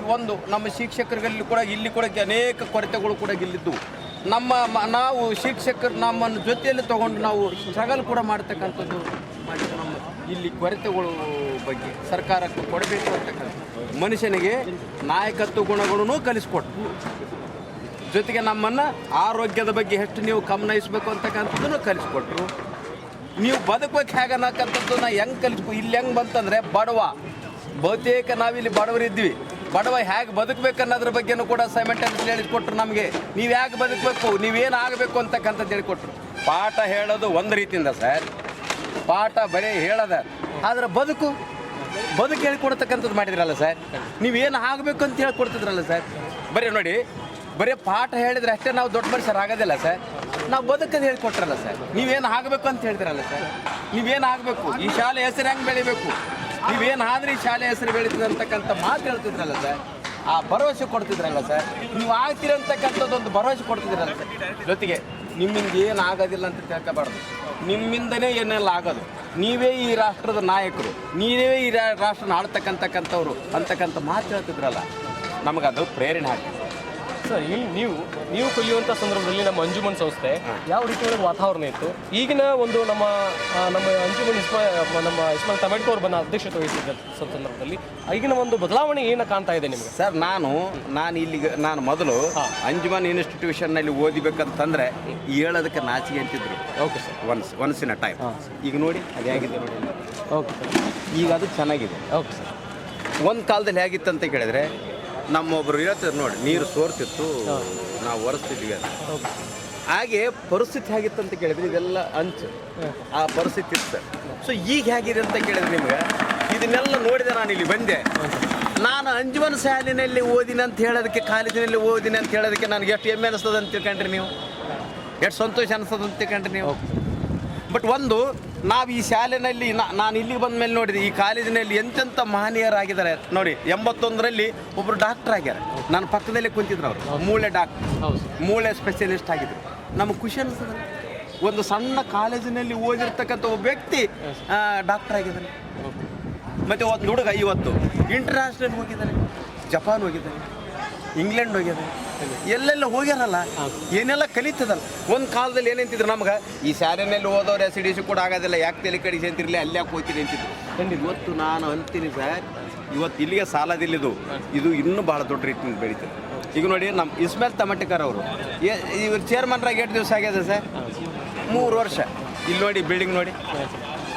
ನಮ್ಮ ಶಿಕ್ಷಕರಲ್ಲಿ ಕೂಡ ಇಲ್ಲಿ ಕೂಡ ಅನೇಕ ಕೊರತೆಗಳು ಕೂಡ ಇಲ್ಲಿದ್ದು ನಾವು ಶಿಕ್ಷಕರು ನಮ್ಮನ್ನು ಜೊತೆಯಲ್ಲಿ ತೊಗೊಂಡು ನಾವು ಸ್ಟ್ರಗಲ್ ಕೂಡ ಮಾಡ್ತಕ್ಕಂಥದ್ದು ಮಾಡಿ ನಮ್ಮ ಇಲ್ಲಿ ಕೊರತೆಗಳು ಬಗ್ಗೆ ಸರ್ಕಾರಕ್ಕೆ ಕೊಡಬೇಕು ಅಂತಕ್ಕಂಥ ಮನುಷ್ಯನಿಗೆ ನಾಯಕತ್ವ ಗುಣಗಳನ್ನು ಕಲಿಸ್ಕೊಟ್ರು. ಜೊತೆಗೆ ನಮ್ಮನ್ನು ಆರೋಗ್ಯದ ಬಗ್ಗೆ ಎಷ್ಟು ನೀವು ಗಮನಿಸಬೇಕು ಅಂತಕ್ಕಂಥದ್ದನ್ನು ಕಲಿಸ್ಕೊಟ್ರು. ನೀವು ಬದುಕಬೇಕು ಹೇಗೆ ಅನ್ನೋಕ್ಕಂಥದ್ದನ್ನ ಹೆಂಗೆ ಇಲ್ಲಿ ಹೆಂಗೆ ಬಂತಂದರೆ ಬಹುತೇಕ ನಾವಿಲ್ಲಿ ಬಡವರಿದ್ವಿ. ಬಡವ ಹೇಗೆ ಬದುಕಬೇಕು ಅನ್ನೋದ್ರ ಬಗ್ಗೆನೂ ಕೂಡ ಸೈಮೆಂಟನ್ಸ್ಲಿ ಹೇಳಿಕೊಟ್ರು ನಮಗೆ. ನೀವು ಹೇಗೆ ಬದುಕಬೇಕು, ನೀವೇನು ಆಗಬೇಕು ಅಂತಕ್ಕಂಥದ್ದು ಹೇಳಿಕೊಟ್ರು. ಪಾಠ ಹೇಳೋದು ಒಂದು ರೀತಿಯಿಂದ ಸರ್, ಪಾಠ ಬರೀ ಹೇಳೋದ, ಆದರೆ ಬದುಕು ಹೇಳಿಕೊಡ್ತಕ್ಕಂಥದ್ದು ಮಾಡಿದ್ರಲ್ಲ ಸರ್. ನೀವೇನು ಆಗಬೇಕು ಅಂತ ಹೇಳ್ಕೊಡ್ತಿದ್ರಲ್ಲ ಸರ್. ಬರೀ ನೋಡಿ, ಬರೀ ಪಾಠ ಹೇಳಿದ್ರೆ ಅಷ್ಟೇ ನಾವು ದೊಡ್ಡ ಮನುಷ್ಯರು ಆಗೋದಿಲ್ಲ ಸರ್. ನಾವು ಬದುಕದು ಹೇಳ್ಕೊಟ್ರಲ್ಲ ಸರ್. ನೀವೇನು ಆಗಬೇಕು ಅಂತ ಹೇಳ್ತಿರಲ್ಲ ಸರ್. ನೀವೇನು ಆಗಬೇಕು, ಈ ಶಾಲೆ ಹೆಸರು ಹೆಂಗೆ ಬೆಳಿಬೇಕು, ನೀವೇನು ಆದ್ರೆ ಈ ಶಾಲೆ ಹೆಸರು ಬೆಳೀತದೆ ಅಂತಕ್ಕಂಥ ಮಾತು ಹೇಳ್ತಿದ್ರಲ್ಲ ಸರ್. ಆ ಭರವಸೆ ಕೊಡ್ತಿದ್ರಲ್ಲ ಸರ್. ನೀವು ಆಗ್ತೀರಂತಕ್ಕಂಥದ್ದೊಂದು ಭರವಸೆ ಕೊಡ್ತಿದ್ರಲ್ಲ ಸರ್. ಜೊತೆಗೆ ನಿಮ್ಮಿಂದ ಏನು ಆಗೋದಿಲ್ಲ ಅಂತ ತಿಳ್ಕೋಬಾರ್ದು. ನಿಮ್ಮಿಂದನೇ ಏನೆಲ್ಲ ಆಗೋದು. ನೀವೇ ಈ ರಾಷ್ಟ್ರದ ನಾಯಕರು, ನೀವೇ ಈ ರಾಷ್ಟ್ರನ ಆಳ್ತಕ್ಕಂಥವ್ರು ಅಂತಕ್ಕಂಥ ಮಾತು ಹೇಳ್ತಿದ್ರಲ್ಲ, ನಮಗದು ಪ್ರೇರಣೆ ಆಗ್ತದೆ ಸರ್. ನೀವು ಕಲಿಯುವಂಥ ಸಂದರ್ಭದಲ್ಲಿ ನಮ್ಮ ಅಂಜುಮನ್ ಸಂಸ್ಥೆ ಯಾವ ರೀತಿಯ ವಾತಾವರಣ ಇತ್ತು? ಈಗಿನ ಒಂದು ನಮ್ಮ ಅಂಜುಮನ್ ನಮ್ಮ ಇಸ್ಮಾಯಿಲ್ ತಮೆಟ್ಕೋ ಅವರು ಬಂದ ಅಧ್ಯಕ್ಷತೆ ವಹಿಸಿದ್ದ ಸಂದರ್ಭದಲ್ಲಿ ಈಗಿನ ಒಂದು ಬದಲಾವಣೆ ಏನು ಕಾಣ್ತಾ ಇದೆ ನಿಮಗೆ ಸರ್? ನಾನು ಮೊದಲು ಅಂಜುಮನ್ ಇನ್ಸ್ಟಿಟ್ಯೂಷನ್ನಲ್ಲಿ ಓದಿಬೇಕಂತಂದ್ರೆ ಹೇಳೋದಕ್ಕೆ ನಾಚಿಕೆ ಅಂತಿದ್ರು. Okay sir, once in a time. ಈಗ ನೋಡಿ ಅದು ಹೇಗಿದೆ ನೋಡಿ. ಓಕೆ ಸರ್, ಈಗ ಅದು ಚೆನ್ನಾಗಿದೆ. Okay sir. ಒಂದು ಕಾಲದಲ್ಲಿ ಹೇಗಿತ್ತು ಅಂತ ಕೇಳಿದ್ರೆ, ನಮ್ಮೊಬ್ಬರು ಹೇಳ್ತಿದ್ರು ನೋಡಿ, ನೀರು ಸೋರ್ತಿತ್ತು, ನಾವು ಒರೆಸ್ತಿದ್ವಿ ಅಂತ. ಹಾಗೆ ಪರಿಸ್ಥಿತಿ ಹೇಗಿತ್ತು ಅಂತ ಕೇಳಿದ್ರೆ ಇದೆಲ್ಲ ಅಂಚು, ಆ ಪರಿಸ್ಥಿತಿ ಇತ್ತು ಸರ್. ಸೊ ಈಗ ಹೇಗಿದೆ ಅಂತ ಕೇಳಿದ್ರೆ ನಿಮ್ಗೆ ಇದನ್ನೆಲ್ಲ ನೋಡಿದೆ. ನಾನು ಇಲ್ಲಿ ಬಂದೆ, ನಾನು ಅಂಜುಮನ್ ಶಾಲೆಯಲ್ಲಿ ಓದಿನ ಅಂತ ಹೇಳೋದಕ್ಕೆ, ಕಾಲೇಜಿನಲ್ಲಿ ಓದಿನ ಅಂತ ಹೇಳೋದಕ್ಕೆ ನನಗೆ ಎಷ್ಟು ಹೆಮ್ಮೆ ಅನಿಸ್ತದೆ ಅಂತ ತಿಳ್ಕೊಂಡ್ರಿ ನೀವು, ಎಷ್ಟು ಸಂತೋಷ ಅನಿಸ್ತದೆ ಅಂತ ತಿಳ್ಕೊಂಡ್ರಿ ನೀವು. ಬಟ್ ಒಂದು ನಾವು ಈ ಶಾಲೆಯಲ್ಲಿ ನಾನು ಇಲ್ಲಿಗೆ ಬಂದ ಮೇಲೆ ನೋಡಿದೆ, ಈ ಕಾಲೇಜಿನಲ್ಲಿ ಎಂತೆಂಥ ಮಹನೀಯರಾಗಿದ್ದಾರೆ ನೋಡಿ. 81ರಲ್ಲಿ ಒಬ್ಬರು ಡಾಕ್ಟರ್ ಆಗ್ಯಾರ. ನನ್ನ ಪಕ್ಕದಲ್ಲೇ ಕುಂತಿದ್ರು ಅವರು, ಮೂಳೆ ಡಾಕ್ಟರ್, ಮೂಳೆ ಸ್ಪೆಷಲಿಸ್ಟ್ ಆಗಿದ್ರು. ನಮಗೆ ಖುಷಿ ಅನಿಸ್ತದೆ, ಒಂದು ಸಣ್ಣ ಕಾಲೇಜಿನಲ್ಲಿ ಓದಿರ್ತಕ್ಕಂಥ ಒಬ್ಬ ವ್ಯಕ್ತಿ ಡಾಕ್ಟರ್ ಆಗಿದ್ದಾನೆ. ಮತ್ತು ಒಂದು ಹುಡುಗ ಇವತ್ತು ಇಂಟರ್ನ್ಯಾಷನಲ್ ಹೋಗಿದ್ದಾನೆ, ಜಪಾನ್ ಹೋಗಿದ್ದಾನೆ, ಇಂಗ್ಲೆಂಡ್ ಹೋಗಿದ್ದಾನೆ, ಎಲ್ಲೆಲ್ಲ ಹೋಗ್ಯಾರಲ್ಲ, ಏನೆಲ್ಲ ಕಲಿತದಲ್ಲ. ಒಂದು ಕಾಲದಲ್ಲಿ ಏನಂತಿದ್ರು ನಮ್ಗೆ, ಈ ಶಾಲೆಯಲ್ಲಿ ಓದೋರು SDC ಕೂಡ ಆಗೋದಿಲ್ಲ, ಯಾಕೆ ತಲೆ ಕಡಿಸಿ ಅಂತಿರಲಿ, ಅಲ್ಲಿ ಯಾಕೆ ಹೋಗ್ತೀನಿ ಅಂತಿದ್ರು. ಇವತ್ತು ನಾನು ಅಂತೀನಿ ಸರ್, ಇವತ್ತು ಇಲ್ಲಿಗೆ ಸಾಲದಿಲ್ಲಿದು, ಇದು ಇನ್ನೂ ಭಾಳ ದೊಡ್ಡ ರೀತಿಯಿಂದ ಬೆಳೀತದೆ. ಈಗ ನೋಡಿ, ನಮ್ಮ ಇಸ್ಮಾಯಿಲ್ ತಮಟಕರ್ ಅವರು ಇವ್ರು ಚೇರ್ಮನ್ರಾಗಿ 8 ದಿವಸ ಆಗ್ಯದ ಸರ್, 3 ವರ್ಷ. ಇಲ್ಲಿ ನೋಡಿ ಬಿಲ್ಡಿಂಗ್ ನೋಡಿ,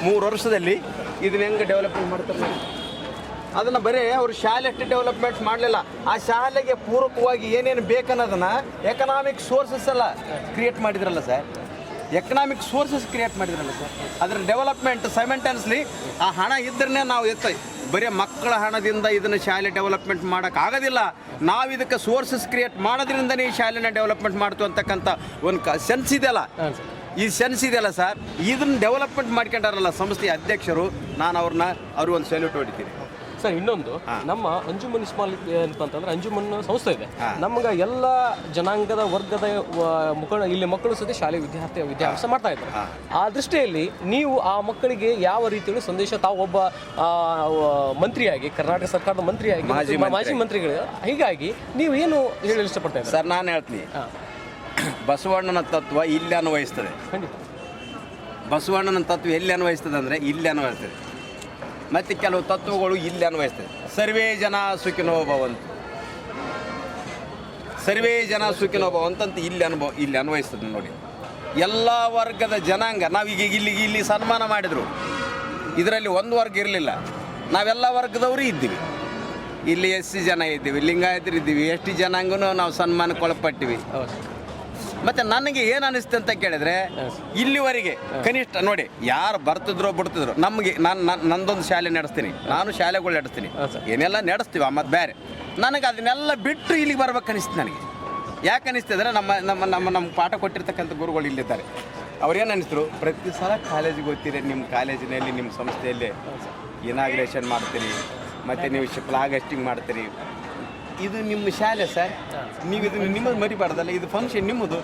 3 ವರ್ಷದಲ್ಲಿ ಇದನ್ನ ಹೆಂಗೆ ಡೆವಲಪ್ಮೆಂಟ್ ಮಾಡ್ತಾರೆ ನೋಡಿ. ಅದನ್ನು ಬರೀ ಅವ್ರು ಶಾಲೆ ಅಷ್ಟು ಡೆವಲಪ್ಮೆಂಟ್ ಮಾಡಲಿಲ್ಲ, ಆ ಶಾಲೆಗೆ ಪೂರಕವಾಗಿ ಏನೇನು ಬೇಕನ್ನೋದನ್ನು ಎಕನಾಮಿಕ್ ಸೋರ್ಸಸ್ ಎಲ್ಲ ಕ್ರಿಯೇಟ್ ಮಾಡಿದ್ರಲ್ಲ ಸರ್, ಎಕನಾಮಿಕ್ ಸೋರ್ಸಸ್ ಕ್ರಿಯೇಟ್ ಮಾಡಿದ್ರಲ್ಲ ಸರ್. ಅದರ ಡೆವಲಪ್ಮೆಂಟ್ ಸೈಮೆಂಟೇನಿಯಸ್ಲಿ ಆ ಹಣ ಇದ್ರೇ ನಾವು ಬರೀ ಮಕ್ಕಳ ಹಣದಿಂದ ಇದನ್ನು ಶಾಲೆ ಡೆವಲಪ್ಮೆಂಟ್ ಮಾಡೋಕ್ಕಾಗೋದಿಲ್ಲ. ನಾವು ಇದಕ್ಕೆ ಸೋರ್ಸಸ್ ಕ್ರಿಯೇಟ್ ಮಾಡೋದ್ರಿಂದನೇ ಈ ಶಾಲೆನ ಡೆವಲಪ್ಮೆಂಟ್ ಮಾಡ್ತು ಅಂತಕ್ಕಂಥ ಒಂದು ಸೆನ್ಸ್ ಇದೆಯಲ್ಲ, ಈ ಸೆನ್ಸ್ ಇದೆಯಲ್ಲ ಸರ್, ಇದನ್ನು ಡೆವಲಪ್ಮೆಂಟ್ ಮಾಡ್ಕೊಂಡಾರಲ್ಲ ಸಂಸ್ಥೆಯ ಅಧ್ಯಕ್ಷರು, ನಾನು ಅವ್ರಿಗೆ ಒಂದು ಸೆಲ್ಯೂಟ್ ಹೊಡಿತೀನಿ ಸರ್. ಇನ್ನೊಂದು ನಮ್ಮ ಅಂಜುಮನ್ ಇಸ್ಮಾಲ್ ಅಂತಂದ್ರೆ ಅಂಜುಮನ್ ಸಂಸ್ಥೆ ಇದೆ, ನಮ್ಗೆ ಎಲ್ಲ ಜನಾಂಗದ ವರ್ಗದ ಇಲ್ಲಿ ಮಕ್ಕಳು ಸಹಿತ ಶಾಲೆ ವಿದ್ಯಾಭ್ಯಾಸ ಮಾಡ್ತಾ ಇದ್ದಾರೆ. ಆ ದೃಷ್ಟಿಯಲ್ಲಿ ನೀವು ಆ ಮಕ್ಕಳಿಗೆ ಯಾವ ರೀತಿಯಲ್ಲಿ ಸಂದೇಶ, ತಾವು ಒಬ್ಬ ಮಂತ್ರಿಯಾಗಿ, ಕರ್ನಾಟಕ ಸರ್ಕಾರದ ಮಂತ್ರಿಯಾಗಿ, ಮಾಜಿ ಮಂತ್ರಿಗಳು, ಹೀಗಾಗಿ ನೀವು ಏನು ಹೇಳಲು ಇಷ್ಟಪಡ್ತಾ ಇದ್ದೀರಿ ಸರ್? ನಾನು ಹೇಳ್ತೀನಿ, ಬಸವಣ್ಣನ ತತ್ವ ಇಲ್ಲಿ ಅನ್ವಯಿಸ್ತದೆ. ಬಸವಣ್ಣನ ತತ್ವ ಎಲ್ಲಿ ಅನ್ವಯಿಸ್ತದೆ ಅಂದರೆ ಇಲ್ಲಿ ಅನ್ವಯಿಸ್ತದೆ, ಮತ್ತು ಕೆಲವು ತತ್ವಗಳು ಇಲ್ಲಿ ಅನ್ವಯಿಸ್ತದೆ. ಸರ್ವೇ ಜನ ಸುಖಿನೋ ಭವಂತು, ಸರ್ವೇ ಜನ ಸುಖಿನೋ ಭವಂತಂತ ಇಲ್ಲಿ ಅನ್ವಯಿಸ್ತದೆ ನೋಡಿ. ಎಲ್ಲ ವರ್ಗದ ಜನಾಂಗ, ನಾವೀಗ ಇಲ್ಲಿ ಸನ್ಮಾನ ಮಾಡಿದರು, ಇದರಲ್ಲಿ ಒಂದು ವರ್ಗ ಇರಲಿಲ್ಲ, ನಾವೆಲ್ಲ ವರ್ಗದವರು ಇದ್ದೀವಿ. ಇಲ್ಲಿ SC ಜನ ಇದ್ದೀವಿ, ಲಿಂಗಾಯತರು ಇದ್ದೀವಿ, ST ಜನಾಂಗನೂ ನಾವು ಸನ್ಮಾನಕ್ಕೆ ಒಳಪಟ್ಟಿವಿ. ಮತ್ತು ನನಗೆ ಏನು ಅನಿಸ್ತು ಅಂತ ಕೇಳಿದ್ರೆ, ಇಲ್ಲಿವರೆಗೆ ಕನಿಷ್ಠ ನೋಡಿ, ಯಾರು ಬರ್ತಿದ್ರೋ ಬಿಡ್ತಿದ್ರು, ನಮಗೆ ನಂದೊಂದು ಶಾಲೆ ನಡೆಸ್ತೀನಿ, ನಾನು ಶಾಲೆಗಳು ನಡೆಸ್ತೀನಿ, ಏನೆಲ್ಲ ನಡೆಸ್ತೀವಿ ಮತ್ತು ಬೇರೆ, ನನಗೆ ಅದನ್ನೆಲ್ಲ ಬಿಟ್ಟು ಇಲ್ಲಿಗೆ ಬರ್ಬೇಕು ಅನಿಸ್ತು ನನಗೆ. ಯಾಕೆ ಅನಿಸ್ತಿದ್ರೆ, ನಮ್ಮ ಪಾಠ ಕೊಟ್ಟಿರ್ತಕ್ಕಂಥ ಗುರುಗಳು ಇಲ್ಲಿದ್ದಾರೆ. ಅವ್ರೇನು ಅನಿಸ್ತರು, ಪ್ರತಿ ಸಲ ಕಾಲೇಜಿಗೆ ಹೋಗ್ತೀರಿ, ನಿಮ್ಮ ಕಾಲೇಜಿನಲ್ಲಿ ನಿಮ್ಮ ಸಂಸ್ಥೆಯಲ್ಲಿ ಇನಾಗ್ರೇಷನ್ ಮಾಡ್ತೀರಿ, ಮತ್ತು ನೀವು ಫ್ಲಾಗ್ ಹಾಸ್ಟಿಂಗ್ ಮಾಡ್ತೀರಿ, ಇದು ನಿಮ್ಮ ಶಾಲೆ ಸರ್, ನೀವು ಇದು ನಿಮ್ಮದು ಮರಿಬಾರ್ದಲ್ಲ, ಇದು ಫಂಕ್ಷನ್ ನಿಮ್ಮದು.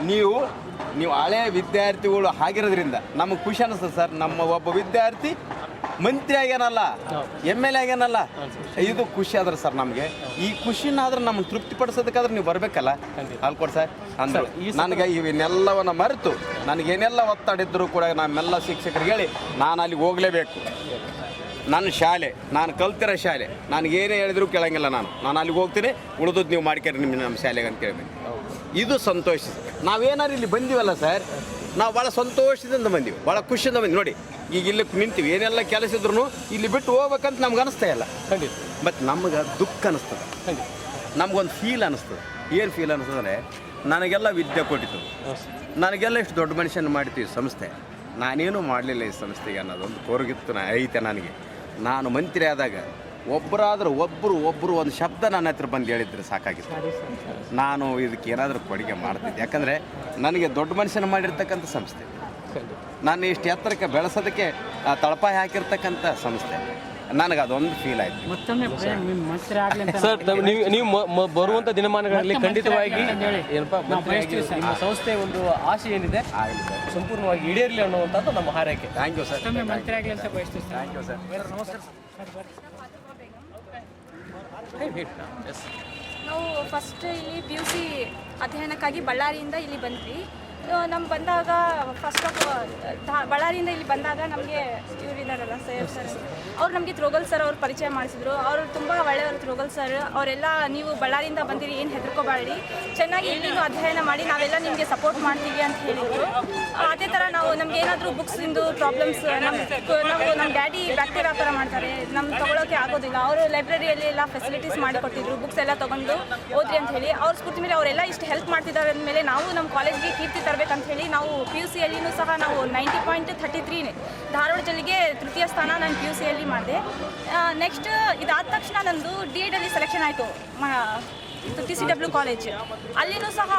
ನೀವು ಹಳೆಯ ವಿದ್ಯಾರ್ಥಿಗಳು ಆಗಿರೋದ್ರಿಂದ ನಮಗೆ ಖುಷಿ ಅನ್ನಿಸ್ತದೆ ಸರ್. ನಮ್ಮ ಒಬ್ಬ ವಿದ್ಯಾರ್ಥಿ ಮಂತ್ರಿ ಆಗ್ಯಾನಲ್ಲ, MLA ಆಗ್ಯಾನಲ್ಲ, ಇದು ಖುಷಿ ಆದ್ರೆ ಸರ್ ನಮಗೆ. ಈ ಖುಷಿನಾದ್ರೆ ನಮ್ಗೆ ತೃಪ್ತಿಪಡಿಸೋದಕ್ಕಾದ್ರೆ ನೀವು ಬರಬೇಕಲ್ಲ, ಅಲ್ಕೊಡಿ ಸರ್. ಅಂದ್ರೆ ನನಗೆ ಇವನ್ನೆಲ್ಲವನ್ನು ಮರೆತು ನನಗೇನೆಲ್ಲ ಒತ್ತಡಿದ್ರು ಕೂಡ ನಮ್ಮೆಲ್ಲ ಶಿಕ್ಷಕರಿಗೆ ಹೇಳಿ ನಾನು ಅಲ್ಲಿಗೆ ಹೋಗಲೇಬೇಕು. ನನ್ನ ಶಾಲೆ, ನಾನು ಕಲ್ತಿರೋ ಶಾಲೆ, ನನಗೇನೇ ಹೇಳಿದ್ರು ಕೇಳಂಗಿಲ್ಲ, ನಾನು ಅಲ್ಲಿಗೆ ಹೋಗ್ತೀನಿ, ಉಳಿದದ್ದು ನೀವು ಮಾಡ್ಕೊರಿ ನಮ್ಮ ಶಾಲೆಗೆ ಅಂತ ಕೇಳ್ಬೇಕು. ಇದು ಸಂತೋಷ. ನಾವೇನಾದ್ರು ಇಲ್ಲಿ ಬಂದೀವಲ್ಲ ಸರ್, ನಾವು ಭಾಳ ಸಂತೋಷದಿಂದ ಬಂದೀವಿ, ಭಾಳ ಖುಷಿಯಿಂದ ಬಂದ್ವಿ ನೋಡಿ. ಈಗ ಇಲ್ಲಿ ನಿಂತೀವಿ, ಏನೆಲ್ಲ ಕೆಲಸ ಇದ್ರೂ ಇಲ್ಲಿ ಬಿಟ್ಟು ಹೋಗ್ಬೇಕಂತ ನಮ್ಗೆ ಅನಿಸ್ತಾ ಇಲ್ಲ. ಖಂಡಿತ. ಬಟ್ ನಮ್ಗೆ ದುಃಖ ಅನ್ನಿಸ್ತದೆ, ಖಂಡಿತ ನಮಗೊಂದು ಫೀಲ್ ಅನ್ನಿಸ್ತದೆ. ಏನು ಫೀಲ್ ಅನ್ನಿಸ್ತಂದರೆ, ನನಗೆಲ್ಲ ವಿದ್ಯೆ ಕೊಟ್ಟಿತ್ತು, ನನಗೆಲ್ಲ ಇಷ್ಟು ದೊಡ್ಡ ಮನುಷ್ಯನ ಮಾಡ್ತೀವಿ ಸಂಸ್ಥೆ, ನಾನೇನು ಮಾಡಲಿಲ್ಲ ಈ ಸಂಸ್ಥೆಗೆ ಅನ್ನೋದೊಂದು ಕೊರಗಿತ್ತು ಐತೆ ನನಗೆ. ನಾನು ಮಂತ್ರಿ ಆದಾಗ ಒಬ್ಬರು ಒಂದು ಶಬ್ದ ನನ್ನ ಹತ್ರ ಬಂದು ಹೇಳಿದ್ರೆ ಸಾಕಾಗಿತ್ತು, ನಾನು ಇದಕ್ಕೆ ಏನಾದರೂ ಕೊಡುಗೆ ಮಾಡ್ತಿದ್ದೆ. ಯಾಕಂದರೆ ನನಗೆ ದೊಡ್ಡ ಮನುಷ್ಯನ ಮಾಡಿರ್ತಕ್ಕಂಥ ಸಂಸ್ಥೆ, ನಾನು ಇಷ್ಟು ಎತ್ತರಕ್ಕೆ ಬೆಳೆಸೋದಕ್ಕೆ ತಳಪಾಯ ಹಾಕಿರ್ತಕ್ಕಂಥ ಸಂಸ್ಥೆ, ನನಗೆ ಅದೊಂದು ಫೀಲ್ ಆಯಿತು. ಸರ್, ನೀವು ಬರುವಂಥ ದಿನಮಾನಗಳಲ್ಲಿ ಖಂಡಿತವಾಗಿ ಏನಪ್ಪ ನಿಮ್ಮ ಸಂಸ್ಥೆ ಒಂದು ಆಸೆ ಏನಿದೆ ಸಂಪೂರ್ಣವಾಗಿ ಈಡೇರಲಿ ಅನ್ನುವಂಥದ್ದು ನಮ್ಮ ಹಾರೈಕೆ. Thank you sir. ಮಂತ್ರಿ ಆಗಲಿ ಅಂತ ಬಯಸ್ತೀವಿ. Thank you sir. ನಮಸ್ಕಾರ ಸರ್. ನಾವು ಫಸ್ಟ್ ಇಲ್ಲಿ PUC ಅಧ್ಯಯನಕ್ಕಾಗಿ ಬಳ್ಳಾರಿಯಿಂದ ಇಲ್ಲಿ ಬಂದ್ವಿ. ನಮ್ಮ ಬಂದಾಗ ಫಸ್ಟ್ ಆಫ್ ಬಳ್ಳಾರಿಯಿಂದ ಇಲ್ಲಿ ಬಂದಾಗ ನಮಗೆ ಇವರಿದ್ದಾರಲ್ಲ ಸೈಯದ್ ಸರ್, ಅವ್ರು ನಮಗೆ ತ್ರೋಗಲ್ ಸರ್ ಅವ್ರು ಪರಿಚಯ ಮಾಡಿಸಿದ್ರು. ಅವರು ತುಂಬ ಒಳ್ಳೆಯವರು ತ್ರೋಗಲ್ ಸರ್. ಅವರೆಲ್ಲ ನೀವು ಬಳ್ಳಾರಿಯಿಂದ ಬಂದಿರಿ, ಏನು ಹೆದರ್ಕೋಬೇಡಿ, ಚೆನ್ನಾಗಿ ಇಲ್ಲಿನೂ ಅಧ್ಯಯನ ಮಾಡಿ, ನಾವೆಲ್ಲ ನಿಮಗೆ ಸಪೋರ್ಟ್ ಮಾಡ್ತೀವಿ ಅಂತ ಹೇಳಿದರು. ಅದೇ ಥರ ನಾವು ನಮ್ಗೆ ಏನಾದರೂ ಬುಕ್ಸಿಂದು ಪ್ರಾಬ್ಲಮ್ಸ್, ನಮ್ಮ ಡ್ಯಾಡಿ ಬ್ಯಾಕ್ಟೀರಿಯಾ ವ್ಯಾಪಾರ ಮಾಡ್ತಾರೆ, ನಮ್ಗೆ ತೊಗೊಳೋಕ್ಕೆ ಆಗೋದಿಲ್ಲ. ಅವರು ಲೈಬ್ರರಿಯಲ್ಲಿ ಎಲ್ಲ ಫೆಸಿಲಿಟೀಸ್ ಮಾಡಿಕೊಟ್ಟಿದ್ರು, ಬುಕ್ಸ್ ಎಲ್ಲ ತೊಗೊಂಡು ಓದ್ರಿ ಅಂತ ಹೇಳಿ. ಅವ್ರ ಸ್ಫೂರ್ತಿ ಮೇಲೆ ಅವರೆಲ್ಲ ಇಷ್ಟು ಹೆಲ್ಪ್ ಮಾಡ್ತಿದ್ದಾರೆ ಅಂದಮೇಲೆ ನಾವು ನಮ್ಮ ಕಾಲೇಜ್ಗೆ ಕೀರ್ತಿ ತರಬೇಕಂತ ಹೇಳಿ ನಾವು PUCಯಲ್ಲಿನೂ ಸಹ ನಾವು 90.33 ಧಾರವಾಡ ಜಿಲ್ಲೆಗೆ ತೃತೀಯ ಸ್ಥಾನ ನಾನು PUCಯಲ್ಲಿ ಮಾಡಿದೆ. ನೆಕ್ಸ್ಟ್ ಇದಾದ ತಕ್ಷಣ ನಂದು DED ಅಲ್ಲಿ ಸೆಲೆಕ್ಷನ್ ಆಯಿತು, TCW ಕಾಲೇಜ್. ಅಲ್ಲಿನೂ ಸಹ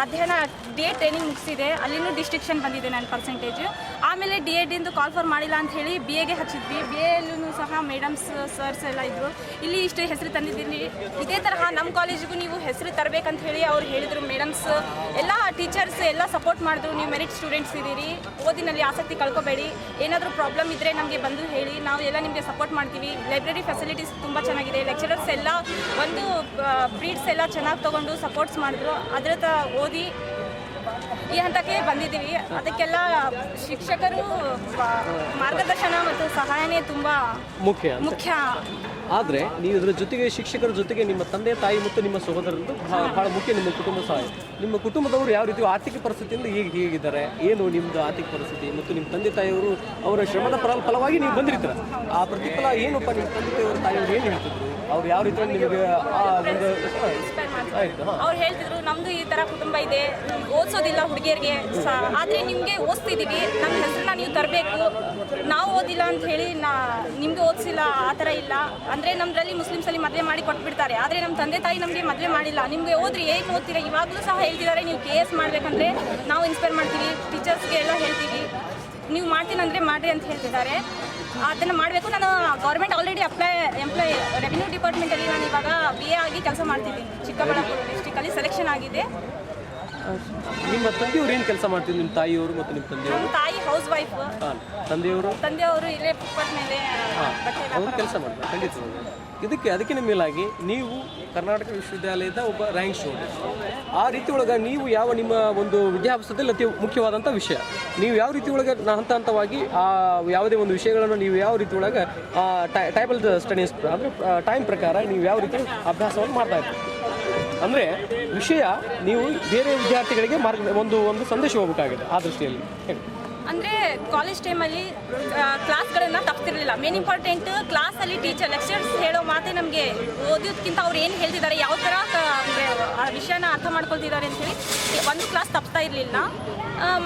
ಅಧ್ಯಯನ DED ಟ್ರೈನಿಂಗ್ ಮುಗಿಸಿದೆ, ಅಲ್ಲಿನೂ ಡಿಸ್ಟಿಂಕ್ಷನ್ ಬಂದಿದೆ ನನ್ನ ಪರ್ಸೆಂಟೇಜ್. ಆಮೇಲೆ DED ಕಾಲ್ ಫಾರ್ ಮಾಡಿಲ್ಲ ಅಂತ ಹೇಳಿ BAಗೆ ಹಚ್ಚಿದ್ವಿ. BAಯಲ್ಲೂ ಸಹ ಮೇಡಮ್ಸ್ ಸರ್ಸ್ ಎಲ್ಲ ಇದ್ದರು. ಇಲ್ಲಿ ಇಷ್ಟು ಹೆಸರು ತಂದಿದ್ದೀನಿ, ಇದೇ ತರಹ ನಮ್ಮ ಕಾಲೇಜಿಗೂ ನೀವು ಹೆಸರು ತರಬೇಕಂತ ಹೇಳಿ ಅವ್ರು ಹೇಳಿದರು. ಮೇಡಮ್ಸ್ ಎಲ್ಲ ಟೀಚರ್ಸ್ ಎಲ್ಲ ಸಪೋರ್ಟ್ ಮಾಡಿದ್ರು. ನೀವು ಮೆರಿಟ್ ಸ್ಟೂಡೆಂಟ್ಸ್ ಇದ್ದೀರಿ, ಓದಿನಲ್ಲಿ ಆಸಕ್ತಿ ಕಳ್ಕೊಬೇಡಿ, ಏನಾದರೂ ಪ್ರಾಬ್ಲಮ್ ಇದ್ದರೆ ನಮಗೆ ಬಂದು ಹೇಳಿ, ನಾವು ಎಲ್ಲ ನಿಮಗೆ ಸಪೋರ್ಟ್ ಮಾಡ್ತೀವಿ. ಲೈಬ್ರರಿ ಫೆಸಿಲಿಟೀಸ್ ತುಂಬ ಚೆನ್ನಾಗಿದೆ, ಲೆಕ್ಚರರ್ಸ್ ಎಲ್ಲ ಒಂದು ಬ್ರೀಡ್ಸ್ ಎಲ್ಲ ಚೆನ್ನಾಗಿ ತೊಗೊಂಡು ಸಪೋರ್ಟ್ಸ್ ಮಾಡಿದ್ರು. ಅದರ ಓದಿ ಈ ಹಂತಕ್ಕೆ ಬಂದಿದ್ದೀವಿ. ಅದಕ್ಕೆಲ್ಲ ಶಿಕ್ಷಕರು ಮಾರ್ಗದರ್ಶನ ಮತ್ತು ಸಹಾಯನೇ ತುಂಬ ಮುಖ್ಯ. ಆದರೆ ನೀವು ಇದರ ಜೊತೆಗೆ ಶಿಕ್ಷಕರ ಜೊತೆಗೆ ನಿಮ್ಮ ತಂದೆ ತಾಯಿ ಮತ್ತು ನಿಮ್ಮ ಸಹೋದರರದ್ದು ಭಾಳ ಮುಖ್ಯ. ನಿಮ್ಮ ಕುಟುಂಬ ಸಹಾಯ, ನಿಮ್ಮ ಕುಟುಂಬದವರು ಯಾವ ರೀತಿ ಆರ್ಥಿಕ ಪರಿಸ್ಥಿತಿಯಿಂದ ಹೇಗಿದ್ದಾರೆ, ಏನು ನಿಮ್ಮದು ಆರ್ಥಿಕ ಪರಿಸ್ಥಿತಿ ಮತ್ತು ನಿಮ್ಮ ತಂದೆ ತಾಯಿಯವರು ಅವರ ಶ್ರಮದ ಫಲವಾಗಿ ನೀವು ಬಂದಿರ್ತೀರ. ಆ ಪ್ರತಿಫಲ ಏನಪ್ಪ, ನಿಮ್ಮ ತಂದೆ ತಾಯಿಯವರು ಏನು ಹೇಳ್ತಿದ್ರು, ಅವ್ರು ಯಾವ ರೀತಿ ನಿಮಗೆ ಒಂದು ಅವ್ರು ಹೇಳ್ತಿದ್ರು ನಮ್ದು ಈ ತರ ಕುಟುಂಬ ಇದೆ, ಓದಿಸೋದಿಲ್ಲ ಹುಡುಗಿಯರಿಗೆ, ಆದ್ರೆ ನಿಮ್ಗೆ ಓದಿಸ್ತಿದೀವಿ, ನಮ್ಮ ಹೆಸರನ್ನ ನೀವು ತರಬೇಕು, ನಾವು ಓದಿಲ್ಲ ಅಂತ ಹೇಳಿ ನಿಮ್ಗೆ ಓದಿಸಿಲ್ಲ ಆ ಥರ ಇಲ್ಲ. ಅಂದ್ರೆ ನಮ್ದ್ರಲ್ಲಿ ಮುಸ್ಲಿಮ್ಸಲ್ಲಿ ಮದುವೆ ಮಾಡಿ ಕೊಟ್ಬಿಡ್ತಾರೆ, ಆದ್ರೆ ನಮ್ಮ ತಂದೆ ತಾಯಿ ನಮಗೆ ಮದುವೆ ಮಾಡಿಲ್ಲ. ನಿಮ್ಗೆ ಓದ್ರಿ, ಏನು ಓದ್ತೀರಾ, ಇವಾಗಲೂ ಸಹ ಹೇಳ್ತಿದ್ದಾರೆ ನೀವು KS ಮಾಡ್ಬೇಕಂದ್ರೆ ನಾವು ಇನ್ಸ್ಪೈರ್ ಮಾಡ್ತೀವಿ, ಟೀಚರ್ಸ್ಗೆ ಎಲ್ಲ ಹೇಳ್ತೀವಿ, ನೀವು ಮಾಡ್ತೀನಂದ್ರೆ ಮಾಡ್ರಿ ಅಂತ ಹೇಳ್ತಿದ್ದಾರೆ. ಅದನ್ನು ಮಾಡಬೇಕು. ನಾನು ಗೌರ್ಮೆಂಟ್ ಆಲ್ರೆಡಿ ಎಂಪ್ಲಾಯ್ ರೆವಿನ್ಯೂ ಡಿಪಾರ್ಟ್ಮೆಂಟಲ್ಲಿ ನಾನು ಇವಾಗ BA ಆಗಿ ಕೆಲಸ ಮಾಡ್ತಿದ್ದೀನಿ. ಚಿಕ್ಕಬಳ್ಳಾಪುರ ಡಿಸ್ಟಿಕಲ್ಲಿ ಸೆಲೆಕ್ಷನ್ ಆಗಿದೆ. ನಿಮ್ಮ ತಂದೆಯವರು ಏನು ಕೆಲಸ ಮಾಡ್ತಿದ್ರು, ನಿಮ್ಮ ತಾಯಿಯವರು ಮತ್ತು ನಿಮ್ಮ ತಂದೆಯವರು? ನಮ್ಮ ತಾಯಿ ಹೌಸ್ ವೈಫ್, ತಂದೆಯವರು ಇಲ್ಲೇ ಫುಟ್ಪಾತ್ ಮೇಲೆ ಅವರು ಕೆಲಸ ಮಾಡ್ತಾರೆ. ಖಂಡಿತ ಅದಕ್ಕಿಂತ ಮೇಲಾಗಿ ನೀವು ಕರ್ನಾಟಕ ವಿಶ್ವವಿದ್ಯಾಲಯದ ಒಬ್ಬ ರ್ಯಾಂಕ್ ಸ್ಟೂಡೆಂಟ್. ಆ ರೀತಿ ಒಳಗೆ ನೀವು ಯಾವ ನಿಮ್ಮ ಒಂದು ವಿದ್ಯಾಭ್ಯಾಸದಲ್ಲಿ ಅತಿ ಮುಖ್ಯವಾದಂಥ ವಿಷಯ, ನೀವು ಯಾವ ರೀತಿ ಒಳಗೆ ಹಂತ ಹಂತವಾಗಿ ಯಾವುದೇ ಒಂದು ವಿಷಯಗಳನ್ನು ನೀವು ಯಾವ ರೀತಿ ಒಳಗೆ ಟೈಬಲ್ ಸ್ಟಡೀಸ್ ಅಂದರೆ ಟೈಮ್ ಪ್ರಕಾರ ನೀವು ಯಾವ ರೀತಿ ಅಭ್ಯಾಸವನ್ನು ಮಾಡ್ತಾ ಇರ್ತೀರಿ. ಅಂದರೆ ವಿಷಯ ನೀವು ಬೇರೆ ವಿದ್ಯಾರ್ಥಿಗಳಿಗೆ ಒಂದು ಸಂದೇಶ ಹೋಗಬೇಕಾಗಿದೆ. ಆ ದೃಷ್ಟಿಯಲ್ಲಿ ಅಂದರೆ ಕಾಲೇಜ್ ಟೈಮಲ್ಲಿ ಕ್ಲಾಸ್ಗಳನ್ನು ತಪ್ಪಿರಲಿಲ್ಲ. ಮೇನ್ ಇಂಪಾರ್ಟೆಂಟ್ ಕ್ಲಾಸಲ್ಲಿ ಲೆಕ್ಚರ್ಸ್ ಹೇಳೋ ಮಾತೇ ನಮಗೆ ಓದೋದಕ್ಕಿಂತ ಅವ್ರು ಏನು ಹೇಳ್ತಿದ್ದಾರೆ, ಯಾವ ಥರ ಆ ವಿಷಯನ ಅರ್ಥ ಮಾಡ್ಕೊಳ್ತಿದ್ದಾರೆ ಅಂಥೇಳಿ ಒಂದು ಕ್ಲಾಸ್ ತಪ್ಪಿಸ್ತಾ ಇರಲಿಲ್ಲ.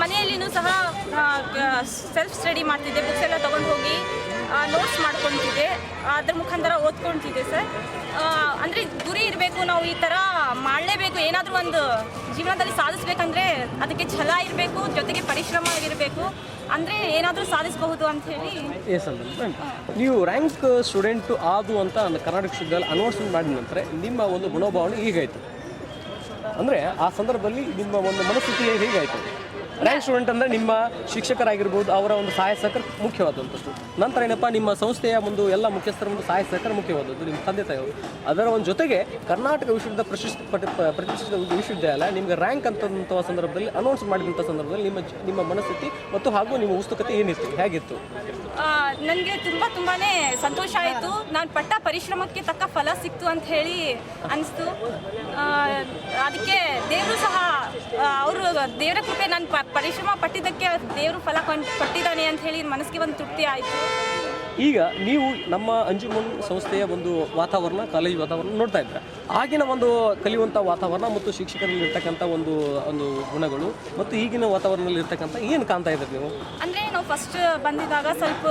ಮನೆಯಲ್ಲಿನೂ ಸಹ ಸೆಲ್ಫ್ ಸ್ಟಡಿ ಮಾಡ್ತಿದ್ದೆ, ಬುಕ್ಸ್ ಎಲ್ಲ ತೊಗೊಂಡು ಹೋಗಿ ನೋಟ್ಸ್ ಮಾಡ್ಕೊತಿದ್ದೆ, ಅದ್ರ ಮುಖಾಂತರ ಓದ್ಕೊಳ್ತಿದ್ದೆ ಸರ್. ಅಂದರೆ ಗುರಿ ಇರಬೇಕು, ನಾವು ಈ ಥರ ಮಾಡಲೇಬೇಕು, ಏನಾದರೂ ಒಂದು ಜೀವನದಲ್ಲಿ ಸಾಧಿಸ್ಬೇಕಂದ್ರೆ ಅದಕ್ಕೆ ಛಲ ಇರಬೇಕು, ಜೊತೆಗೆ ಪರಿಶ್ರಮ ಇರಬೇಕು, ಅಂದರೆ ಏನಾದರೂ ಸಾಧಿಸಬಹುದು ಅಂತ ಹೇಳಿ. ನೀವು ರ್ಯಾಂಕ್ ಸ್ಟೂಡೆಂಟು ಆದು ಅಂತ ಕರ್ನಾಟಕ ವಿಶ್ವವಿದ್ಯಾಲಯ ಅನೌನ್ಸ್ಮೆಂಟ್ ಮಾಡಿದ ನಂತರ ನಿಮ್ಮ ಒಂದು ಮನೋಭಾವನೆ ಹೀಗಾಯಿತು, ಅಂದರೆ ಆ ಸಂದರ್ಭದಲ್ಲಿ ನಿಮ್ಮ ಒಂದು ಮನಸ್ಥಿತಿ ಹೇಗಾಯಿತು? ರ್ಯಾಂಕ್ ಸ್ಟೂಡೆಂಟ್ ಅಂದರೆ ನಿಮ್ಮ ಶಿಕ್ಷಕರಾಗಿರ್ಬೋದು, ಅವರ ಒಂದು ಸಹಾಯ ಸಹಕಾರ ಮುಖ್ಯವಾದಂಥದ್ದು. ನಂತರ ಏನಪ್ಪ, ನಿಮ್ಮ ಸಂಸ್ಥೆಯ ಒಂದು ಎಲ್ಲ ಮುಖ್ಯಸ್ಥರ ಒಂದು ಸಹಾಯ ಸಹಕಾರ ಮುಖ್ಯವಾದದ್ದು, ನಿಮ್ಮ ತಂದೆ ತಾಯಿಯವರು. ಅದರ ಒಂದು ಜೊತೆಗೆ ಕರ್ನಾಟಕ ವಿಶ್ವವಿದ್ಯಾಲಯ ಪ್ರತಿಷ್ಠಿತ ವಿಶ್ವವಿದ್ಯಾಲಯ ನಿಮಗೆ ರ್ಯಾಂಕ್ ಅಂತಂಥ ಸಂದರ್ಭದಲ್ಲಿ ಅನೌನ್ಸ್ ಮಾಡಿದಂಥ ಸಂದರ್ಭದಲ್ಲಿ ನಿಮ್ಮ ಮನಸ್ಥಿತಿ ಮತ್ತು ಹಾಗೂ ನಿಮ್ಮ ಉತ್ಸುಕತೆ ಏನಿತ್ತು, ಹೇಗಿತ್ತು? ನನಗೆ ತುಂಬಾ ಸಂತೋಷ ಆಯಿತು. ನಾನು ಪಟ್ಟ ಪರಿಶ್ರಮಕ್ಕೆ ತಕ್ಕ ಫಲ ಸಿಕ್ತು ಅಂತ ಹೇಳಿ ಅನಿಸ್ತು. ಅದಕ್ಕೆ ದೇವರು ಸಹ ಅವರು ದೇವರ ಕೃಪೆ, ನಾನು ಪರಿಶ್ರಮ ಪಟ್ಟಿದ್ದಕ್ಕೆ ದೇವರು ಫಲ ಕೊಟ್ಟಿದ್ದಾನೆ ಅಂತ ಹೇಳಿ ಮನಸ್ಸಿಗೆ ಒಂದು ತೃಪ್ತಿ ಆಯಿತು. ಈಗ ನೀವು ನಮ್ಮ ಅಂಜುಮನ್ ಸಂಸ್ಥೆಯ ಒಂದು ವಾತಾವರಣ, ಕಾಲೇಜ್ ವಾತಾವರಣ ನೋಡ್ತಾ ಇದ್ದಾರೆ. ಆಗಿನ ಒಂದು ಕಲಿಯುವಂಥ ವಾತಾವರಣ ಮತ್ತು ಶಿಕ್ಷಕರಲ್ಲಿ ಇರ್ತಕ್ಕಂಥ ಒಂದು ಗುಣಗಳು ಮತ್ತು ಈಗಿನ ವಾತಾವರಣದಲ್ಲಿ ಇರ್ತಕ್ಕಂಥ ಏನು ಕಾಣ್ತಾ ಇದ್ದಾರೆ ನೀವು? ಅಂದರೆ ನಾವು ಫಸ್ಟ್ ಬಂದಿದ್ದಾಗ ಸ್ವಲ್ಪ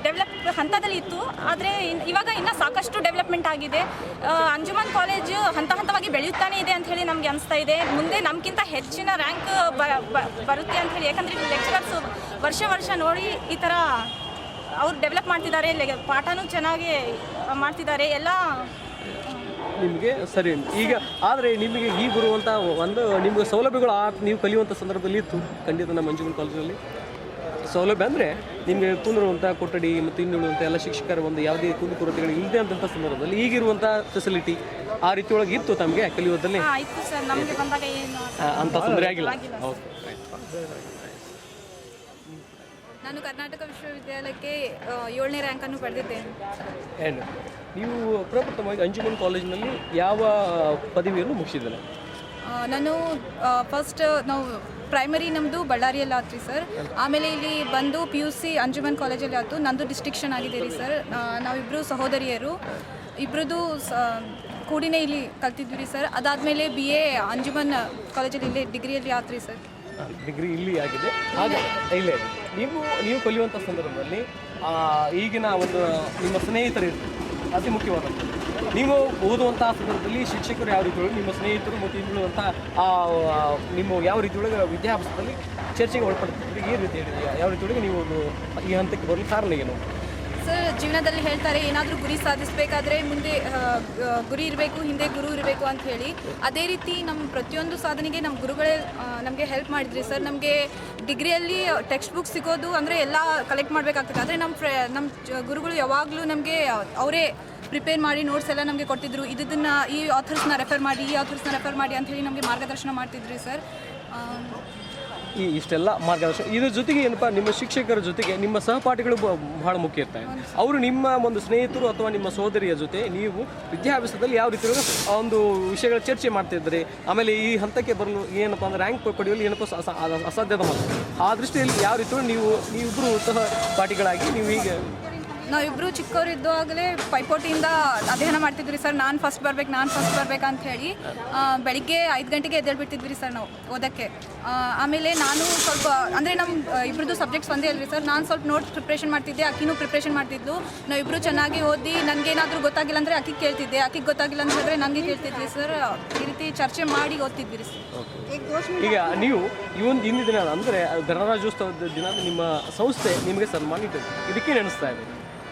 ಡೆವಲಪ್ ಹಂತದಲ್ಲಿ ಇತ್ತು, ಆದರೆ ಇವಾಗ ಇನ್ನೂ ಸಾಕಷ್ಟು ಡೆವಲಪ್ಮೆಂಟ್ ಆಗಿದೆ. ಅಂಜುಮನ್ ಕಾಲೇಜು ಹಂತವಾಗಿ ಬೆಳೆಯುತ್ತಾನೆ ಇದೆ ಅಂತ ಹೇಳಿ ನಮಗೆ ಅನಿಸ್ತಾ ಇದೆ. ಮುಂದೆ ನಮಗಿಂತ ಹೆಚ್ಚಿನ ರ್ಯಾಂಕ್ ಬರುತ್ತೆ ಅಂತ ಹೇಳಿ, ಯಾಕಂದರೆ ಲೆಕ್ಚರರ್ಸ್ ವರ್ಷ ನೋಡಿ ಈ ಥರ ಅವ್ರು ಡೆವಲಪ್ ಮಾಡ್ತಿದ್ದಾರೆ, ಪಾಠನೂ ಚೆನ್ನಾಗಿ ಮಾಡ್ತಿದ್ದಾರೆ ಎಲ್ಲ ನಿಮಗೆ ಸರಿ. ಈಗ ಆದರೆ ನಿಮಗೆ ಈಗ ಬರುವಂಥ ಒಂದು ನಿಮಗೆ ಸೌಲಭ್ಯಗಳು ನೀವು ಕಲಿಯುವಂಥ ಸಂದರ್ಭದಲ್ಲಿ ಇತ್ತು ಖಂಡಿತ. ನಮ್ಮ ಅಂಜುಮನ್ ಕಾಲೇಜಲ್ಲಿ ಸೌಲಭ್ಯ ಅಂದರೆ ನಿಮಗೆ ಕುಂದಿರುವಂಥ ಕೊಠಡಿ ಮತ್ತು ಇನ್ನುಳಿದಂಥ ಎಲ್ಲ ಶಿಕ್ಷಕರ ಒಂದು ಯಾವುದೇ ಕುಂದುಕೊರತೆಗಳು ಇಲ್ಲದೆ ಅಂಥ ಸಂದರ್ಭದಲ್ಲಿ ಈಗಿರುವಂಥ ಫೆಸಿಲಿಟಿ ಆ ರೀತಿ ಒಳಗೆ ಇತ್ತು ತಮಗೆ ಕಲಿಯೋದ್ರಲ್ಲಿ? ಇತ್ತು ಸರ್, ನಮಗೆ ಬಂದಾಗ ಏನು ಅಂಥ ತೊಂದರೆ ಆಗಿಲ್ಲ. ಓಕೆ, ನಾನು ಕರ್ನಾಟಕ ವಿಶ್ವವಿದ್ಯಾಲಯಕ್ಕೆ 7ನೇ ರ್ಯಾಂಕನ್ನು ಪಡೆದಿದ್ದೇನೆ. ನೀವು ಪ್ರಪ್ರಥಮವಾಗಿ ಅಂಜುಮನ್ ಕಾಲೇಜಿನಲ್ಲಿ ಯಾವ ಪದವಿಯನ್ನು ಮುಗಿಸಿದ್ದೇನೆ? ನಾನು ಫಸ್ಟ್ ನಾವು ಪ್ರೈಮರಿ ನಮ್ಮದು ಬಳ್ಳಾರಿಯಲ್ಲಿ ಆತ್ರಿ ಸರ್. ಆಮೇಲೆ ಇಲ್ಲಿ ಬಂದು PUC ಅಂಜುಮನ್ ಕಾಲೇಜಲ್ಲಿ ಆಯ್ತು. ನಂದು ಡಿಸ್ಟಿಂಕ್ಷನ್ ಆಗಿದೆ ರೀ ಸರ್. ನಾವಿಬ್ಬರು ಸಹೋದರಿಯರು, ಇಬ್ಬರದು ಕೂಡಿನೇ ಇಲ್ಲಿ ಕಲ್ತಿದ್ವಿ ರೀ ಸರ್. ಅದಾದಮೇಲೆ BA ಅಂಜುಮನ್ ಕಾಲೇಜಲ್ಲಿ ಇಲ್ಲೇ ಡಿಗ್ರಿಯಲ್ಲಿ ಆತ್ರಿ ಸರ್. ಡಿಗ್ರಿ ಇಲ್ಲಿ ಆಗಿದೆ. ಹಾಗೆ ಇಲ್ಲೇ ನೀವು ಕಲಿಯುವಂಥ ಸಂದರ್ಭದಲ್ಲಿ ಈಗಿನ ಒಂದು ನಿಮ್ಮ ಸ್ನೇಹಿತರು ಅತಿ ಮುಖ್ಯವಾದಂಥದ್ದು. ನೀವು ಓದುವಂಥ ಸಂದರ್ಭದಲ್ಲಿ ಶಿಕ್ಷಕರು ಯಾವ ರೀತಿ ನಿಮ್ಮ ಸ್ನೇಹಿತರು ಮತ್ತು ಇನ್ನುಳಿದಂಥ ನಿಮ್ಮ ಯಾವ ರೀತಿ ಒಳಗೆ ವಿದ್ಯಾಭ್ಯಾಸದಲ್ಲಿ ಚರ್ಚೆಗೆ ಒಳಪಡ್ತಿದ್ರೆ ಈ ರೀತಿ ಹೇಳಿದೆಯಾ? ಯಾವ ರೀತಿ ಒಳಗೆ ನೀವು ಒಂದು ಈ ಹಂತಕ್ಕೆ ಬರಲು ಕಾರಣ ಏನು? ಸರ್, ಜೀವನದಲ್ಲಿ ಹೇಳ್ತಾರೆ ಏನಾದರೂ ಗುರಿ ಸಾಧಿಸಬೇಕಾದ್ರೆ ಮುಂದೆ ಗುರಿ ಇರಬೇಕು, ಹಿಂದೆ ಗುರು ಇರಬೇಕು ಅಂತ ಹೇಳಿ. ಅದೇ ರೀತಿ ನಮ್ಮ ಪ್ರತಿಯೊಂದು ಸಾಧನೆಗೆ ನಮ್ಮ ಗುರುಗಳೇ ನಮಗೆ ಹೆಲ್ಪ್ ಮಾಡಿದ್ರಿ ಸರ್. ನಮಗೆ ಡಿಗ್ರಿಯಲ್ಲಿ ಟೆಕ್ಸ್ಟ್ ಬುಕ್ ಸಿಗೋದು ಅಂದರೆ ಎಲ್ಲ ಕಲೆಕ್ಟ್ ಮಾಡಬೇಕಾಗ್ತದೆ, ಆದರೆ ನಮ್ಮ ಗುರುಗಳು ಯಾವಾಗಲೂ ನಮಗೆ ಅವರೇ ಪ್ರಿಪೇರ್ ಮಾಡಿ ನೋಟ್ಸ್ ಎಲ್ಲ ನಮಗೆ ಕೊಡ್ತಿದ್ರು. ಇದನ್ನು ಈ ಆಥರ್ಸ್ನ ರೆಫರ್ ಮಾಡಿ, ಈ ಆಥರ್ಸ್ನ ರೆಫರ್ ಮಾಡಿ ಅಂತ ಹೇಳಿ ನಮಗೆ ಮಾರ್ಗದರ್ಶನ ಮಾಡ್ತಿದ್ರಿ ಸರ್. ಈ ಇಷ್ಟೆಲ್ಲ ಮಾರ್ಗದರ್ಶನ ಇದ್ರ ಜೊತೆಗೆ ಏನಪ್ಪ, ನಿಮ್ಮ ಶಿಕ್ಷಕರ ಜೊತೆಗೆ ನಿಮ್ಮ ಸಹಪಾಠಿಗಳು ಬಹಳ ಮುಖ್ಯ ಇರ್ತಾರೆ. ಅವರು ನಿಮ್ಮ ಒಂದು ಸ್ನೇಹಿತರು ಅಥವಾ ನಿಮ್ಮ ಸೋದರಿಯ ಜೊತೆ ನೀವು ವಿದ್ಯಾಭ್ಯಾಸದಲ್ಲಿ ಯಾವ ರೀತಿ ಒಂದು ವಿಷಯಗಳ ಚರ್ಚೆ ಮಾಡ್ತಿದ್ರಿ, ಆಮೇಲೆ ಈ ಹಂತಕ್ಕೆ ಬರಲು ಏನಪ್ಪ ಅಂದ್ರೆ ರ್ಯಾಂಕ್ ಪಡೆಯಲು ಏನಪ್ಪ ಅಸಾಧ್ಯದ ಮಾತು. ಆ ದೃಷ್ಟಿಯಲ್ಲಿ ಯಾವ ರೀತಿ ನೀವಿಬ್ಬರು ಸಹಪಾಠಿಗಳಾಗಿ ನೀವು ಹೀಗೆ ನಾವಿಬ್ಬರು ಚಿಕ್ಕವರಿದ್ದಾಗಲೇ ಪೈಪೋಟಿಯಿಂದ ಅಧ್ಯಯನ ಮಾಡ್ತಿದ್ವಿ ಸರ್. ನಾನು ಫಸ್ಟ್ ಬರ್ಬೇಕು ಅಂತ ಹೇಳಿ ಬೆಳಿಗ್ಗೆ 5 ಗಂಟೆಗೆ ಎದ್ದೇಳ್ಬಿಡ್ತಿದ್ವಿ ಸರ್ ನಾವು ಓದೋಕ್ಕೆ. ಆಮೇಲೆ ನಾನು ಸ್ವಲ್ಪ ಅಂದರೆ ನಮ್ಮ ಇಬ್ಬರದ್ದು ಸಬ್ಜೆಕ್ಟ್ಸ್ ಒಂದೇ ಅಲ್ರಿ ಸರ್. ನಾನು ಸ್ವಲ್ಪ ನೋಟ್ಸ್ ಪ್ರಿಪ್ರೇಷನ್ ಮಾಡ್ತಿದ್ದೆ, ಅಕ್ಕಿನೂ ಪ್ರಿಪ್ರೇಷನ್ ಮಾಡ್ತಿದ್ಲು. ನಾವಿಬ್ಬರು ಚೆನ್ನಾಗಿ ಓದಿ ನನಗೇನಾದರೂ ಗೊತ್ತಾಗಿಲ್ಲ ಅಂದರೆ ಅಕ್ಕಿಗೆ ಕೇಳ್ತಿದ್ದೆ, ಅಕ್ಕಿಗೆ ಗೊತ್ತಾಗಿಲ್ಲ ಅಂತಂದರೆ ನನಗೆ ಕೇಳ್ತಿದ್ವಿ ಸರ್. ಈ ರೀತಿ ಚರ್ಚೆ ಮಾಡಿ ಓದ್ತಿದ್ವಿ ಸರ್. ಈಗ ನೀವು ಇಂದಿನ ದಿನ ಅಂದರೆ ಗಣರಾಜ್ಯೋತ್ಸವದ ದಿನ ನಿಮ್ಮ ಸಂಸ್ಥೆ ನಿಮಗೆ ಸನ್ಮಾನ ಇಟ್ಟಿದೆ, ಇದಕ್ಕೆ ನೆನೆಸ್ತಾ ಇದೆ?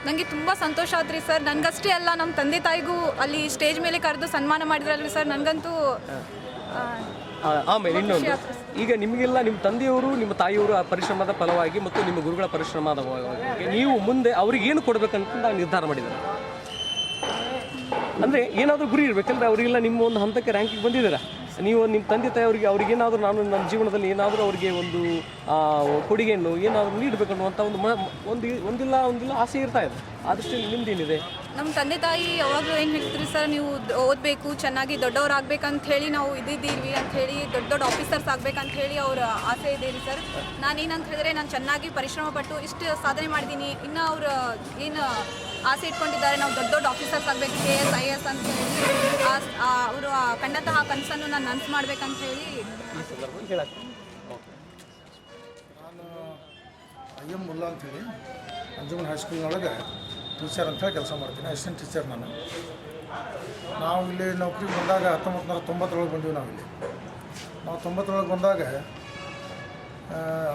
ನನಗೆ ತುಂಬ ಸಂತೋಷ ಆದ್ರಿ ಸರ್. ನನಗಷ್ಟೇ ಅಲ್ಲ, ನಮ್ಮ ತಂದೆ ತಾಯಿಗೂ ಅಲ್ಲಿ ಸ್ಟೇಜ್ ಮೇಲೆ ಕರೆದು ಸನ್ಮಾನ ಮಾಡಿದ್ರಲ್ರಿ ಸರ್, ನನಗಂತೂ ಆಮೇಲೆ ಇನ್ನೊಂದು, ಈಗ ನಿಮಗೆಲ್ಲ ನಿಮ್ಮ ತಂದೆಯವರು ನಿಮ್ಮ ತಾಯಿಯವರು ಆ ಪರಿಶ್ರಮದ ಫಲವಾಗಿ ಮತ್ತು ನಿಮ್ಮ ಗುರುಗಳ ಪರಿಶ್ರಮದ ಫಲವಾಗಿ ನೀವು ಮುಂದೆ ಅವ್ರಿಗೆ ಏನು ಕೊಡಬೇಕಂತ ನಾವು ನಿರ್ಧಾರ ಮಾಡಿದ್ದಾರೆ. ಅಂದರೆ ಏನಾದರೂ ಗುರಿ ಇರಬೇಕಂದ್ರೆ ಅವರಿಗೆಲ್ಲ ನಿಮ್ಮ ಒಂದು ಹಂತಕ್ಕೆ ರ್ಯಾಂಕಿಗೆ ಬಂದಿದ್ದೀರಾ ನೀವು, ನಿಮ್ಮ ತಂದೆ ತಾಯಿಯವರಿಗೆ ಅವ್ರಿಗೇನಾದರೂ ನಾನು ನನ್ನ ಜೀವನದಲ್ಲಿ ಏನಾದರೂ ಅವರಿಗೆ ಒಂದು ಕೊಡುಗೆಯನ್ನು ಏನಾದರೂ ನೀಡಬೇಕನ್ನುವಂಥ ಒಂದಿಲ್ಲ ಆಸೆ ಇರ್ತಾ ಇದೆ. ಆ ದೃಷ್ಟಿಯಲ್ಲಿ ನಿಮ್ದೇನಿದೆ? ನಮ್ಮ ತಂದೆ ತಾಯಿ ಯಾವಾಗಲೂ ಏನು ಹೇಳ್ತೀರಿ ಸರ್, ನೀವು ಓದಬೇಕು, ಚೆನ್ನಾಗಿ ದೊಡ್ಡವರಾಗಬೇಕಂತ ಹೇಳಿ ನಾವು ಇದ್ದೀವಿ ಅಂತ ಹೇಳಿ, ದೊಡ್ಡ ಆಫೀಸರ್ಸ್ ಆಗ್ಬೇಕಂತ ಹೇಳಿ ಅವ್ರ ಆಸೆ ಇದೆ ರೀ ಸರ್. ನಾನೇನಂತ ಹೇಳಿದ್ರೆ, ನಾನು ಚೆನ್ನಾಗಿ ಪರಿಶ್ರಮ ಪಟ್ಟು ಇಷ್ಟು ಸಾಧನೆ ಮಾಡಿದ್ದೀನಿ. ಇನ್ನು ಅವ್ರು ಏನು ಆಸೆ ಇಟ್ಕೊಂಡಿದ್ದಾರೆ, ನಾವು ದೊಡ್ಡ ಆಫೀಸರ್ಸ್ ಆಗಬೇಕು, KS IAS ಅಂತ ಹೇಳಿ ಅವರು ಕಂಡಂತಹ ಕನಸನ್ನು ನಾನು ನನಸು ಮಾಡ್ಬೇಕಂತ ಹೇಳಿ ಈ ಸಂದರ್ಭದಲ್ಲಿ ಹೇಳಕ್ಕೆ ನಾನು IM ಮುಲ್ಲಾ ಅಂಥೇಳಿ ಅಂಜುಮನ್ ಹೈಸ್ಕೂಲ್ನೊಳಗೆ ಟೀಚರ್ ಅಂತೇಳಿ ಕೆಲಸ ಮಾಡ್ತೀನಿ, ಅಸಿಸ್ಟೆಂಟ್ ಟೀಚರ್ ನಾನು. ನಾವು ಇಲ್ಲಿ ನೌಕರಿಗೆ ಬಂದಾಗ 1990 ಬಂದೀವಿ ನಾವಿಲ್ಲಿ. ನಾವು 90 ಬಂದಾಗ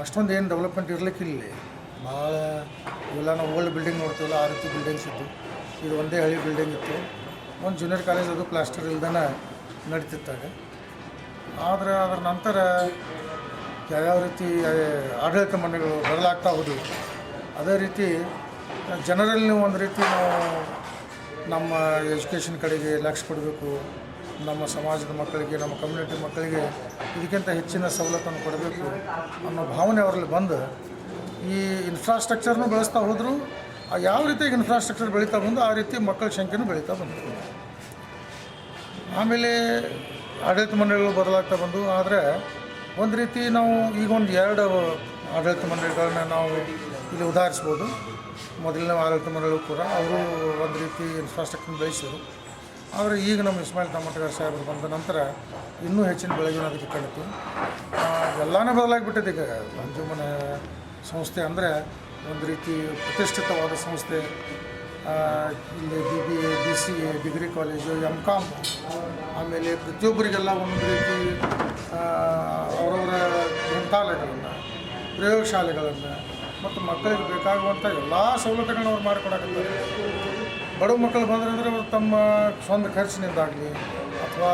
ಅಷ್ಟೊಂದು ಏನು ಡೆವಲಪ್ಮೆಂಟ್ ಇರಲಿಕ್ಕಿಲ್ಲ. ಭಾಳ ಇವೆಲ್ಲ ನಾವು ಓಲ್ಡ್ ಬಿಲ್ಡಿಂಗ್ ನೋಡ್ತೀವಲ್ಲ, ಆ ರೀತಿ ಬಿಲ್ಡಿಂಗ್ಸ್ ಇತ್ತು. ಇದು ಒಂದೇ ಹಳಿ ಬಿಲ್ಡಿಂಗ್ ಇತ್ತು. ಒಂದು ಜೂನಿಯರ್ ಕಾಲೇಜ್ ಅದು ಪ್ಲಾಸ್ಟರ್ ಇಲ್ದೇ ನಡೀತಿತ್ತಾಗ. ಆದರೆ ಅದರ ನಂತರ ಯಾವ್ಯಾವ ರೀತಿ ಆಡಳಿತ ಮಂಡಳಿಗಳು ಬದಲಾಗ್ತಾ ಹೋದವು, ಅದೇ ರೀತಿ ಜನರಲ್ಲಿ ಒಂದು ರೀತಿ ನಾವು ನಮ್ಮ ಎಜುಕೇಷನ್ ಕಡೆಗೆ ಲಕ್ಷ್ಯ ಕೊಡಬೇಕು, ನಮ್ಮ ಸಮಾಜದ ಮಕ್ಕಳಿಗೆ, ನಮ್ಮ ಕಮ್ಯುನಿಟಿ ಮಕ್ಕಳಿಗೆ ಇದಕ್ಕಿಂತ ಹೆಚ್ಚಿನ ಸವಲತ್ತನ್ನು ಕೊಡಬೇಕು ಅನ್ನೋ ಭಾವನೆ ಅವರಲ್ಲಿ ಬಂದು ಈ ಇನ್ಫ್ರಾಸ್ಟ್ರಕ್ಚರ್ನೂ ಬೆಳೆಸ್ತಾ ಹೋದರು. ಯಾವ ರೀತಿ ಇನ್ಫ್ರಾಸ್ಟ್ರಕ್ಚರ್ ಬೆಳೀತಾ ಬಂದು ಆ ರೀತಿ ಮಕ್ಕಳ ಸಂಖ್ಯೆನೂ ಬೆಳೀತಾ ಬಂತು. ಆಮೇಲೆ ಆಡಳಿತ ಮಂಡಳಿಗಳು ಬದಲಾಗ್ತಾ ಬಂದು. ಆದರೆ ಒಂದು ರೀತಿ ನಾವು ಈಗ ಒಂದು 2 ಆಡಳಿತ ಮಂಡಳಿಗಳನ್ನ ನಾವು ಇಲ್ಲಿ ಉದಾಹರಿಸ್ಬೋದು. ಮೊದಲನೇ ಆಡಳಿತ ಮಂಡಳಿ ಕೂಡ ಅವರು ಒಂದು ರೀತಿ ಇನ್ಫ್ರಾಸ್ಟ್ರಕ್ಚರ್ ಬೆಳೆಸಿದರು. ಆದರೆ ಈಗ ನಮ್ಮ ಇಸ್ಮಾಯಿಲ್ ತಮ್ಮಟಗಾರ್ ಸಾಹೇಬರು ಬಂದ ನಂತರ ಇನ್ನೂ ಹೆಚ್ಚಿನ ಬೆಳವಣಿಗೆ ಅದಕ್ಕೆ ಕಂಡಿತು. ಎಲ್ಲನೇ ಬದಲಾಗಿಬಿಟ್ಟಿದೆ. ಈಗ ಅಂಜುಮನ ಸಂಸ್ಥೆ ಅಂದರೆ ಒಂದು ರೀತಿ ಪ್ರತಿಷ್ಠಿತವಾದ ಸಂಸ್ಥೆ. ಇಲ್ಲಿ BBA BCA degree college, MCOM, ಆಮೇಲೆ ಪ್ರತಿಯೊಬ್ಬರಿಗೆಲ್ಲ ಒಂದು ರೀತಿ ಅವರವರ ಗ್ರಂಥಾಲಯಗಳನ್ನು, ಪ್ರಯೋಗಶಾಲೆಗಳನ್ನು ಮತ್ತು ಮಕ್ಕಳಿಗೆ ಬೇಕಾಗುವಂಥ ಎಲ್ಲ ಸವಲತ್ತುಗಳನ್ನ ಅವ್ರು ಮಾಡಿಕೊಡಕತ್ತಾರೆ. ಬಡವ ಮಕ್ಕಳು ಬಂದರೆ ಅವರು ತಮ್ಮ ಸ್ವಂತ ಖರ್ಚಿನಿಂದಾಗಲಿ ಅಥವಾ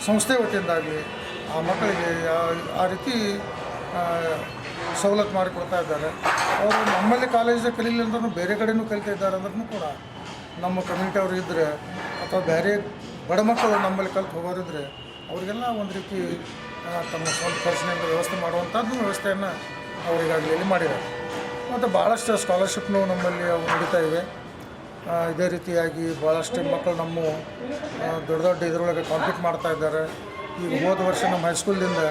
ಸಂಸ್ಥೆ ವತಿಯಿಂದಾಗಲಿ ಆ ಮಕ್ಕಳಿಗೆ ಆ ರೀತಿ ಸವಲತ್ತು ಮಾಡಿಕೊಡ್ತಾ ಇದ್ದಾರೆ. ಅವರು ನಮ್ಮಲ್ಲಿ ಕಾಲೇಜಲ್ಲಿ ಕಲೀಲಿ ಅಂದ್ರೂ ಬೇರೆ ಕಡೆಯೂ ಕಲಿತಾ ಇದ್ದಾರೆ ಅಂದ್ರೂ ಕೂಡ ನಮ್ಮ ಕಮ್ಯುನಿಟಿ ಅವರು ಇದ್ದರೆ ಅಥವಾ ಬೇರೆ ಬಡ ಮಕ್ಕಳು ನಮ್ಮಲ್ಲಿ ಕಲಿತು ಹೋಗೋರಿದ್ದರೆ ಅವರಿಗೆಲ್ಲ ಒಂದು ರೀತಿ ತಮ್ಮ ಸ್ವಂತ ಖರ್ಚಿನಿಂದ ವ್ಯವಸ್ಥೆ ಮಾಡುವಂಥದ್ದು ವ್ಯವಸ್ಥೆಯನ್ನು ಅವರಿಗಾಗಲಿ ಇಲ್ಲಿ ಮಾಡಿದ್ದಾರೆ. ಮತ್ತು ಭಾಳಷ್ಟು ಸ್ಕಾಲರ್ಶಿಪ್ನು ನಮ್ಮಲ್ಲಿ ಅವು ನಡೀತಾ ಇವೆ. ಇದೇ ರೀತಿಯಾಗಿ ಭಾಳಷ್ಟು ಮಕ್ಕಳು ನಮ್ಮ ದೊಡ್ಡ ಇದರೊಳಗೆ ಕಾಂಪೀಟ್ ಮಾಡ್ತಾ ಇದ್ದಾರೆ. ಈಗ ಹೋದ ವರ್ಷ ನಮ್ಮ ಹೈಸ್ಕೂಲಿಂದ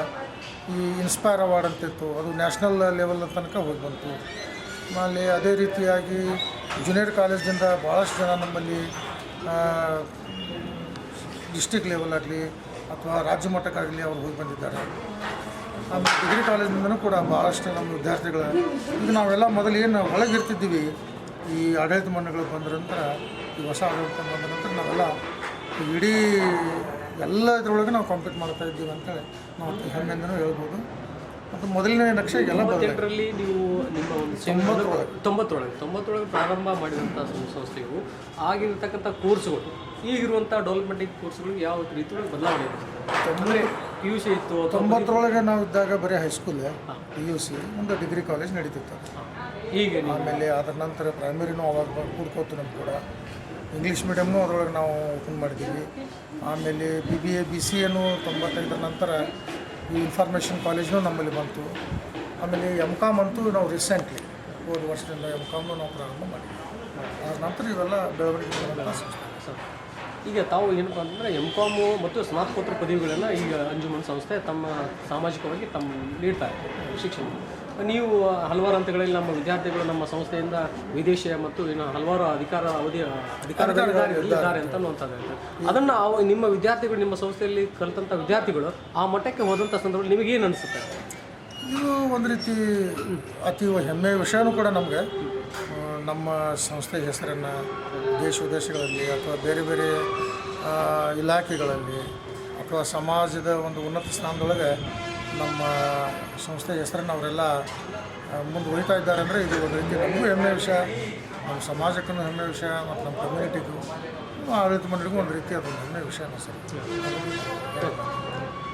ಈ ಇನ್ಸ್ಪೈರ್ ಅವಾರ್ಡ್ ಅಂತಿತ್ತು, ಅದು ನ್ಯಾಷನಲ್ ಲೆವೆಲ್ ತನಕ ಹೋಗಿ ಬಂತು. ಆಮೇಲೆ ಅದೇ ರೀತಿಯಾಗಿ ಜೂನಿಯರ್ ಕಾಲೇಜಿಂದ ಭಾಳಷ್ಟು ಜನ ನಮ್ಮಲ್ಲಿ ಡಿಸ್ಟಿಕ್ ಲೆವೆಲ್ ಆಗಲಿ ಅಥವಾ ರಾಜ್ಯ ಮಟ್ಟಕ್ಕಾಗಲಿ ಅವರು ಹೋಗಿ ಬಂದಿದ್ದಾರೆ. ಆಮೇಲೆ ಡಿಗ್ರಿ ಕಾಲೇಜಿಂದನೂ ಕೂಡ ಭಾಳಷ್ಟು ನಮ್ಮ ವಿದ್ಯಾರ್ಥಿಗಳು ಈಗ ನಾವೆಲ್ಲ ಮೊದಲು ಏನು ಒಳಗಿರ್ತಿದ್ದೀವಿ, ಈ ಆಡಳಿತ ಮಂಡಳಿಗಳು ಬಂದ ನಂತರ, ಈ ಹೊಸ ಆಡಳಿತ ಬಂದ ನಂತರ ನಾವೆಲ್ಲ ಇಡೀ ಎಲ್ಲ ಇದರೊಳಗೆ ನಾವು ಕಾಂಪೀಟ್ ಮಾಡ್ತಾ ಇದ್ದೀವಿ ಅಂತೇಳಿ ನಾವು ಹೆಮ್ಮೆಯಿಂದನೂ ಹೇಳ್ಬೋದು. ಮತ್ತು ಮೊದಲನೇ ನಕ್ಷೆ ಎಲ್ಲ ಇದರಲ್ಲಿ ನೀವು ನಿಮ್ಮ ಒಂದು 90 ಪ್ರಾರಂಭ ಮಾಡಿದಂಥ ಸಂಸ್ಥೆಯು ಆಗಿರತಕ್ಕಂಥ ಕೋರ್ಸ್ಗಳು ಈಗಿರುವಂಥ ಡೆವಲಪ್ಮೆಂಟಿಂಗ್ ಕೋರ್ಸ್ಗಳು ಯಾವ ರೀತಿ ಬದಲಾವಣೆ ಇದೆ? ಅಂದರೆ PUC ಇತ್ತು 90 ನಾವು ಇದ್ದಾಗ ಬರೀ ಹೈಸ್ಕೂಲ್, PUC, ಒಂದು ಡಿಗ್ರಿ ಕಾಲೇಜ್ ನಡೀತಿತ್ತು. ಈಗ ಆಮೇಲೆ ಅದರ ನಂತರ ಪ್ರೈಮರಿನೂ ಅವಾಗ ಕೂಡ್ಕೋತು ನಮ್ಗೆ ಕೂಡ. ಇಂಗ್ಲೀಷ್ ಮೀಡಿಯಮ್ನೂ ಅದರೊಳಗೆ ನಾವು ಓಪನ್ ಮಾಡಿದ್ದೀವಿ. ಆಮೇಲೆ BBA BCA 95 ನಂತರ ಈ ಇನ್ಫಾರ್ಮೇಷನ್ ಕಾಲೇಜ್ನೂ ನಮ್ಮಲ್ಲಿ ಬಂತು. ಆಮೇಲೆ ಎಮ್.ಕಾಮ್ ಅಂತೂ ನಾವು ರೀಸೆಂಟ್ಲಿ ಹೋದ ವರ್ಷದಿಂದ ಎಮ್.ಕಾಮ್ನು ನಾವು ಪ್ರಾರಂಭ ಮಾಡಿದ್ವಿ. ಅದ ನಂತರ ಇವೆಲ್ಲ ಬೆಳವಣಿಗೆ ಸಂಸ್ಥೆ. ಈಗ ತಾವು ಏನಪ್ಪ ಅಂತಂದರೆ ಎಮ್.ಕಾಮು ಮತ್ತು ಸ್ನಾತಕೋತ್ತರ ಪದವಿಗಳನ್ನು ಈಗ ಅಂಜುಮನ್ ಸಂಸ್ಥೆ ತಮ್ಮ ಸಾಮಾಜಿಕವಾಗಿ ತಮ್ಮ ನೀಡ್ತಾರೆ ಶಿಕ್ಷಣ. ನೀವು ಹಲವಾರು ಹಂತಗಳಲ್ಲಿ ನಮ್ಮ ವಿದ್ಯಾರ್ಥಿಗಳು ನಮ್ಮ ಸಂಸ್ಥೆಯಿಂದ ವಿದೇಶಿಯ ಮತ್ತು ಇನ್ನು ಹಲವಾರು ಅಧಿಕಾರದಲ್ಲಿದ್ದಾರೆ ಅಂತ ಅನ್ನುವಂಥದ್ದು. ಅದನ್ನು ನಿಮ್ಮ ವಿದ್ಯಾರ್ಥಿಗಳು ನಿಮ್ಮ ಸಂಸ್ಥೆಯಲ್ಲಿ ಕಲಿತಂಥ ವಿದ್ಯಾರ್ಥಿಗಳು ಆ ಮಟ್ಟಕ್ಕೆ ಹೋದಂಥ ಸಂದರ್ಭದಲ್ಲಿ ನಿಮಗೇನು ಅನಿಸುತ್ತೆ? ಇದು ಒಂದು ರೀತಿ ಅತಿ ಹೆಮ್ಮೆಯ ವಿಷಯನೂ ಕೂಡ ನಮಗೆ. ನಮ್ಮ ಸಂಸ್ಥೆ ಹೆಸರನ್ನು ದೇಶ ವಿದೇಶಗಳಲ್ಲಿ ಅಥವಾ ಬೇರೆ ಬೇರೆ ಇಲಾಖೆಗಳಲ್ಲಿ ಅಥವಾ ಸಮಾಜದ ಒಂದು ಉನ್ನತ ಸ್ಥಾನದೊಳಗೆ ನಮ್ಮ ಸಂಸ್ಥೆ ಹೆಸರನ್ನು ಅವರೆಲ್ಲ ಮುಂದೆ ಉಳಿತಾ ಇದ್ದಾರೆ ಅಂದರೆ ಇದು ಒಂದು ರೀತಿ ನಮಗೂ ಹೆಮ್ಮೆಯ ವಿಷಯ, ನಮ್ಮ ಸಮಾಜಕ್ಕೂ ಹೆಮ್ಮೆಯ ವಿಷಯ ಮತ್ತು ನಮ್ಮ ಕಮ್ಯುನಿಟಿಗೂ ಆಡಳಿತ ಮಂಡಳಿಗೂ ಒಂದು ರೀತಿ ಅದೊಂದು ಹೆಮ್ಮೆಯ ವಿಷಯನ ಸರ್.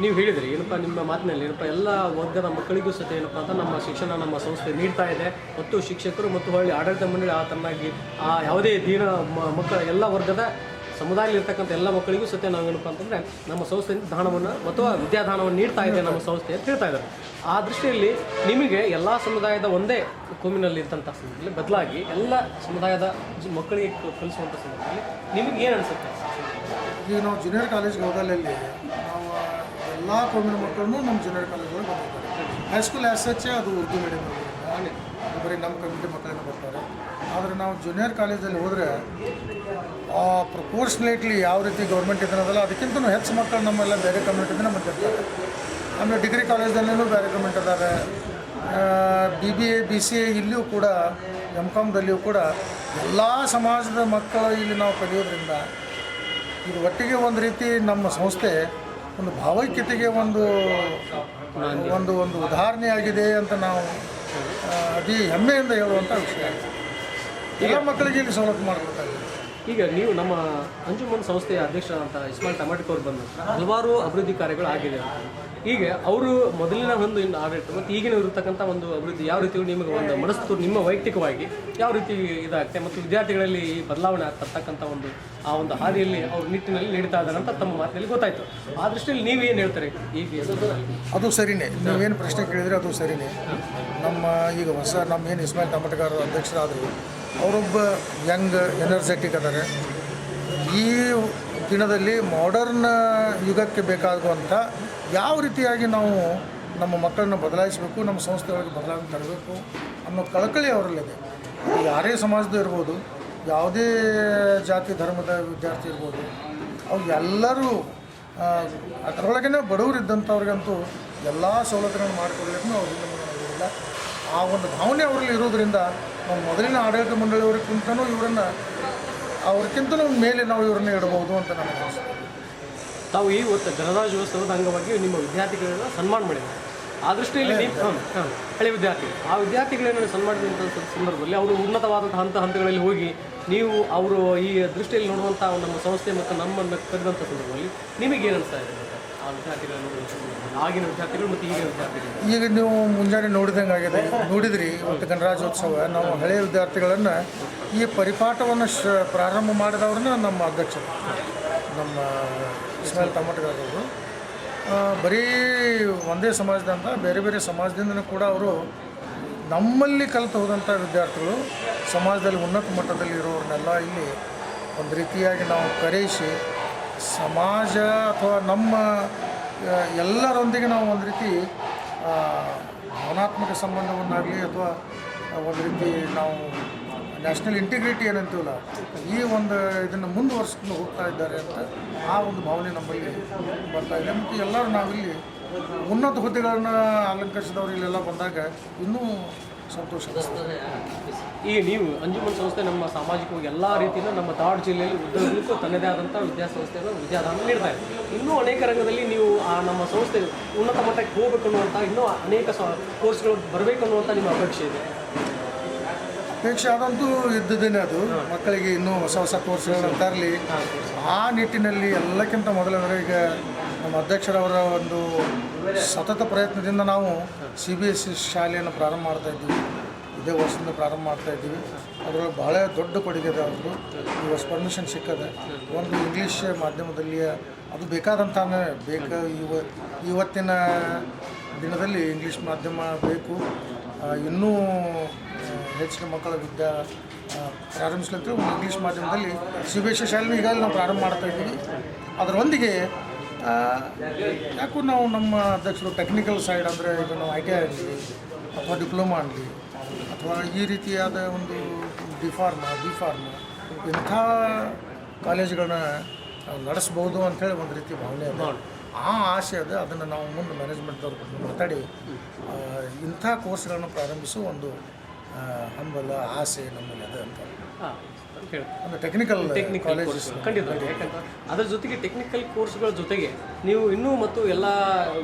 ನೀವು ಹೇಳಿದ್ರಿ ಏನಪ್ಪ ನಿಮ್ಮ ಮಾತಿನಲ್ಲಿ ಏನಪ್ಪ ಎಲ್ಲ ವರ್ಗದ ಮಕ್ಕಳಿಗೂ ಸಹ ಏನಪ್ಪ ಅಂತ ನಮ್ಮ ಶಿಕ್ಷಣ ನಮ್ಮ ಸಂಸ್ಥೆ ನೀಡ್ತಾ ಇದೆ ಮತ್ತು ಶಿಕ್ಷಕರು ಮತ್ತು ಹೊಳ್ಳಿ ಆಡಳಿತ ಮಂಡಳಿ ತನ್ನಾಗಿ ಯಾವುದೇ ದೀನ ಮಕ್ಕಳ ಎಲ್ಲ ವರ್ಗದ ಸಮುದಾಯದಲ್ಲಿರ್ತಕ್ಕಂಥ ಎಲ್ಲ ಮಕ್ಕಳಿಗೂ ಸತ್ಯ ನಾವೇನಪ್ಪ ಅಂತಂದರೆ ನಮ್ಮ ಸಂಸ್ಥೆಯಿಂದ ದಾನವನ್ನು ಮತ್ತು ವಿದ್ಯಾದಾನವನ್ನು ನೀಡ್ತಾ ಇದೆ ನಮ್ಮ ಸಂಸ್ಥೆ ಅಂತ ಹೇಳ್ತಾ ಇದ್ದಾರೆ. ಆ ದೃಷ್ಟಿಯಲ್ಲಿ ನಿಮಗೆ ಎಲ್ಲ ಸಮುದಾಯದ ಒಂದೇ ಕೋಮಿನಲ್ಲಿದ್ದಂಥ ಸಂದರ್ಭದಲ್ಲಿ ಬದಲಾಗಿ ಎಲ್ಲ ಸಮುದಾಯದ ಮಕ್ಕಳಿಗೆ ಕಲಿಸುವಂಥ ಸಂದರ್ಭದಲ್ಲಿ ನಿಮಗೆ ಏನು ಅನಿಸುತ್ತೆ? ಈಗ ನಾವು ಜೂನಿಯರ್ ಕಾಲೇಜ್ಗೆ ಹೋದಲ್ಲಿ ನಾವು ಎಲ್ಲ ಕೋಮಿನ ಮಕ್ಕಳನ್ನು ನಮ್ಮ ಜೂನಿಯರ್ ಕಾಲೇಜ್ಗಳಿಗೆ ಬರ್ತಾರೆ. ಹೈಸ್ಕೂಲ್ ಆ್ಯಸ್ ಅದು ಉರ್ದು ಮೀಡಿಯಮ್ ಬರೀ ನಮ್ಮ ಕಮ್ಯುನಿಟಿ ಮಕ್ಕಳನ್ನ ಬರ್ತಾರೆ. ಆದರೆ ನಾವು ಜೂನಿಯರ್ ಕಾಲೇಜಲ್ಲಿ ಹೋದರೆ ಪ್ರಪೋರ್ಷನೇಟ್ಲಿ ಯಾವ ರೀತಿ ಗೌರ್ಮೆಂಟ್ ಇದನ್ನದಲ್ಲ ಅದಕ್ಕಿಂತ ಹೆಚ್ಚು ಮಕ್ಕಳು ನಮ್ಮೆಲ್ಲ ಬೇರೆ ಕಮ್ಯುನಿಟಿಯಿಂದ ಬಂದಿರ್ತಾರೆ. ಆಮೇಲೆ ಡಿಗ್ರಿ ಕಾಲೇಜಲ್ಲೂ ಬೇರೆ ಕಮ್ಯುನಿಟಿ ಅದಾವೆ. BBA BCA ಇಲ್ಲಿಯೂ ಕೂಡ ಎಮ್.ಕಾಮ್ದಲ್ಲಿಯೂ ಕೂಡ ಎಲ್ಲ ಸಮಾಜದ ಮಕ್ಕಳು ಇಲ್ಲಿ ನಾವು ಕಲಿಯೋದ್ರಿಂದ ಇದು ಒಟ್ಟಿಗೆ ಒಂದು ರೀತಿ ನಮ್ಮ ಸಂಸ್ಥೆ ಒಂದು ಭಾವೈಕ್ಯತೆಗೆ ಒಂದು ಉದಾಹರಣೆಯಾಗಿದೆ ಅಂತ ನಾವು ಅತಿ ಹೆಮ್ಮೆಯಿಂದ ಹೇಳುವಂಥ ವಿಷಯ. ಎಲ್ಲ ಮಕ್ಕಳಿಗೆ ಇಲ್ಲಿ ಸವಲತ್ತು ಮಾಡಿಕೊಡ್ತಾರೆ. ಈಗ ನೀವು ನಮ್ಮ ಅಂಜುಮನ್ ಸಂಸ್ಥೆಯ ಅಧ್ಯಕ್ಷರಾದಂಥ ಇಸ್ಮಾಯಿಲ್ ಟಮಾಟಿಕ್ ಅವರು ಬಂದ ನಂತರ ಹಲವಾರು ಅಭಿವೃದ್ಧಿ ಕಾರ್ಯಗಳು ಆಗಿದೆ. ಈಗ ಅವರು ಮೊದಲಿನ ಒಂದು ಆಡಳಿತ ಮತ್ತು ಈಗಿನ ಇರತಕ್ಕಂಥ ಒಂದು ಅಭಿವೃದ್ಧಿ ಯಾವ ರೀತಿ ನಿಮಗೆ ಒಂದು ಮನಸ್ಸು ನಿಮ್ಮ ವೈಯಕ್ತಿಕವಾಗಿ ಯಾವ ರೀತಿ ಇದಾಗುತ್ತೆ ಮತ್ತು ವಿದ್ಯಾರ್ಥಿಗಳಲ್ಲಿ ಈ ಬದಲಾವಣೆ ಆಗ್ತಕ್ಕಂಥ ಒಂದು ಹಾದಿಯಲ್ಲಿ ಅವ್ರ ನಿಟ್ಟಿನಲ್ಲಿ ನೀಡ್ತಾ ಇದ್ದಾರೆ ಅಂತ ತಮ್ಮ ಮಾತಿನಲ್ಲಿ ಗೊತ್ತಾಯಿತು. ಆ ದೃಷ್ಟಿಯಲ್ಲಿ ನೀವು ಏನು ಹೇಳ್ತಾರೆ? ಈಗ ಅದು ಸರಿಯೇ, ನೀವೇನು ಪ್ರಶ್ನೆ ಕೇಳಿದರೆ ಅದು ಸರಿಯೇ. ನಮ್ಮ ಈಗ ನಮ್ಮ ಏನು ಇಸ್ಮಾಯಿಲ್ ಟಮಾಟಿಕ್ ಅವರು ಅಧ್ಯಕ್ಷರಾದರು, ಅವರೊಬ್ಬ ಯಂಗ್ ಎನರ್ಜೆಟಿಕ್ ಅದಾರೆ. ಈ ದಿನದಲ್ಲಿ ಮಾಡರ್ನ್ ಯುಗಕ್ಕೆ ಬೇಕಾಗುವಂಥ ಯಾವ ರೀತಿಯಾಗಿ ನಾವು ನಮ್ಮ ಮಕ್ಕಳನ್ನ ಬದಲಾಯಿಸಬೇಕು, ನಮ್ಮ ಸಂಸ್ಥೆಯೊಳಗೆ ಬದಲಾವಣೆ ತರಬೇಕು ಅನ್ನೋ ಕಳಕಳಿ ಅವರಲ್ಲಿದೆ. ಯಾರೇ ಸಮಾಜದ ಇರ್ಬೋದು, ಯಾವುದೇ ಜಾತಿ ಧರ್ಮದ ವಿದ್ಯಾರ್ಥಿ ಇರ್ಬೋದು, ಅವ್ರು ಎಲ್ಲರೂ ಅದರೊಳಗೇ ಬಡವರಿದ್ದಂಥವ್ರಿಗಂತೂ ಎಲ್ಲ ಸವಲತ್ತುಗಳನ್ನು ಮಾಡಿಕೊಡ್ಲಿಕ್ಕೂ ಅವರಿಂದ ಆ ಒಂದು ಭಾವನೆ ಅವರಲ್ಲಿ ಇರೋದರಿಂದ ನಾವು ಮೊದಲಿನ ಆಡಳಿತ ಮಂಡಳಿಯವರಿಗಿಂತನೂ ಅವ್ರಿಗಿಂತನೂ ಮೇಲೆ ನಾವು ಇವರನ್ನ ಇಡಬಹುದು ಅಂತ ನನಗೆ ಅನಿಸ್ತದೆ. ತಾವು ಈ ಹೊತ್ತು ಗಣರಾಜ್ಯೋತ್ಸವದ ಅಂಗವಾಗಿ ನಿಮ್ಮ ವಿದ್ಯಾರ್ಥಿಗಳನ್ನ ಸನ್ಮಾನ ಮಾಡಿದ್ದಾರೆ. ಆ ದೃಷ್ಟಿಯಲ್ಲಿ ನೀವು ಹಳೆ ವಿದ್ಯಾರ್ಥಿಗಳು ಆ ವಿದ್ಯಾರ್ಥಿಗಳನ್ನು ಸನ್ಮಾನಿಸಿದಂಥ ಸಂದರ್ಭದಲ್ಲಿ ಅವರು ಉನ್ನತವಾದಂಥ ಹಂತಗಳಲ್ಲಿ ಹೋಗಿ ನೀವು ಅವರು ಈ ದೃಷ್ಟಿಯಲ್ಲಿ ನೋಡುವಂಥ ನಮ್ಮ ಸಂಸ್ಥೆ ಮತ್ತು ನಮ್ಮನ್ನು ಕರೆದಂಥ ಸಂದರ್ಭದಲ್ಲಿ ನಿಮಗೇನು ಅನಿಸ್ತಾ ಇದೆ ಆ ವಿದ್ಯಾರ್ಥಿಗಳನ್ನು ಆಗಿನ ವಿದ್ಯಾರ್ಥಿಗಳು ಮತ್ತು ಈಗಿನ ವಿದ್ಯಾರ್ಥಿಗಳು? ಈಗ ನೀವು ಮುಂಜಾನೆ ನೋಡಿದ್ರಿ ಇವತ್ತು ಗಣರಾಜ್ಯೋತ್ಸವ. ನಾವು ಹಳೆಯ ವಿದ್ಯಾರ್ಥಿಗಳನ್ನು ಈ ಪರಿಪಾಠವನ್ನು ಪ್ರಾರಂಭ ಮಾಡಿದವ್ರನ್ನ ನಮ್ಮ ಅಧ್ಯಕ್ಷರು ನಮ್ಮ ಇಸ್ಮಾಯಿಲ್ ಟಮಾಟಿಕ್ ಅವರು ಬರೀ ಒಂದೇ ಸಮಾಜದಿಂದ ಬೇರೆ ಬೇರೆ ಸಮಾಜದಿಂದನೂ ಕೂಡ ಅವರು ನಮ್ಮಲ್ಲಿ ಕಲಿತು ಹೋದಂಥ ವಿದ್ಯಾರ್ಥಿಗಳು ಸಮಾಜದಲ್ಲಿ ಉನ್ನತ ಮಟ್ಟದಲ್ಲಿ ಇರೋರನ್ನೆಲ್ಲ ಇಲ್ಲಿ ಒಂದು ರೀತಿಯಾಗಿ ನಾವು ಕರೆಯಿಸಿ ಸಮಾಜ ಅಥವಾ ನಮ್ಮ ಎಲ್ಲರೊಂದಿಗೆ ನಾವು ಒಂದು ರೀತಿ ಭಾವನಾತ್ಮಕ ಸಂಬಂಧವನ್ನಾಗಲಿ ಅಥವಾ ಒಂದು ರೀತಿ ನಾವು ನ್ಯಾಷನಲ್ ಇಂಟಿಗ್ರಿಟಿ ಏನಂತೀವಲ್ಲ ಈ ಒಂದು ಇದನ್ನು ಮುಂದುವರ್ಸ್ಕೊಂಡು ಹೋಗ್ತಾ ಇದ್ದಾರೆ ಅಂತ ಆ ಒಂದು ಭಾವನೆ ನಮ್ಮಲ್ಲಿ ಬರ್ತಾ ಇದೆ. ಮತ್ತು ಎಲ್ಲರೂ ನಾವಿಲ್ಲಿ ಉನ್ನತ ಹುದ್ದೆಗಳನ್ನು ಅಲಂಕರಿಸಿದವರು ಇಲ್ಲೆಲ್ಲ ಬಂದಾಗ ಇನ್ನೂ ಸಂತೋಷ ಅನಿಸ್ತದೆ. ಈಗ ನೀವು ಅಂಜುಮನ್ ಸಂಸ್ಥೆ ನಮ್ಮ ಸಾಮಾಜಿಕವಾಗಿ ಎಲ್ಲ ರೀತಿಯಿಂದ ನಮ್ಮ ಧಾರವಾಡ ಜಿಲ್ಲೆಯಲ್ಲಿ ಉದ್ಯೋಗಕ್ಕೂ ತನ್ನದೇ ಆದಂಥ ವಿದ್ಯಾಸಂಸ್ಥೆಗಳು ವಿದ್ಯಾದಾನ ನೀಡ್ತಾ ಇದೆ. ಇನ್ನೂ ಅನೇಕ ರಂಗದಲ್ಲಿ ನೀವು ನಮ್ಮ ಸಂಸ್ಥೆ ಉನ್ನತ ಮಟ್ಟಕ್ಕೆ ಹೋಗಬೇಕು ಅನ್ನುವಂಥ ಇನ್ನೂ ಅನೇಕ ಕೋರ್ಸ್ಗಳು ಬರಬೇಕು ಅನ್ನುವಂಥ ನಿಮ್ಮ ಅಪೇಕ್ಷೆ ಇದೆ? ಅಪೇಕ್ಷೆ ಆದಂತೂ ಇದ್ದಿದ್ದೇನೆ. ಅದು ಮಕ್ಕಳಿಗೆ ಇನ್ನೂ ಹೊಸ ಕೋರ್ಸ್ಗಳನ್ನು ತರಲಿ. ಆ ನಿಟ್ಟಿನಲ್ಲಿ ಎಲ್ಲಕ್ಕಿಂತ ಮೊದಲಂದರೆ ಈಗ ನಮ್ಮ ಅಧ್ಯಕ್ಷರವರ ಒಂದು ಸತತ ಪ್ರಯತ್ನದಿಂದ ನಾವು CBSE ಶಾಲೆಯನ್ನು ಪ್ರಾರಂಭ ಮಾಡ್ತಾಯಿದ್ದೀವಿ. ಇದೇ ವರ್ಷದಿಂದ ಪ್ರಾರಂಭ ಮಾಡ್ತಾ ಇದ್ದೀವಿ. ಅದರೊಳಗೆ ಭಾಳ ದೊಡ್ಡ ಕೊಡುಗೆ ಇದೆ ಅವ್ರದ್ದು. ಈ ವರ್ಷ ಪರ್ಮಿಷನ್ ಸಿಕ್ಕದೆ. ಒಂದು ಇಂಗ್ಲೀಷ್ ಮಾಧ್ಯಮದಲ್ಲಿ ಅದು ಬೇಕಾದಂತಾನೆ ಇವತ್ತಿನ ದಿನದಲ್ಲಿ ಇಂಗ್ಲೀಷ್ ಮಾಧ್ಯಮ ಬೇಕು. ಇನ್ನೂ ಹೆಚ್ಚಿನ ಮಕ್ಕಳ ಪ್ರಾರಂಭಿಸ್ಲಂತ ಒಂದು ಇಂಗ್ಲೀಷ್ ಮಾಧ್ಯಮದಲ್ಲಿ CBSE ಶಾಲೆನೂ ಈಗಾಗಲೇ ನಾವು ಪ್ರಾರಂಭ ಮಾಡ್ತಾ ಇದ್ದೀವಿ. ಅದರೊಂದಿಗೆ ಯಾಕೂ ನಾವು ನಮ್ಮ ಅಧ್ಯಕ್ಷರು ಟೆಕ್ನಿಕಲ್ ಸೈಡ್ ಅಂದರೆ ಈಗ ನಾವು ITI ಆಗಲಿ ಅಥವಾ ಡಿಪ್ಲೊಮಾ ಆಗಲಿ ಅಥವಾ ಈ ರೀತಿಯಾದ ಒಂದು ಬಿ ಫಾರ್ಮ ಇಂಥ ಕಾಲೇಜುಗಳನ್ನ ನಡೆಸ್ಬೋದು ಅಂಥೇಳಿ ಒಂದು ರೀತಿ ಭಾವನೆ ಇದೆ. ಆ ಆಸೆ ಇದೆ. ಅದನ್ನು ನಾವು ಮುಂದೆ ಮ್ಯಾನೇಜ್ಮೆಂಟ್ದವ್ರು ಮಾತಾಡಿ ಇಂಥ ಕೋರ್ಸ್ಗಳನ್ನು ಪ್ರಾರಂಭಿಸುವ ಒಂದು ಹಂಬಲ ಆಸೆ ನಮ್ಮಲ್ಲಿ ಇದೆ ಅಂತ ಒಂದು ಟೆಕ್ನಿಕಲ್ ಕಾಲೇಜಸ್ ಖಂಡಿತ. ಯಾಕಂದ್ರೆ ಅದರ ಜೊತೆಗೆ ಟೆಕ್ನಿಕಲ್ ಕೋರ್ಸ್ಗಳ ಜೊತೆಗೆ ನೀವು ಇನ್ನೂ ಮತ್ತು ಎಲ್ಲ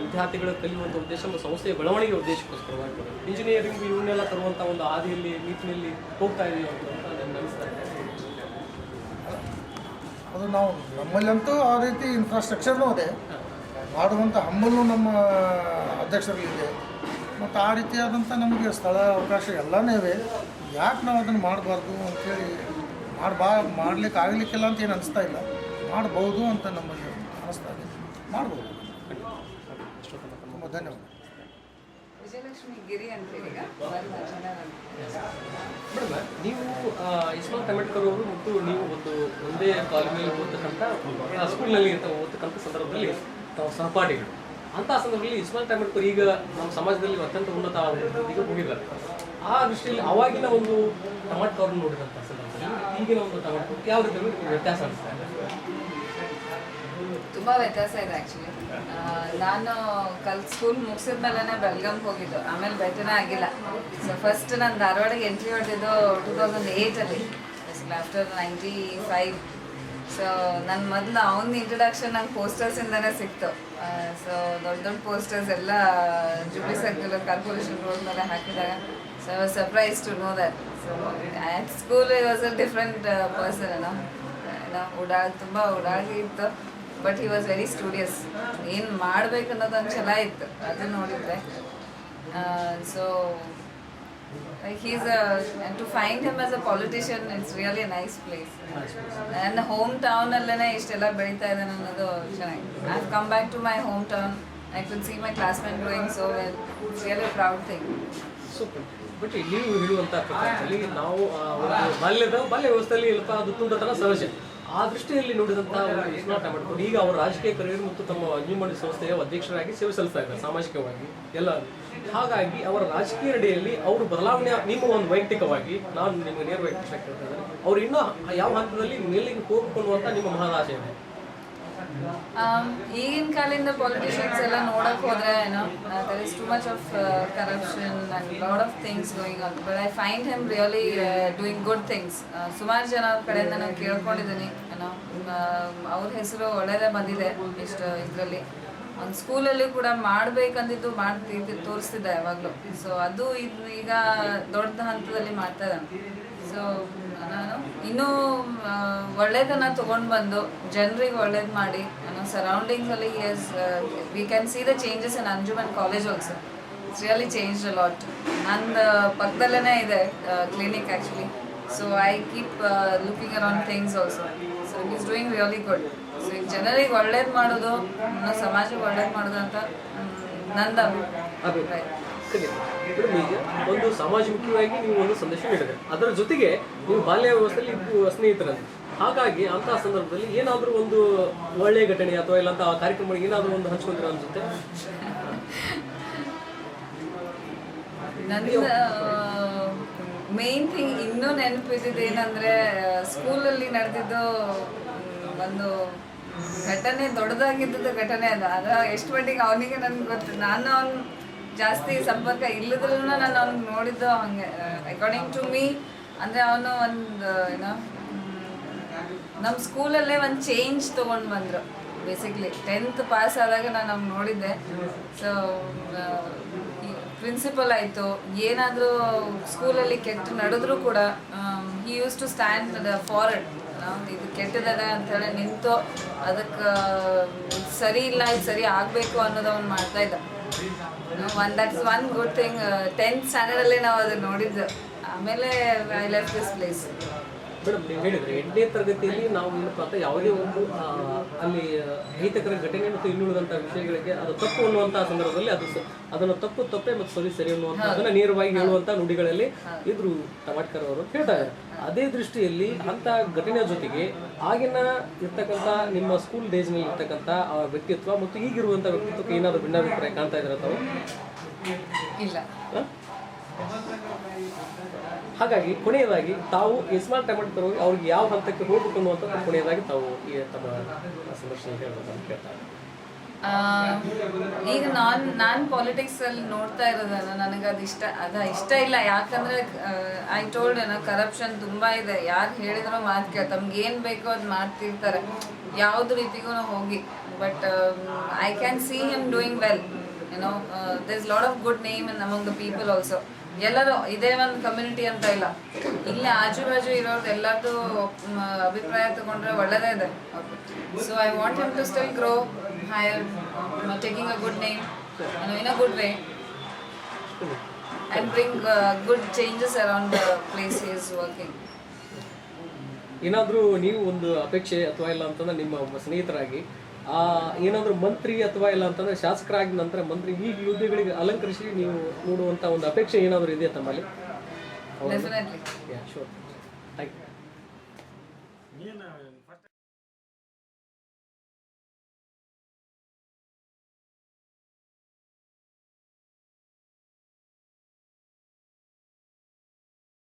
ವಿದ್ಯಾರ್ಥಿಗಳು ಕಲಿಯುವಂಥ ಉದ್ದೇಶ ಮತ್ತು ಸಂಸ್ಥೆಯ ಬೆಳವಣಿಗೆ ಉದ್ದೇಶಕ್ಕೋಸ್ಕರವಾಗಿ ಇಂಜಿನಿಯರಿಂಗ್ ಇವನ್ನೆಲ್ಲ ತರುವಂಥ ಒಂದು ಹಾದಿಯಲ್ಲಿ ನಿಟ್ಟಿನಲ್ಲಿ ಹೋಗ್ತಾ ಇದೀವಿ ಅಂತ ನನಗೆ ಅನಿಸ್ತಾ ಇದೆ. ಅದು ನಾವು ನಮ್ಮಲ್ಲಂತೂ ಆ ರೀತಿ ಇನ್ಫ್ರಾಸ್ಟ್ರಕ್ಚರ್ನೂ ಇದೆ, ಮಾಡುವಂಥ ಹಂಬಲು ನಮ್ಮ ಅಧ್ಯಕ್ಷರಲ್ಲಿದೆ. ಮತ್ತು ಆ ರೀತಿಯಾದಂಥ ನಮಗೆ ಸ್ಥಳ ಅವಕಾಶ ಎಲ್ಲನೇ ಇವೆ. ಯಾಕೆ ನಾವು ಅದನ್ನು ಮಾಡಬಾರ್ದು ಅಂಥೇಳಿ ಮಾಡಲಿಕ್ಕೆ ಆಗಲಿಕ್ಕಿಲ್ಲ ಅಂತ ಏನು ಅನಿಸ್ತಾ ಇಲ್ಲ. ಮಾಡ್ಬೋದು ಅಂತ ನಮಗೆ ಅನಿಸ್ತಾ ಇದೆ. ಮಾಡ್ಬೋದು. ತುಂಬ ಧನ್ಯವಾದ. ವಿಜಯಲಕ್ಷ್ಮಿ ಗಿರಿ ಅಂತೇಳಿ ಮೇಡಮ್, ನೀವು ಇಸ್ಮಾಲ್ ತಮೆಟ್ಕರ್ ಅವರು ಮತ್ತು ನೀವು ಒಂದೇ ಕಾಲೇಜಲ್ಲಿ ಓದ್ತಕ್ಕಂಥ ಸ್ಕೂಲ್ನಲ್ಲಿ ಓದ್ತಕ್ಕಂಥ ಸಂದರ್ಭದಲ್ಲಿ ತಾವು ಸಹಪಾಠಿಗಳು. ಅಂಥ ಸಂದರ್ಭದಲ್ಲಿ ಇಸ್ಮಾಲ್ ತಮೆಟ್ಕರ್ ಈಗ ನಮ್ಮ ಸಮಾಜದಲ್ಲಿ ಅತ್ಯಂತ ಉನ್ನತ ಈಗ ಹೋಗಿದ್ದಾರೆ. ಆ ದೃಷ್ಟಿಯಲ್ಲಿ ಅವಾಗಿನ ಒಂದು ಟಮಾಟ್ಕರ್ ಅವ್ರನ್ನ ನೋಡಿದಂಥ ಸಂದರ್ಭದಲ್ಲಿ ಈಗಿನ ಒಂದು ಟಮಾಟ್ಕರ್ ಯಾವ ರೀತಿ ವ್ಯತ್ಯಾಸ ಅನಿಸ್ತಾ ಇದೆ? ತುಂಬ ವ್ಯತ್ಯಾಸ ಇದೆ ಆ್ಯಕ್ಚುಲಿ. ನಾನು ಸ್ಕೂಲ್ ಮುಗಿಸಿದ ಮೇಲೇ ಬೆಳಗಾಂಗೆ ಹೋಗಿದ್ದು, ಆಮೇಲೆ ಭೇಟಿನೇ ಆಗಿಲ್ಲ. ಸೊ ಫಸ್ಟ್ ನಾನು ಧಾರವಾಡಗೆ ಎಂಟ್ರಿ ಹೊಡೆದಿದ್ದು 2008 ಆಫ್ಟರ್ 95. ಸೊ ನನ್ನ ಮೊದಲು ಅವನ ಇಂಟ್ರಡಕ್ಷನ್ ನಂಗೆ ಪೋಸ್ಟರ್ಸಿಂದನೇ ಸಿಕ್ತು. ಸೊ ದೊಡ್ಡ ದೊಡ್ಡ ಪೋಸ್ಟರ್ಸ್ ಎಲ್ಲ ಜುಬ್ಲಿ ಸರ್ಕಲ್ ಕಾರ್ಪೊರೇಷನ್ ರೋಡ್ ಮೇಲೆ ಹಾಕಿದಾಗ so I was surprise to know that. So at school I was a different person. ತುಂಬ ಉಡಾಗಿ ಇತ್ತು, but he was very studious. ಏನು ಮಾಡಬೇಕು ಅನ್ನೋದೊಂದು ಛಲ ಇತ್ತು, ಅದು ನೋಡಿದ್ರೆ. So and to find him as a politician, it's really a nice place. ನನ್ನ ಹೋಮ್ ಟೌನಲ್ಲೇ ಇಷ್ಟೆಲ್ಲ ಬೆಳೀತಾ ಇದ್ದಾನೆ ಅನ್ನೋದು ಚೆನ್ನಾಗಿ. I have come back to my home town. I could see my classmate doing so well. It's really a proud thing. Super. But ನೀವು ಹೇಳುವಂಥ ಪ್ರಕಾರದಲ್ಲಿ ನಾವು ಬಾಲ್ಯ ವ್ಯವಸ್ಥೆಯಲ್ಲಿ ಸ್ವಲ್ಪ ಅದು ತುಂಡತನ ಸಹಜ. ಆ ದೃಷ್ಟಿಯಲ್ಲಿ ನೋಡಿದಂಥ ಒಂದು ಇಸ್ಮಾಲ್ ತಮೆಟ್ಕರ್ ಈಗ ಅವರ ರಾಜಕೀಯ ಕರಿಯರ್ ಮತ್ತು ತಮ್ಮ ಅಂಜುಮನ್ ಸಂಸ್ಥೆಯ ಅಧ್ಯಕ್ಷರಾಗಿ ಸೇವೆ ಸಲ್ಲಿಸ್ತಾ ಇದ್ದಾರೆ ಸಾಮಾಜಿಕವಾಗಿ ಎಲ್ಲ. ಹಾಗಾಗಿ ಅವರ ರಾಜಕೀಯ ನಡೆಯಲ್ಲಿ ಅವರು ಬದಲಾವಣೆ ನಿಮ್ಮ ಒಂದು ವೈಯಕ್ತಿಕವಾಗಿ ನಾನು ನಿಮಗೆ ನೇರವಾಗಿ ಪ್ರಶ್ನೆ ಕೇಳ್ತಾ ಇದ್ದಾರೆ, ಅವ್ರು ಇನ್ನೂ ಯಾವ ಹಂತದಲ್ಲಿ ಮೇಲಿಗೆ ಹೋಗ್ಕೊಳ್ಳುವಂಥ ನಿಮ್ಮ ಮಹದಾಶೆ ಇದೆ? ಈಗಿನ ಕಾಲಿಂದ ಪೊಲಿಟಿಷಿಯನ್ಸ್ ಎಲ್ಲ ನೋಡಕ್ ಹೋದ್ರೆ there is too much of corruption and lot of things going on, but I find him really doing good things. ಸುಮಾರು ಜನ ಅವ್ರ ಕಡೆಯಿಂದ ನಾನು ಕೇಳ್ಕೊಂಡಿದ್ದೀನಿ. ಅವ್ರ ಹೆಸರು ಒಳ್ಳೆಯದೇ ಬಂದಿದೆ ಇಷ್ಟು ಇದರಲ್ಲಿ. ಒಂದು ಸ್ಕೂಲಲ್ಲಿ ಕೂಡ ಮಾಡಬೇಕಂದಿದ್ದು ತೋರಿಸ್ತಿದ್ದೆ ಯಾವಾಗಲೂ. ಸೊ ಅದು ಈಗ ದೊಡ್ಡ ಹಂತದಲ್ಲಿ ಮಾಡ್ತಾ ಇದ್ದಾನೆ. ಸೊ ನಾನು ಇನ್ನೂ ಒಳ್ಳೆಯದನ್ನು ತೊಗೊಂಡು ಬಂದು ಜನರಿಗೆ ಒಳ್ಳೇದು ಮಾಡಿ ಸರೌಂಡಿಂಗ್ಸಲ್ಲಿ we can see the changes in Anjuman college also. It's really change a lot. ನಂದು ಪಕ್ಕದಲ್ಲೇ ಇದೆ clinic actually. So I keep looking around things also. So it is doing really good. So ಈಗ ಜನರಿಗೆ ಒಳ್ಳೇದು ಮಾಡೋದು, ಸಮಾಜಕ್ಕೆ ಒಳ್ಳೇದು ಮಾಡೋದು ಅಂತ ನಂದು ಅಭಿಪ್ರಾಯ. ಈಗ ಒಂದು ಸಮಾಜಮುಖಿಯಾಗಿ ನೀವು ಒಂದು ಸಂದೇಶ ನೀಡಿದೆ, ಅದರ ಜೊತೆಗೆ ನೀವು ಬಾಲ್ಯ ವ್ಯವಸ್ಥೆಯಲ್ಲಿ ಸ್ನೇಹಿತರಂತೆ. ಹಾಗಾಗಿ ಅಂತಹ ಸಂದರ್ಭದಲ್ಲಿ ಏನಾದರೂ ಒಂದು ಒಳ್ಳೆಯ ಘಟನೆ ಅಥವಾ ಇಲ್ಲಂತ ಕಾರ್ಯಕ್ರಮಗಳಿಗೆ ಏನಾದರೂ ಒಂದು ಹಂಚ್ಕೊಂಡ್ರೆ ಅನ್ಸುತ್ತೆ? ನನ್ನ ಮೇನ್ ಥಿಂಗ್ ಇನ್ನೂ ನೆನಪಿದ್ದು ಏನಂದರೆ ಸ್ಕೂಲಲ್ಲಿ ನಡೆದಿದ್ದು ಒಂದು ಘಟನೆ, ದೊಡ್ಡದಾಗಿದ್ದು ಘಟನೆ ಅದು. ಅದು ಎಷ್ಟು ಮಟ್ಟಿಗೆ ಅವನಿಗೆ ನನಗೆ ಗೊತ್ತು. ನಾನು ಅವ್ನು ಜಾಸ್ತಿ ಸಂಪರ್ಕ ಇಲ್ಲದ್ರೂ ನಾನು ಅವ್ನಿಗೆ ನೋಡಿದ್ದು ಹಂಗೆ ಅಕಾರ್ಡಿಂಗ್ ಟು ಮೀ. ಅಂದರೆ ಅವನು ಒಂದು ನಮ್ಮ ಸ್ಕೂಲಲ್ಲೇ ಒಂದು ಚೇಂಜ್ ತೊಗೊಂಡು ಬಂದರು. ಬೇಸಿಕ್ಲಿ 10th ಪಾಸ್ ಆದಾಗ ನಾನು ಅವ್ನು ನೋಡಿದ್ದೆ. ಸೊ ಪ್ರಿನ್ಸಿಪಲ್ ಆಯಿತು, ಏನಾದರೂ ಸ್ಕೂಲಲ್ಲಿ ಕೆಟ್ಟ ನಡೆದ್ರೂ ಕೂಡ he use to stand forward. ಇದು ಕೆಟ್ಟದದ ಅಂಥೇಳಿ ನಿಂತು ಅದಕ್ಕೆ ಸರಿ ಇಲ್ಲ, ಇದು ಸರಿ ಆಗಬೇಕು ಅನ್ನೋದು ಅವ್ನು ಮಾಡ್ತಾಯಿದ್ದ. That's one good thing. 10th ಸ್ಟ್ಯಾಂಡರ್ಡಲ್ಲೇ ನಾವು ಅದನ್ನು ನೋಡಿದ್ದು. ಆಮೇಲೆ I left this place. Madam ನೀವು ಹೇಳಿದ್ರೆ 8ನೇ ತರಗತಿಯಲ್ಲಿ ನಾವು ಏನಪ್ಪ ಅಂತ ಯಾವುದೇ ಒಂದು ಅಲ್ಲಿ ಅಹಿತಕರ ಘಟನೆ ಮತ್ತು ಇನ್ನುಳಿದಂಥ ವಿಷಯಗಳಿಗೆ ಅದು ತಪ್ಪು ಅನ್ನುವಂತಹ ಸಂದರ್ಭದಲ್ಲಿ ಅದನ್ನು ತಪ್ಪೇ ಮತ್ತು ಸರಿ ಅನ್ನುವಂಥ ಅದನ್ನ ನೇರವಾಗಿ ಹೇಳುವಂಥ ನುಡಿಗಳಲ್ಲಿ ಇದ್ರು ತವಾಟ್ಕರ್ ಅವರು ಹೇಳ್ತಾ ಇದ್ದಾರೆ. ಅದೇ ದೃಷ್ಟಿಯಲ್ಲಿ ಅಂತ ಘಟನೆಯ ಜೊತೆಗೆ ಆಗಿನ ಇರ್ತಕ್ಕಂಥ ನಿಮ್ಮ ಸ್ಕೂಲ್ ಡೇಸ್ನಲ್ಲಿ ಇರ್ತಕ್ಕಂಥ ವ್ಯಕ್ತಿತ್ವ ಮತ್ತು ಈಗಿರುವಂಥ ವ್ಯಕ್ತಿತ್ವಕ್ಕೆ ಏನಾದರೂ ಭಿನ್ನಾಭಿಪ್ರಾಯ ಕಾಣ್ತಾ ಇದ್ರೆ ತಾವು? ಇಲ್ಲ. ಹಾಗಾಗಿ ಕೊನೆಯದಾಗಿ ತಾವು ಇಸ್ಮಾಲ್ ಟಮಟ್ಕರ್ ಅವ್ರಿಗೆ ಯಾವ ಹಂತಕ್ಕೆ ಹೋಗ್ಬೇಕು ಅನ್ನುವಂಥದ್ದು ಕೊನೆಯದಾಗಿ ತಾವು ಈ ತಮ್ಮ ಸಂದರ್ಶನ ಹೇಳ್ಬೇಕು ಅಂತ ಕೇಳ್ತಾರೆ. ಈಗ ನಾನು ಪಾಲಿಟಿಕ್ಸಲ್ಲಿ ನೋಡ್ತಾ ಇರೋದನ್ನು ನನಗೆ ಅದು ಇಷ್ಟ ಇಲ್ಲ. ಯಾಕಂದರೆ ಐ ಟೋಲ್ಡ್ ಕರಪ್ಷನ್ ತುಂಬ ಇದೆ. ಯಾರು ಹೇಳಿದ್ರು ಮಾತು ಕೇಳಿ ತಮ್ಗೆ ಏನು ಬೇಕೋ ಅದು ಮಾಡ್ತಿರ್ತಾರೆ ಯಾವುದು ರೀತಿಗೂ ಹೋಗಿ. But I can see him doing well, there is lot of good name in among the people also. ಎಲ್ಲರೂ ಇದೇ ಒಂದು ಕಮ್ಯುನಿಟಿ ಅಂತ ಇಲ್ಲ, ಇಲ್ಲೇ ಆಜು ಬಾಜು ಇರೋದು ಎಲ್ಲರದ್ದು ಅಭಿಪ್ರಾಯ ತಗೊಂಡ್ರೆ ಒಳ್ಳೆಯದೇ ಇದೆ. So I want him to still grow higher, taking a good name in a good way and bring good changes around the place he is working. ಏನಾದರೂ ನೀವು ಒಂದು ಅಪೇಕ್ಷೆ ಅಥವಾ ಇಲ್ಲ ಅಂತಂದ್ರೆ ನಿಮ್ಮ ಒಬ್ಬ ಸ್ನೇಹಿತರಾಗಿ ಏನಾದರೂ ಮಂತ್ರಿ ಅಥವಾ ಇಲ್ಲ ಅಂತಂದ್ರೆ ಶಾಸಕರಾಗಿ ನಂತರ ಮಂತ್ರಿ ಈ ಹುದ್ದೆಗಳಿಗೆ ಅಲಂಕರಿಸಿ ನೀವು ನೋಡುವಂಥ ಒಂದು ಅಪೇಕ್ಷೆ ಏನಾದರೂ ಇದೆಯಾ ತಮ್ಮಲ್ಲಿ? Definitely. Yeah, sure. Thank you.